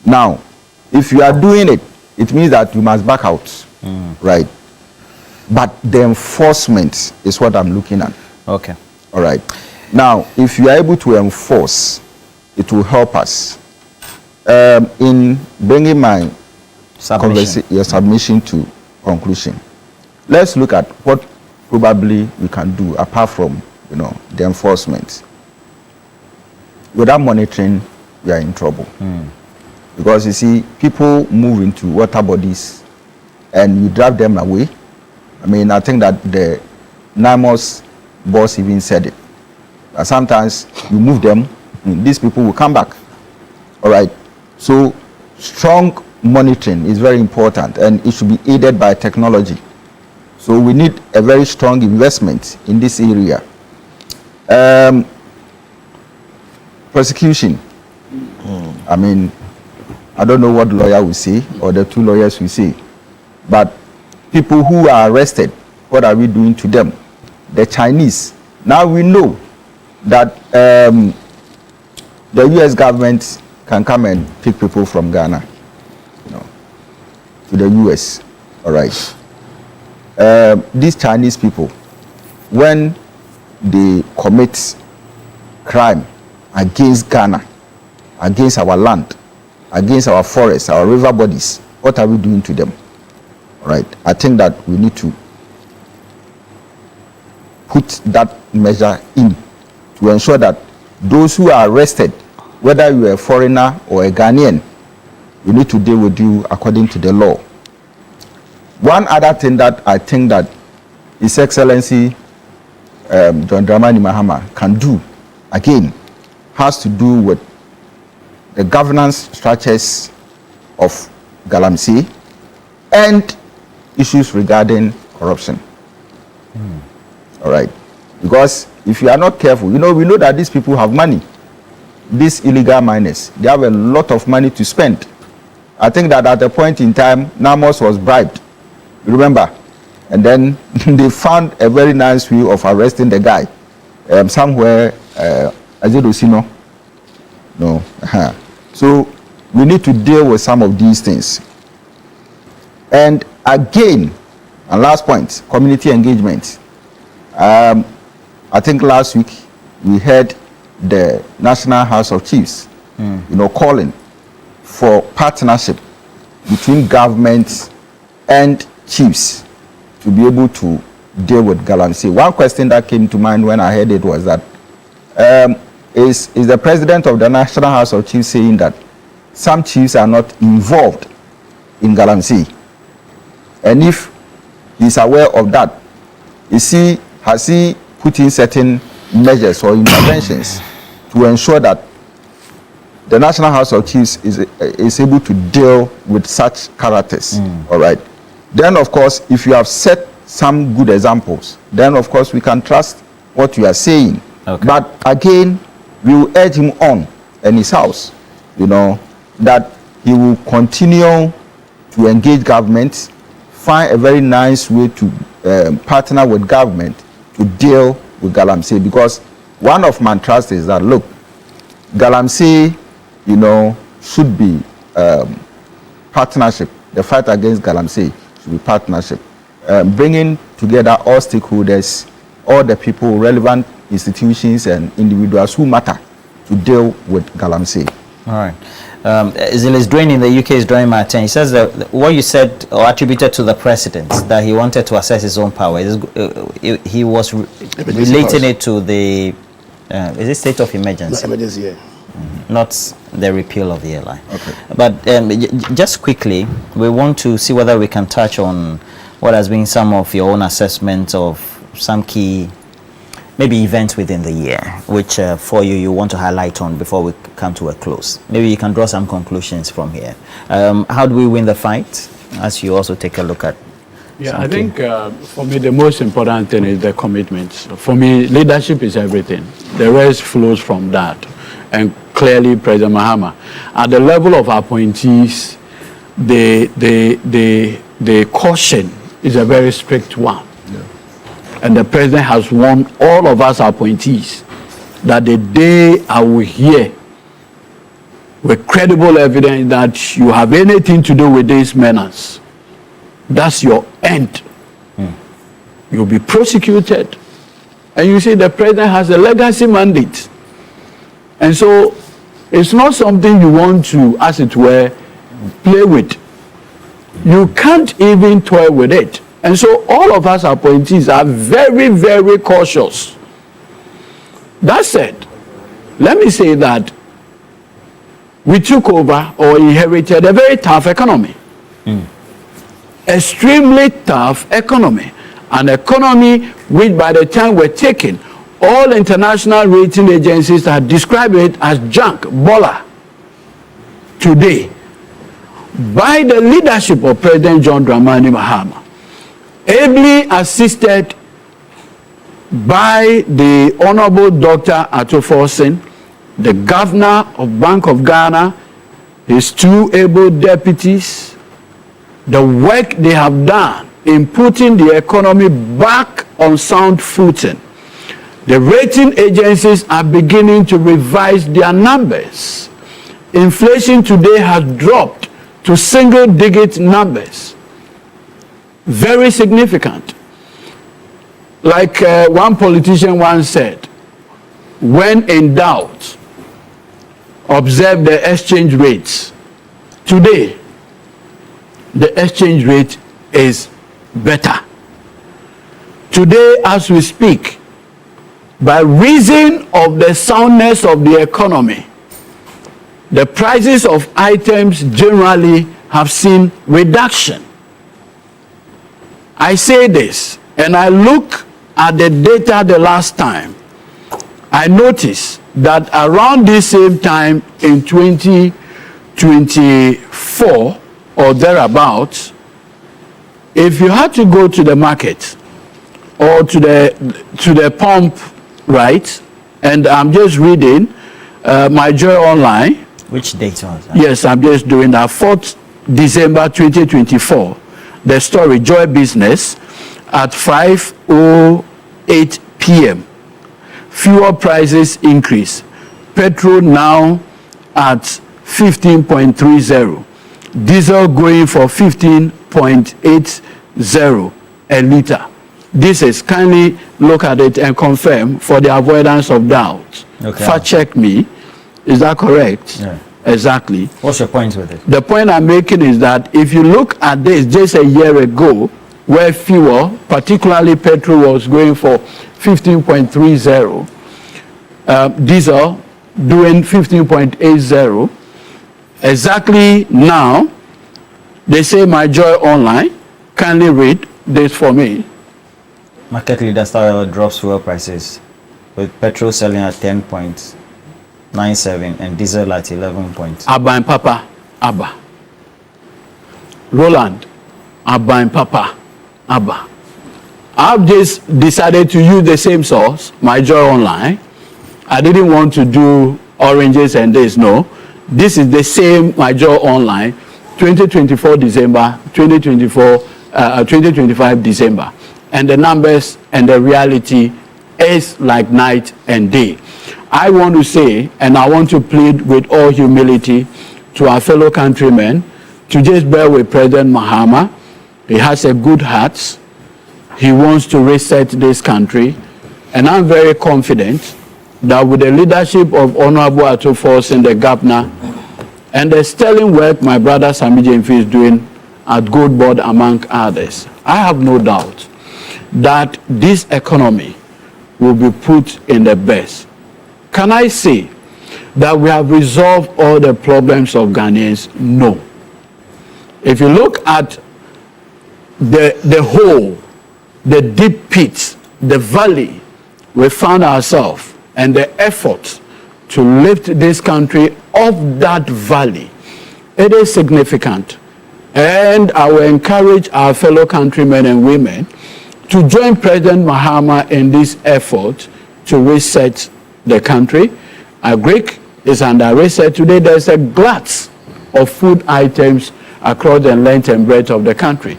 Now, if you are doing it, it means that you must back out, right? But the enforcement is what I'm looking at. Okay. All right. Now, if you are able to enforce, it will help us. In bringing my submission to conclusion, let's look at what probably we can do apart from, the enforcement. Without monitoring, we are in trouble. Because you see, people move into water bodies and you drive them away. I mean, I think that the NIMOS boss even said it. Sometimes you move them, these people will come back. All right. So strong monitoring is very important and it should be aided by technology. So we need a very strong investment in this area. Prosecution. I mean, I don't know what lawyer will say or the two lawyers will say, but people who are arrested, what are we doing to them? The Chinese. Now we know that the U.S. government can come and pick people from Ghana, to the U.S. All right. These Chinese people, when they commit crime against Ghana, against our land, against our forests, our river bodies, what are we doing to them? All right. I think that we need to put that measure in to ensure that those who are arrested, whether you are a foreigner or a Ghanaian, we need to deal with you according to the law. One other thing that I think that His Excellency John Dramani Mahama can do, again, has to do with the governance structures of Galamsey and issues regarding corruption. All right. Because if you are not careful, we know that these people have money. These illegal miners, they have a lot of money to spend. I think that at a point in time, Namos was bribed. You remember? And then they found a very nice way of arresting the guy. Somewhere, Azedosino. No. So we need to deal with some of these things. And again, and last point, community engagement. I think last week we heard the National House of Chiefs, calling for partnership between governments high-end chiefs to be able to deal with Galamsey. One question that came to mind when I heard it was that is the president of the National House of Chiefs saying that some chiefs are not involved in Galamsey? And if he's aware of that, has he put in certain measures or interventions to ensure that the National House of Chiefs is able to deal with such characters? All right. Then, of course, if you have set some good examples, then, of course, we can trust what you are saying. Okay. But again, we will urge him on and his house, that he will continue to engage government, find a very nice way to partner with government to deal with Galamsey. Because one of my trusts is that, look, Galamsey, should be partnership. The fight against Galamsey should be partnership. Bringing together all stakeholders, all the people, relevant institutions and individuals who matter to deal with Galamsey. All right. Zilis Dwayne in the UK is drawing my attention. He says that what you said or attributed to the president, that he wanted to assess his own power, he was relating it to the is it state of emergency? No, emergency, yeah. Not the repeal of the airline. Okay. But just quickly, we want to see whether we can touch on what has been some of your own assessments of some key maybe events within the year, which for you want to highlight on before we come to a close. Maybe you can draw some conclusions from here. How do we win the fight, as you also take a look at? Yeah, I think for me the most important thing is the commitment. For me, leadership is everything. The rest flows from that. And clearly, President Mahama, at the level of appointees, the caution is a very strict one. And the president has warned all of us appointees that the day I will hear with credible evidence that you have anything to do with this menace, that's your end. You'll be prosecuted. And you see, the president has a legacy mandate. And so it's not something you want to, as it were, play with. You can't even toy with it. And so all of us appointees are very, very cautious. That said, let me say that we took over or inherited a very tough economy. Extremely tough economy. An economy which by the time we're taken, all international rating agencies have described it as junk, bola. Today, by the leadership of President John Dramani Mahama, ably assisted by the Honorable Dr. Ato Forson, the Governor of Bank of Ghana, his two able deputies, the work they have done in putting the economy back on sound footing. The rating agencies are beginning to revise their numbers. Inflation today has dropped to single-digit numbers. Very significant. Like one politician once said, when in doubt, observe the exchange rates. Today, the exchange rate is better. Today, as we speak, by reason of the soundness of the economy, the prices of items generally have seen reduction. I say this, and I look at the data the last time. I noticed that around this same time in 2024 or thereabouts, if you had to go to the market or to the pump, right? And I'm just reading my Joy Online. Which date was that? Yes, I'm just doing that. 4th December 2024. The story, Joy Business, at 5:08 p.m. Fuel prices increase. Petrol now at 15.30. Diesel going for 15.80 a liter. This is, kindly look at it and confirm for the avoidance of doubt. Okay. Fact check me. Is that correct? Yeah. exactly. What's your point with it? The point I'm making is that if you look at this just a year ago, where fuel, particularly petrol, was going for 15.30, diesel doing 15.80, exactly now, they say My Joy Online, kindly read this for me. Market leader Star Oil drops fuel prices, with petrol selling at 10.97 and diesel at 11 points. Abba and Papa, Abba. Roland, Abba and Papa, Abba. I've just decided to use the same source, My Joy Online. I didn't want to do oranges and this, no. This is the same My Joy Online, 2024 December, 2025 December. And the numbers and the reality is like night and day. I want to say, and I want to plead with all humility to our fellow countrymen to just bear with President Mahama. He has a good heart. He wants to reset this country. And I'm very confident that with the leadership of Honorable Atufos in the governor and the sterling work my brother Sami Jemfi is doing at Gold Board among others, I have no doubt that this economy will be put in the best. Can I say that we have resolved all the problems of Ghanaians? No. If you look at the hole, the deep pit, the valley we found ourselves, and the effort to lift this country off that valley, it is significant. And I will encourage our fellow countrymen and women to join President Mahama in this effort to reset the country. Agric is under reset. Today there's a glut of food items across the length and breadth of the country.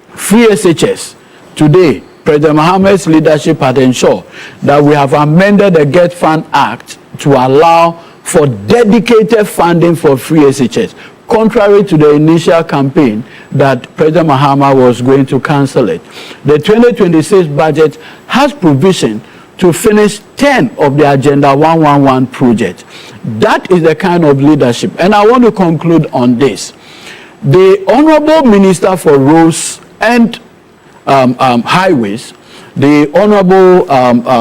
Free SHS. Today, President Mahama's leadership had ensured that we have amended the Get Fund Act to allow for dedicated funding for free SHS, contrary to the initial campaign that President Mahama was going to cancel it. The 2026 budget has provision to finish 10 of the Agenda 111 projects. That is the kind of leadership. And I want to conclude on this. The Honorable Minister for Roads and Highways, the Honorable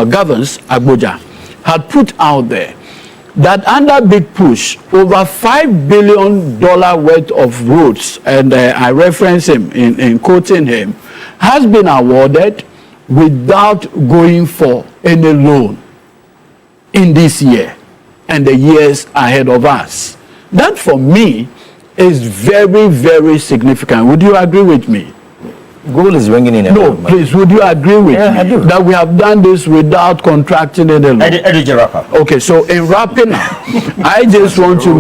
Governs Agboja, had put out there that under Big Push, over $5 billion worth of roads, and I reference him in quoting him, has been awarded without going for any loan in this year and the years ahead of us. That for me is very, very significant. Would you agree with me? Gold is ringing in. No, please, would you agree with me that we have done this without contracting any loan? Okay, so in wrapping up, I just want to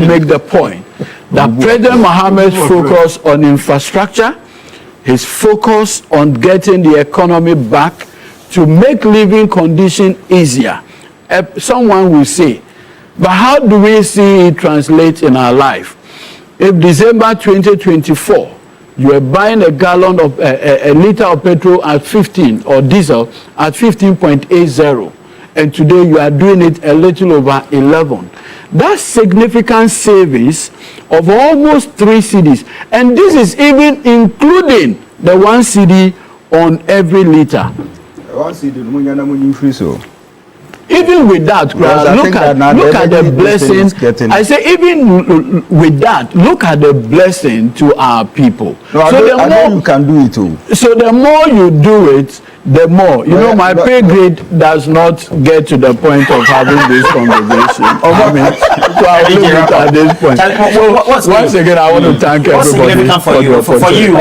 make the point that President Mohammed's focus on infrastructure, his focus on getting the economy back to make living conditions easier. Someone will say, but how do we see it translate in our life? If December 2024, you are buying a gallon of a liter of petrol at 15 or diesel at 15.80, and today you are doing it a little over 11. That's significant savings of almost 3 cedis, and this is even including the 1 cedi on every liter. 1 cedi, even with that, look at the blessing. I say, even with that, look at the blessing to our people. No, so I know you can do it too. So the more you do it, the more. You know, my pay grade does not get to the point of having this conversation. So I'll leave it at this point. Once again, I want to thank everybody. What's significant for you,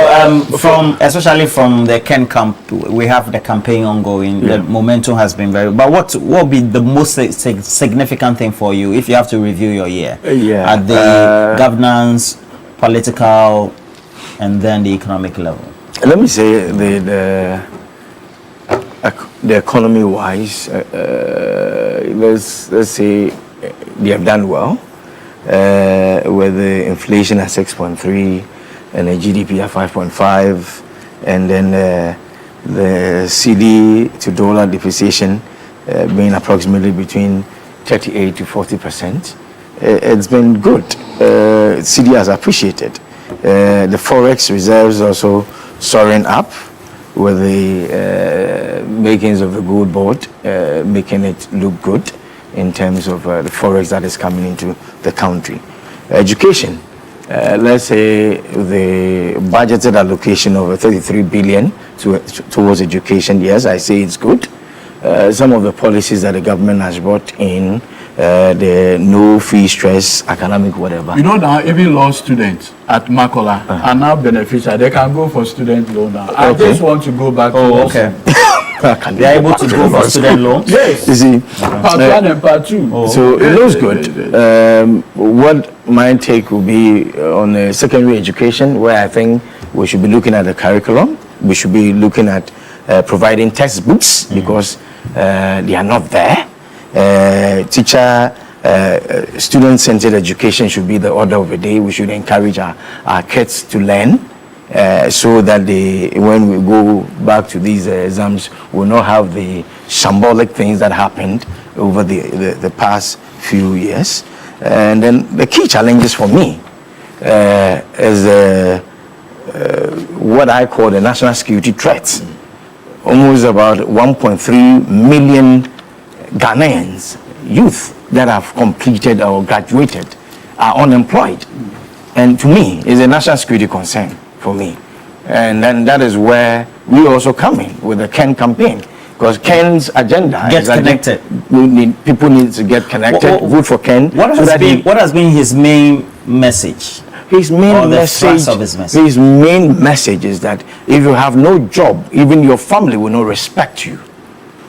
especially from the Ken camp, we have the campaign ongoing. The momentum has been very. But what will be the most significant thing for you if you have to review your year at the governance, political, and then the economic level? Let me say the economy wise, let's say they have done well with the inflation at 6.3 and the GDP at 5.5, and then the CD to dollar depreciation being approximately between 38 to 40%. it's been good. CD has appreciated. The forex reserves also soaring up with the makings of the gold board, making it look good in terms of the forex that is coming into the country. Education, let's say the budgeted allocation of 33 billion towards education, yes, I say it's good. Some of the policies that the government has brought in, the no fee stress, academic whatever. You know now, even law students at Makola are now beneficial. They can go for student loan now. I just want to go back to okay. They are able to go for student loans? Yes. You see, part 1 and part 2. So it looks good. What my take will be on secondary education, where I think we should be looking at the curriculum. We should be looking at providing textbooks because they are not there. Student-centered education should be the order of the day. We should encourage our kids to learn so that when we go back to these exams, we'll not have the shambolic things that happened over the past few years. And then the key challenges for me is what I call the national security threats. Almost about 1.3 million Ghanaians, youth that have completed or graduated, are unemployed. And to me, it's a national security concern for me. And then that is where we also come in with the Ken campaign. Because Ken's agenda is connected. People need to get connected, vote for Ken. What has been his main message? His main message is that if you have no job, even your family will not respect you.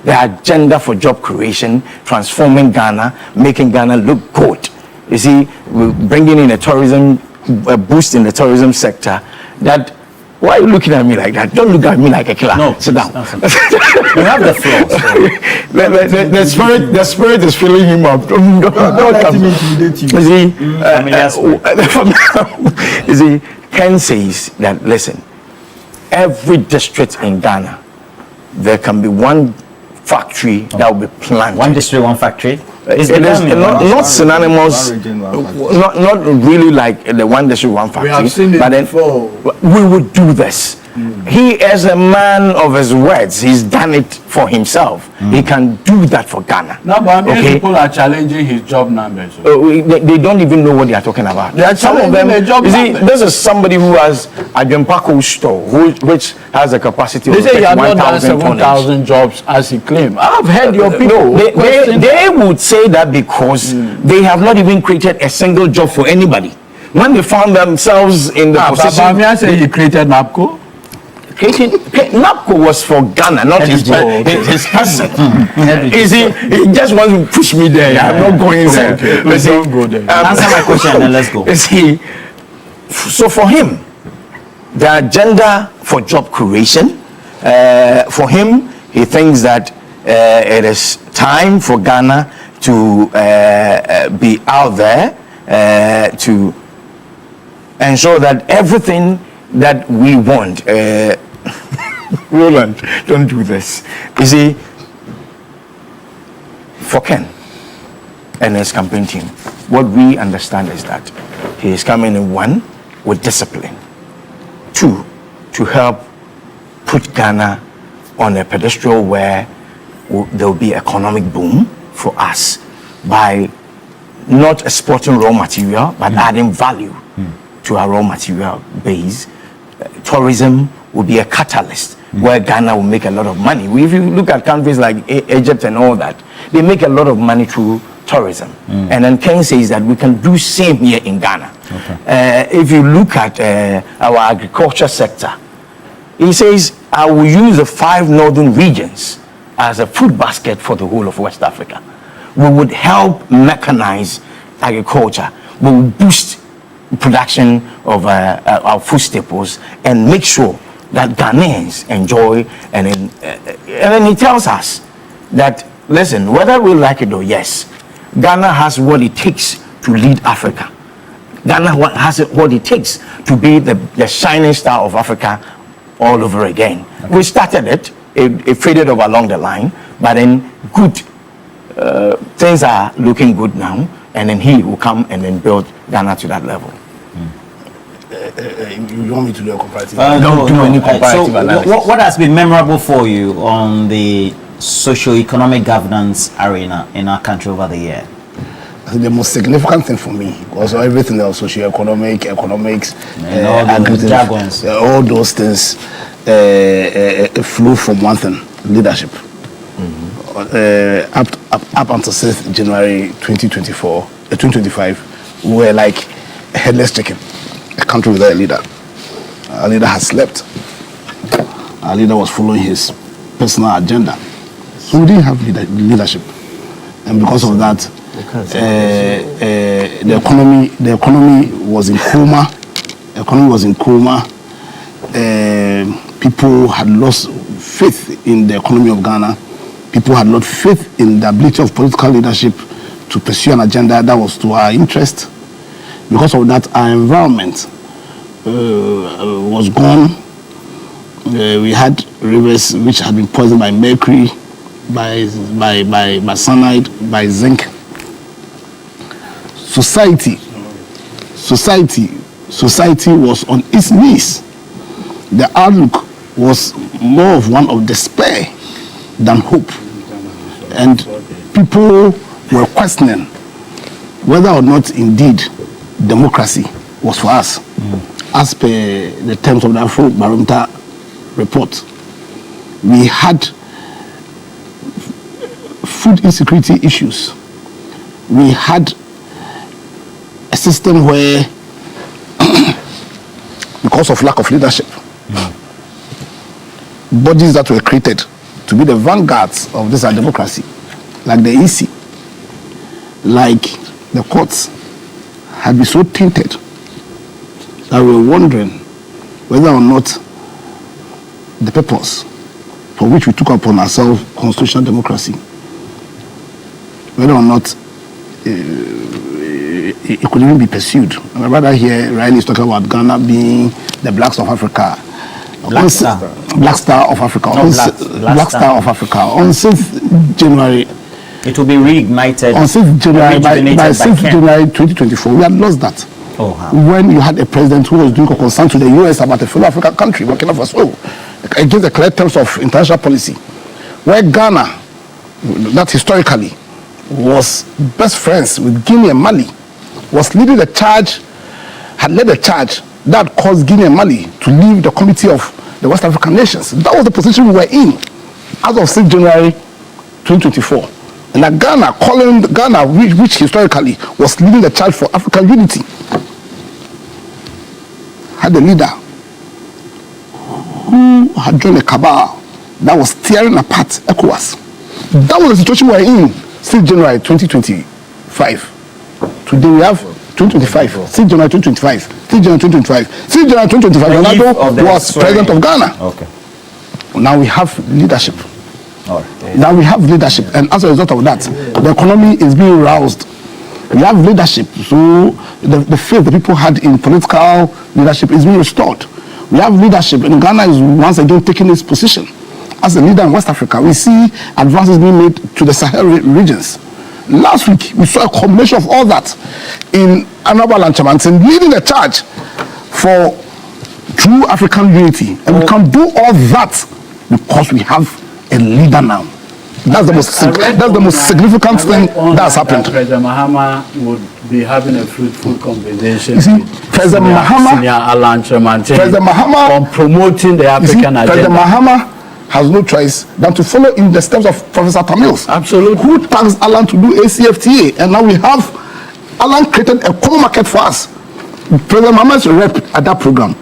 The agenda for job creation, transforming Ghana, making Ghana look good. You see, we're bringing in a boost in the tourism sector. That, why are you looking at me like that? Don't look at me like a killer. No, sit down. You have the floor. The spirit is filling him up. Don't let him intimidate you. You see, Ken says that, listen, every district in Ghana, there can be one factory that will be planted. One district, one factory? It is not synonymous, not really like the one district, one factory. We have seen it before. We would do this. He is a man of his words. He's done it for himself. He can do that for Ghana. No, but people are challenging his job numbers. They don't even know what they are talking about. They are some of them. You see, this is somebody who has a Jempako store, which has a capacity they of say you have not done 7,000 jobs as he claimed. I've heard your people. They would say that because they have not even created a single job for anybody. When they found themselves in the position. Bamia said he created NAPCO. NAPCO was for Ghana, not his person. You see, he just wants to push me there. I'm not going there. Let's don't go there. Answer my question and then let's go. You see, so for him, the agenda for job creation, for him, he thinks that it is time for Ghana to be out there to ensure that everything that we want. Roland, don't do this. You see, for Ken and his campaign team, what we understand is that he is coming in, one, with discipline, two, to help put Ghana on a pedestal where there will be economic boom for us by not exporting raw material but adding value to our raw material base. Tourism will be a catalyst where Ghana will make a lot of money. If you look at countries like Egypt and all that, they make a lot of money through tourism. And then Ken says that we can do same here in Ghana. If you look at our agriculture sector, he says, I will use the 5 northern regions as a food basket for the whole of West Africa. We would help mechanize agriculture. We will boost production of our food staples and make sure that Ghanaians enjoy. And then he tells us that, listen, whether we like it or yes, Ghana has what it takes to lead Africa. Ghana has what it takes to be the shining star of Africa all over again. We started it faded over along the line, but then good things are looking good now. and then he will come and then build Ghana to that level. You want me to do a comparative? Don't do any comparative analysis. What has been memorable for you on the socio-economic governance arena in our country over the year? I think the most significant thing for me was everything else, socio-economic, economics, jargons. all those things flew from one thing: leadership. Up until 6th January 2025, we were like a headless chicken, a country without a leader. Our leader has slept. Our leader was following his personal agenda. So we didn't have leadership. And because of that, the economy was in coma. People had lost faith in the economy of Ghana. People had lost faith in the ability of political leadership to pursue an agenda that was to our interest. Because of that, our environment was gone. We had rivers which had been poisoned by mercury, by cyanide, by zinc. Society was on its knees. The outlook was more of one of despair than hope. And people were questioning whether or not indeed democracy was for us. As per the terms of the Afro-Barometer report, we had food insecurity issues. We had a system where, because of lack of leadership, bodies that were created to be the vanguards of this democracy, like the EC, like the courts, had been so tainted that we were wondering whether or not the purpose for which we took upon ourselves constitutional democracy, whether or not it could even be pursued. And I'd rather hear Riley is talking about Ghana being the Blacks of Africa. Black Star of Africa. Black Star of Africa. On 6th January, it will be reignited. On 6th January, by 6th January 2024, we had lost that. Oh, wow. When you had a president who was doing a concern to the US about a fellow African country, Burkina Faso, against the clear terms of international policy, where Ghana, that historically was best friends with Guinea and Mali, was leading the charge, had led the charge that caused Guinea and Mali to leave the Committee of the West African Nations. That was the position we were in as of 6th January 2024. And that Ghana, which historically was leading the charge for African unity, had a leader who had joined a cabal that was tearing apart ECOWAS. That was the situation we were in 6th January 2025. Today we have 2025, 6th January 2025, 6th January 2025. 6th January 2025, Ronaldo was president of Ghana. Okay. Now we have leadership. Now we have leadership, and as a result of that, the economy is being roused. We have leadership, so the faith the people had in political leadership is being restored. We have leadership, and Ghana is once again taking its position as a leader in West Africa. We see advances being made to the Sahel regions. Last week, we saw a combination of all that in Honorable Lanchamantin leading the charge for true African unity. And we can do all that because we have a leader now. That's the most significant thing that's happened. President Mahama would be having a fruitful conversation. You see, President Mahama on promoting the African agenda. President Mahama has no choice than to follow in the steps of Professor Tamils. Absolutely. Who tasked Alan to do ACFTA, and now we have Alan created a common market for us. President Mahama's rep at that program,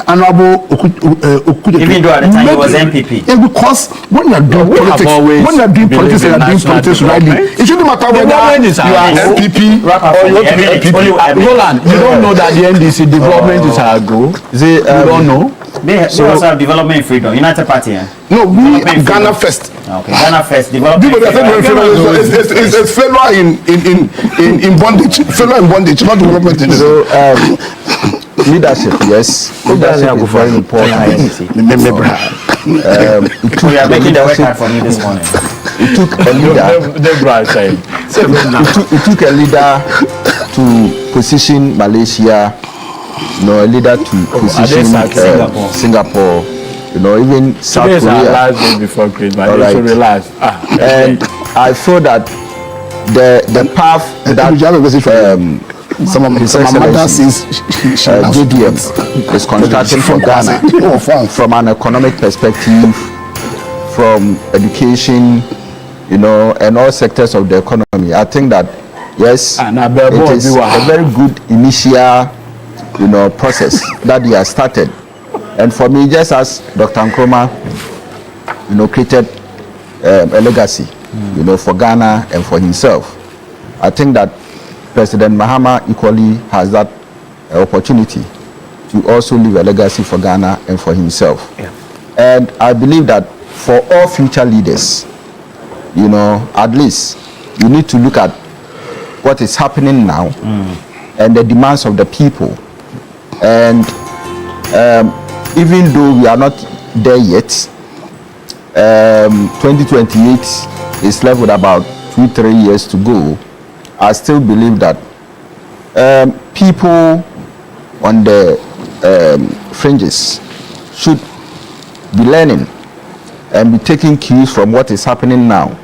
Honorable Okude. Even though at the time he was MPP. Yeah, because when you are doing politics, rightly, it shouldn't matter whether you are MPP or you MPP. Roland, you don't know that the NDC development is our goal. You don't know. They also have development freedom. United Party. No, we Ghana first. Okay, Ghana first. Development. It's failure in bondage. Failure in bondage, not development. So leadership, yes. Leadership is very important. We are making the work hard for me this morning. It took a leader. It took a leader to position Malaysia, a leader to position Singapore, even South Korea. Today's our last day before Christmas. Right. So relax. And I feel that the path that some of my mother says JDM is constructing for Ghana from an economic perspective, from education, and all sectors of the economy. I think that yes, it is a very good initial, process that he has started. And for me, just as Dr. Nkrumah, created a legacy, for Ghana and for himself, I think that President Mahama equally has that opportunity to also leave a legacy for Ghana and for himself. Yeah. And I believe that for all future leaders, at least you need to look at what is happening now and the demands of the people. And even though we are not there yet, 2028 is left with about 2-3 years to go. I still believe that people on the fringes should be learning and be taking cues from what is happening now,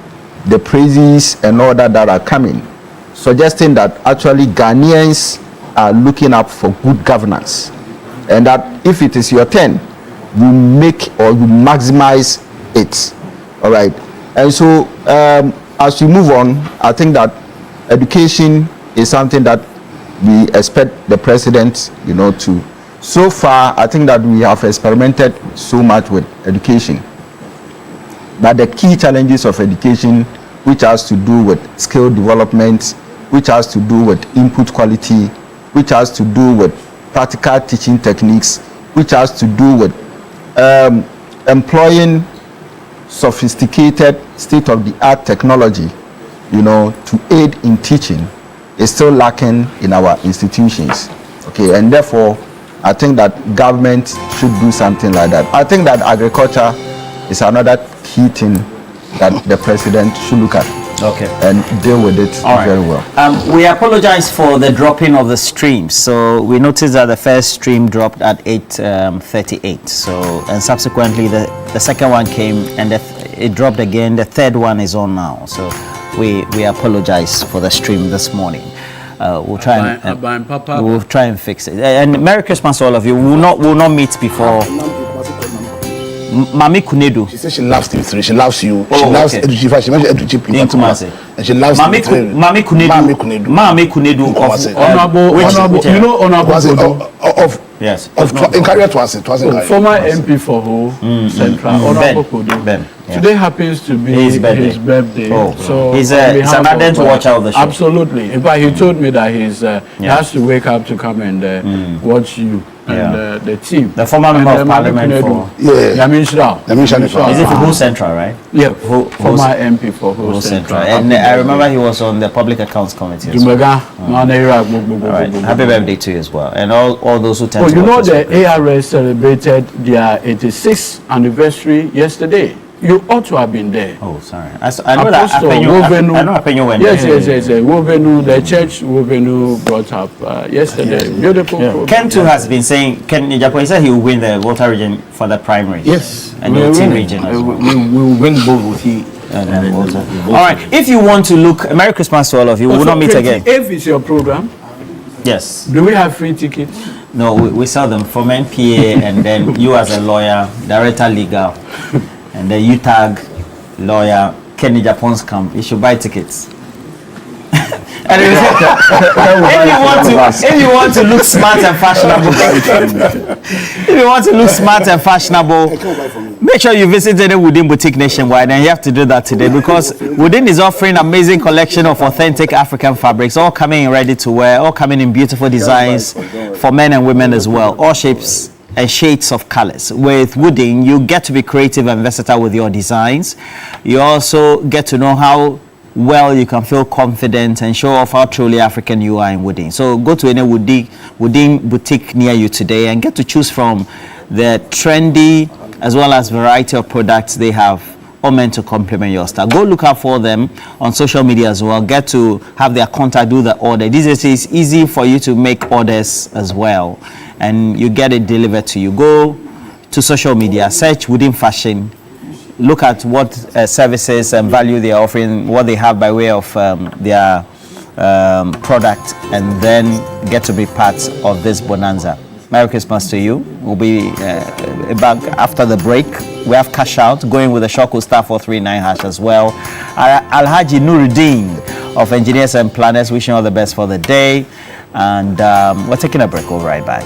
the praises and all that are coming, suggesting that actually Ghanaians are looking up for good governance, and that if it is your turn, you make or you maximize it. All right. And so as we move on, I think that education is something that we expect the president, to. So far, I think that we have experimented so much with education. But the key challenges of education, which has to do with skill development, which has to do with input quality, which has to do with practical teaching techniques, which has to do with employing sophisticated state-of-the-art technology, to aid in teaching, is still lacking in our institutions. Okay, and therefore, I think that government should do something like that. I think that agriculture is another key thing that the president should look at. Okay. And deal with it very well. We apologize for the dropping of the streams. So we noticed that the first stream dropped at 8:38. And subsequently the second one came and it dropped again. The third one is on now. So we apologize for the stream this morning. We'll try and fix it. And Merry Christmas to all of you. We'll not meet before. Mami Kunedu. She says she loves TV3. She loves you. She loves Educhifa. She mentioned Educhifa. And she loves Mami Kunedu. Mami Kunedu. Honorable. Yes. In career twice. Former MP for who? Central. Honorable Kudu. Today happens to be his birthday. So he's an ardent watcher of the show. Absolutely. In fact, he told me that he has to wake up to come and watch you and the team. The former member of parliament for Yamin Shra. Is it for Who Central, right? Yeah. Former MP for Who Central. And I remember he was on the Public Accounts Committee as well. Right. Happy birthday to you as well. And all those who tend to the ARS celebrated their 86th anniversary yesterday. You ought to have been there. Oh, sorry. I know that Apenyo went there. Yes. Wovenu, the church Wovenu brought up yesterday. Beautiful program. Ken too has been saying, Ken Japan said he will win the Volta region for the primaries. Yes. And the team region as well. We will win both with he. All right. If you want to look, Merry Christmas to all of you. We will not meet again. If it's your program. Yes. Do we have free tickets? No, we sell them from NPA and then you as a lawyer, director legal. And then you tag lawyer Kenny Japon's camp. You should buy tickets. And if you want to look smart and fashionable, make sure you visit any Woodin boutique nationwide, and you have to do that today because Woodin is offering amazing collection of authentic African fabrics, all coming in ready to wear, all coming in beautiful designs for men and women as well, all shapes and shades of colors. With Woodin, you get to be creative and versatile with your designs. You also get to know how well you can feel confident and show off how truly African you are in Woodin. So go to any Woodin boutique near you today and get to choose from the trendy as well as variety of products they have all meant to complement your style. Go look out for them on social media as well. Get to have their contact, do the order. These days it's easy for you to make orders as well, and you get it delivered to you. Go to social media, search Within Fashion, look at what services and value they are offering, what they have by way of their product, and then get to be part of this bonanza. Merry Christmas to you. We'll be back after the break. We have cash out going with the Shoko Star 439 hash as well. Alhaji Nuruddin of Engineers and Planners, wishing all the best for the day. And we're taking a break. We'll be right back.